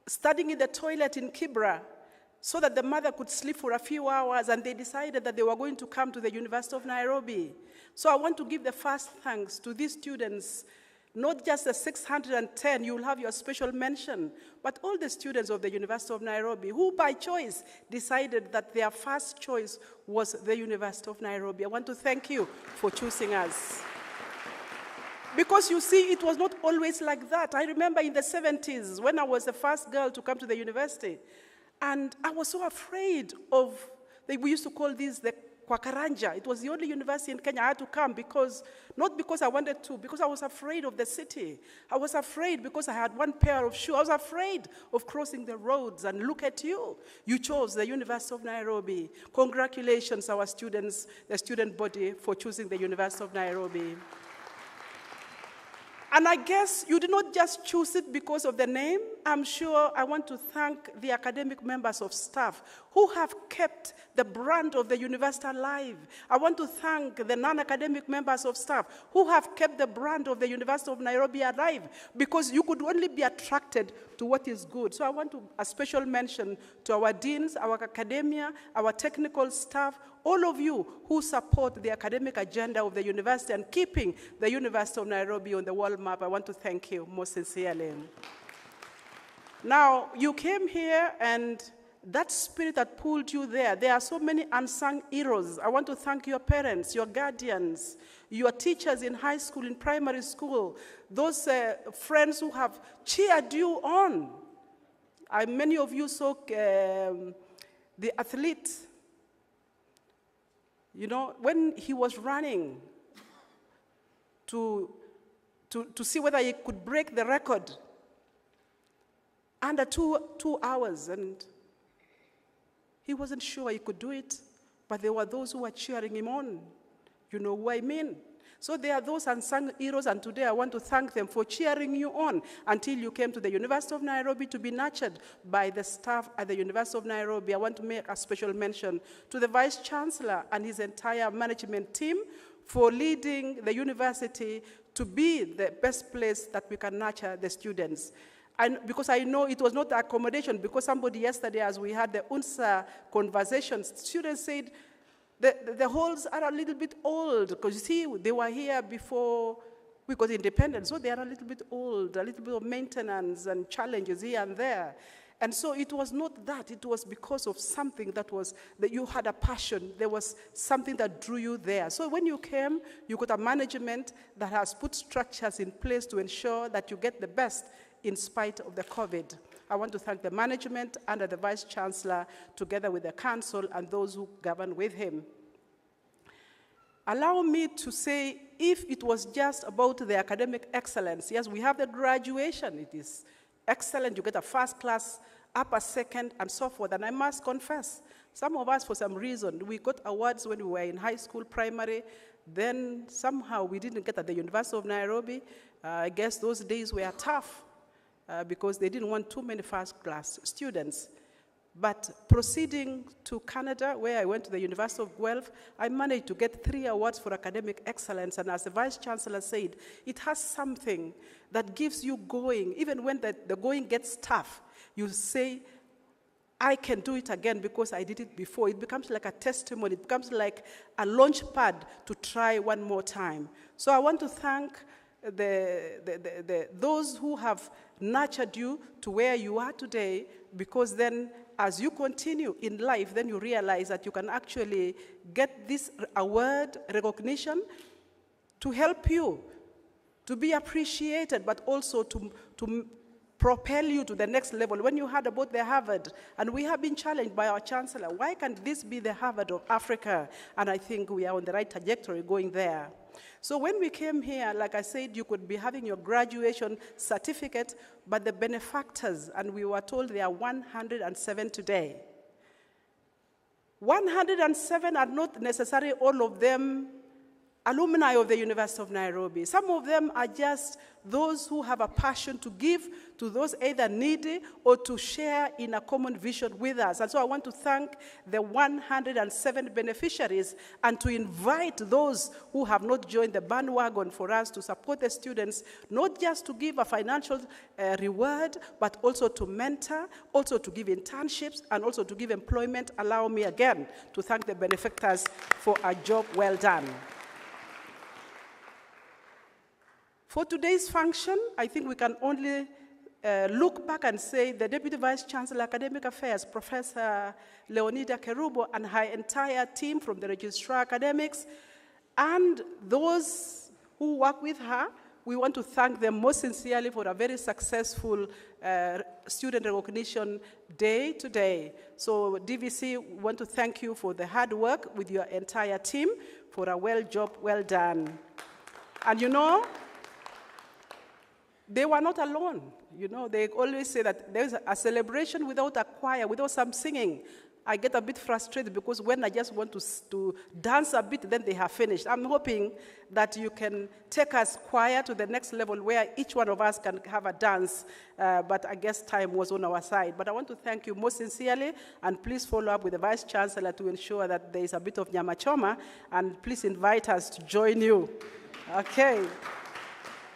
studying in the toilet in Kibra so that the mother could sleep for a few hours, and they decided that they were going to come to the University of Nairobi. So I want to give the first thanks to these students, not just the 610, you'll have your special mention, but all the students of the University of Nairobi who by choice decided that their first choice was the University of Nairobi. I want to thank you for choosing us. Because you see, it was not always like that. I remember in the 70s when I was the first girl to come to the university, and I was so afraid of, we used to call this the Kwakaranja. It was the only university in Kenya I had to come because, not because I wanted to, because I was afraid of the city. I was afraid because I had one pair of shoes. I was afraid of crossing the roads, and look at you. You chose the University of Nairobi. Congratulations, our students, the student body, for choosing the University of Nairobi. And I guess you did not just choose it because of the name. I'm sure I want to thank the academic members of staff who have kept the brand of the university alive. I want to thank the non-academic members of staff who have kept the brand of the University of Nairobi alive, because you could only be attracted to what is good. So I want to a special mention to our deans, our academia, our technical staff, all of you who support the academic agenda of the university and keeping the University of Nairobi on the world map. I want to thank you most sincerely. Now, you came here, and that spirit that pulled you there, there are so many unsung heroes. I want to thank your parents, your guardians, your teachers in high school, in primary school, those friends who have cheered you on. Many of you saw the athlete. You know, when he was running to see whether he could break the record under two hours, and he wasn't sure he could do it, but there were those who were cheering him on. You know who I mean? So there are those unsung heroes, and today I want to thank them for cheering you on until you came to the University of Nairobi to be nurtured by the staff at the University of Nairobi. I want to make a special mention to the Vice Chancellor and his entire management team for leading the university to be the best place that we can nurture the students. because I know it was not accommodation, because somebody yesterday, as we had the UNSA conversations, students said the halls are a little bit old, because you see, they were here before we got independent, so they are a little bit old, a little bit of maintenance and challenges here and there. And so it was not that, it was because of something that you had a passion, there was something that drew you there. So when you came, you got a management that has put structures in place to ensure that you get the best in spite of the COVID. I want to thank the management under the Vice Chancellor, together with the Council and those who govern with him. Allow me to say, if it was just about the academic excellence, yes, we have the graduation, it is excellent, you get a first class, upper second, and so forth. And I must confess, some of us, for some reason, we got awards when we were in high school, primary, then somehow we didn't get at the University of Nairobi. I guess those days were tough because they didn't want too many first class students. But proceeding to Canada, where I went to the University of Guelph, I managed to get 3 awards for academic excellence. And as the Vice Chancellor said, it has something that gives you going. Even when the going gets tough, you say, I can do it again because I did it before. It becomes like a testimony. It becomes like a launch pad to try one more time. So I want to thank those who have nurtured you to where you are today, because then as you continue in life, then you realize that you can actually get this award recognition to help you to be appreciated, but also to propel you to the next level. When you heard about the Harvard, and we have been challenged by our Chancellor, why can't this be the Harvard of Africa? And I think we are on the right trajectory going there. So when we came here, like I said, you could be having your graduation certificate, but the benefactors, and we were told there are 107 today. 107 are not necessarily all of them alumni of the University of Nairobi. Some of them are just those who have a passion to give to those either needy or to share in a common vision with us. And so I want to thank the 107 beneficiaries and to invite those who have not joined the bandwagon for us to support the students, not just to give a financial reward, but also to mentor, also to give internships, and also to give employment. Allow me again to thank the benefactors for a job well done. For today's function, I think we can only look back and say the Deputy Vice Chancellor, Academic Affairs, Professor Leonida Kerubo, and her entire team from the Registrar Academics, and those who work with her, we want to thank them most sincerely for a very successful student recognition day today. So DVC, we want to thank you for the hard work with your entire team for a job well done. And you know, they were not alone. You know, they always say that there's a celebration without a choir, without some singing. I get a bit frustrated because when I just want to dance a bit, then they have finished. I'm hoping that you can take us choir to the next level where each one of us can have a dance, but I guess time was on our side. But I want to thank you most sincerely, and please follow up with the Vice Chancellor to ensure that there is a bit of nyama choma, and please invite us to join you. Okay.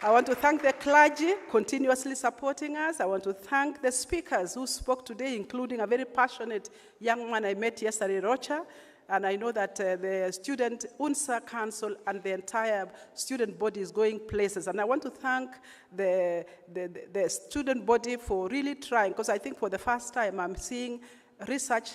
I want to thank the clergy continuously supporting us. I want to thank the speakers who spoke today, including a very passionate young man I met yesterday, Rocha. And I know that the student UNSA Council and the entire student body is going places. And I want to thank the student body for really trying, because I think for the first time I'm seeing research,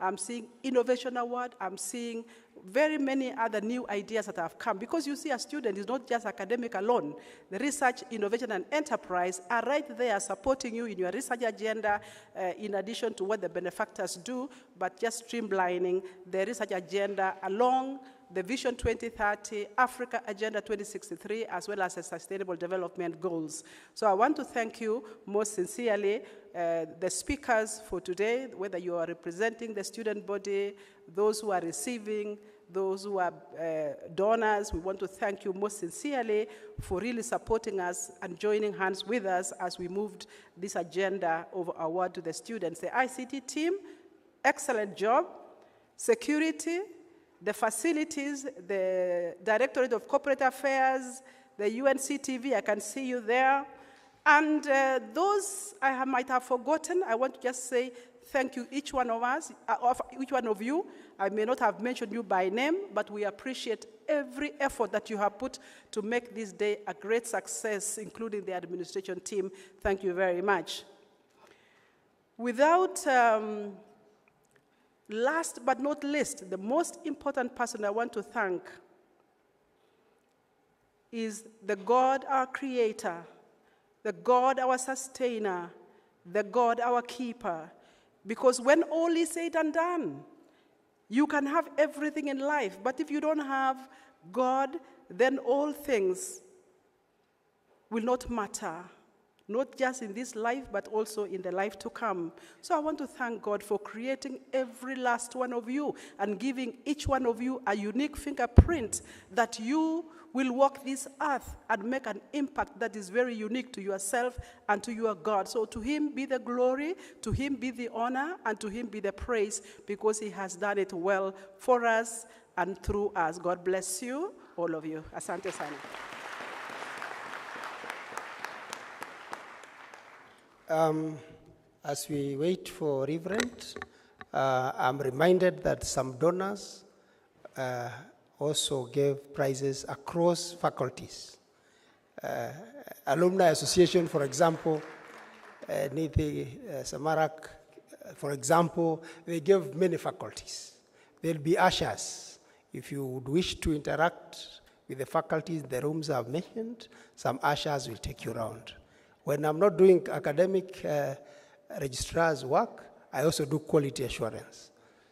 I'm seeing innovation award, I'm seeing very many other new ideas that have come. Because you see, a student is not just academic alone. The research, innovation, and enterprise are right there supporting you in your research agenda, in addition to what the benefactors do, but just streamlining the research agenda along the Vision 2030, Africa Agenda 2063, as well as the Sustainable Development Goals. So I want to thank you most sincerely, the speakers for today, whether you are representing the student body, those who are receiving, those who are donors. We want to thank you most sincerely for really supporting us and joining hands with us as we moved this agenda of award to the students. The ICT team, excellent job. Security, the facilities, the Directorate of Corporate Affairs, the UNCTV, I can see you there. And those I might have forgotten, I want to just say thank you, each one of us, each one of you. I may not have mentioned you by name, but we appreciate every effort that you have put to make this day a great success, including the administration team. Thank you very much. Without, last but not least, the most important person I want to thank is the God, our creator, the God, our sustainer, the God, our keeper. Because when all is said and done, you can have everything in life, but if you don't have God, then all things will not matter, not just in this life, but also in the life to come. So I want to thank God for creating every last one of you and giving each one of you a unique fingerprint that you will walk this earth and make an impact that is very unique to yourself and to your God. So to him be the glory, to him be the honor, and to him be the praise, because he has done it well for us and through us. God bless you, all of you. Asante sana. As we wait for Reverend, I'm reminded that some donors also gave prizes across faculties. Alumni Association, for example, Nithi Samarak, for example, they gave many faculties. There'll be ushers. If you would wish to interact with the faculties, the rooms I've mentioned, some ushers will take you around. When I'm not doing academic registrar's work, I also do quality assurance.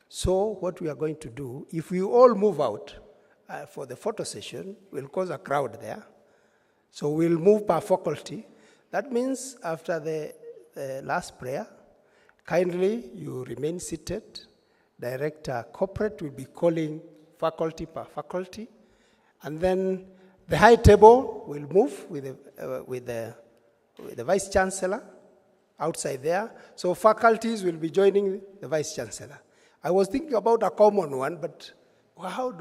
So what we are going to do, if we all move out for the photo session, we'll cause a crowd there. So we'll move per faculty. That means after the last prayer, kindly you remain seated. Director corporate will be calling faculty per faculty. And then the high table will move with the Vice Chancellor outside there. So faculties will be joining the Vice Chancellor. I was thinking about a common one, but how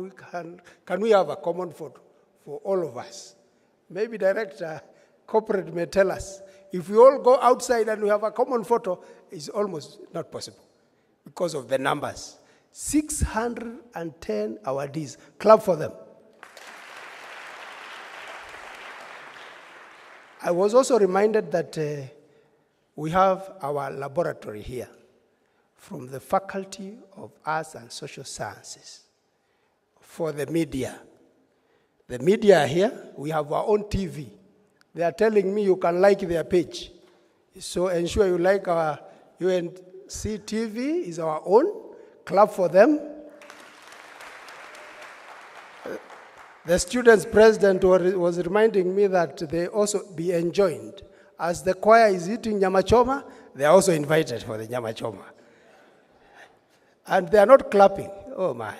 can we have a common photo for all of us? Maybe Director Corporate may tell us. If we all go outside and we have a common photo, it's almost not possible because of the numbers. 610 awardees. Clap for them. I was also reminded that we have our laboratory here from the Faculty of Arts and Social Sciences for the media. The media here, we have our own TV. They are telling me you can like their page. So ensure you like our UNC TV is our own. Clap for them. The students' president was reminding me that they also be enjoined. As the choir is eating nyama choma, they are also invited for the nyama choma. And they are not clapping. Oh my.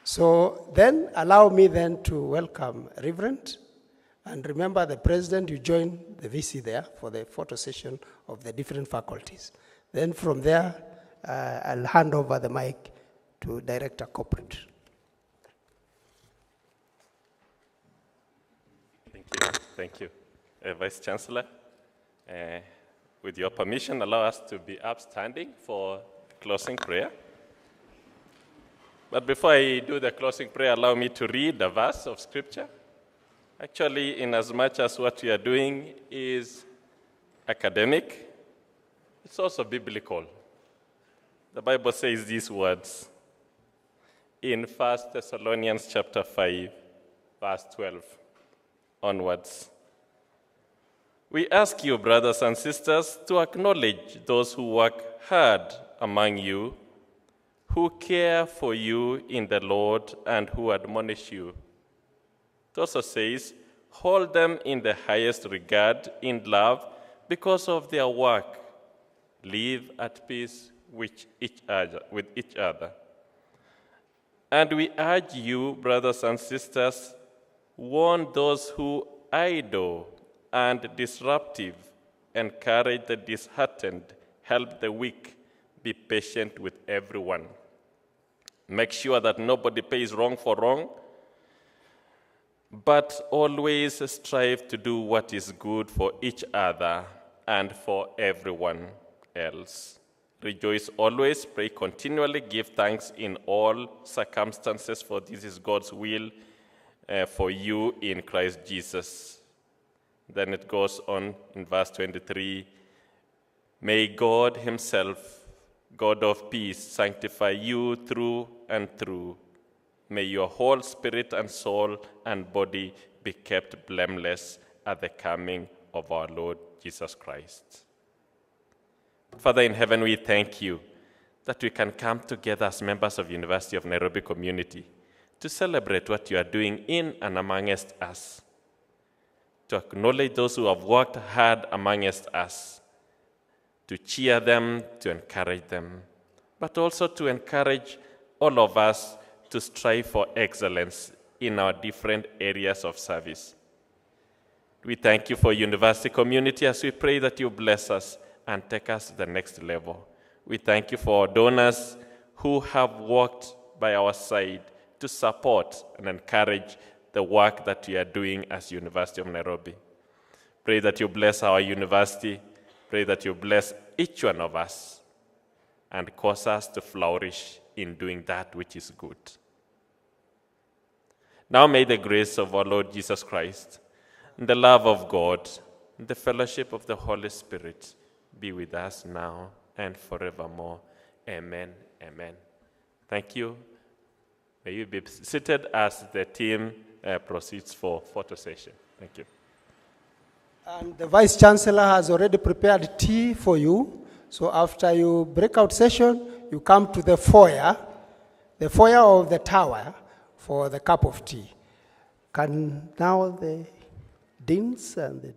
So then allow me then to welcome Reverend. And remember the president, you join the VC there for the photo session of the different faculties. Then from there, I'll hand over the mic to Director Corporate. Thank you. Vice Chancellor, with your permission, allow us to be upstanding for closing prayer. But before I do the closing prayer, allow me to read a verse of Scripture. Actually, in as much as what we are doing is academic, it's also biblical. The Bible says these words in 1 Thessalonians chapter 5, verse 12 onwards. We ask you, brothers and sisters, to acknowledge those who work hard among you, who care for you in the Lord and who admonish you. It also says, hold them in the highest regard in love because of their work. Live at peace with each other. And we urge you, brothers and sisters, warn those who idle and disruptive, encourage the disheartened, help the weak, be patient with everyone. Make sure that nobody pays wrong for wrong, but always strive to do what is good for each other and for everyone else. Rejoice always, pray continually, give thanks in all circumstances, for this is God's will for you in Christ Jesus. Then it goes on in verse 23, may God himself, God of peace, sanctify you through and through. May your whole spirit and soul and body be kept blameless at the coming of our Lord Jesus Christ. Father in heaven, we thank you that we can come together as members of University of Nairobi community to celebrate what you are doing in and amongst us, to acknowledge those who have worked hard amongst us, to cheer them, to encourage them, but also to encourage all of us to strive for excellence in our different areas of service. We thank you for university community as we pray that you bless us and take us to the next level. We thank you for our donors who have worked by our side to support and encourage the work that we are doing as University of Nairobi. Pray that you bless our university. Pray that you bless each one of us and cause us to flourish in doing that which is good. Now may the grace of our Lord Jesus Christ, the love of God, the fellowship of the Holy Spirit be with us now and forevermore. Amen. Amen. Thank you. May you be seated as the team proceeds for photo session. Thank you. And the Vice Chancellor has already prepared tea for you. So after you break out session, you come to the foyer of the tower for the cup of tea. Can now the deans and the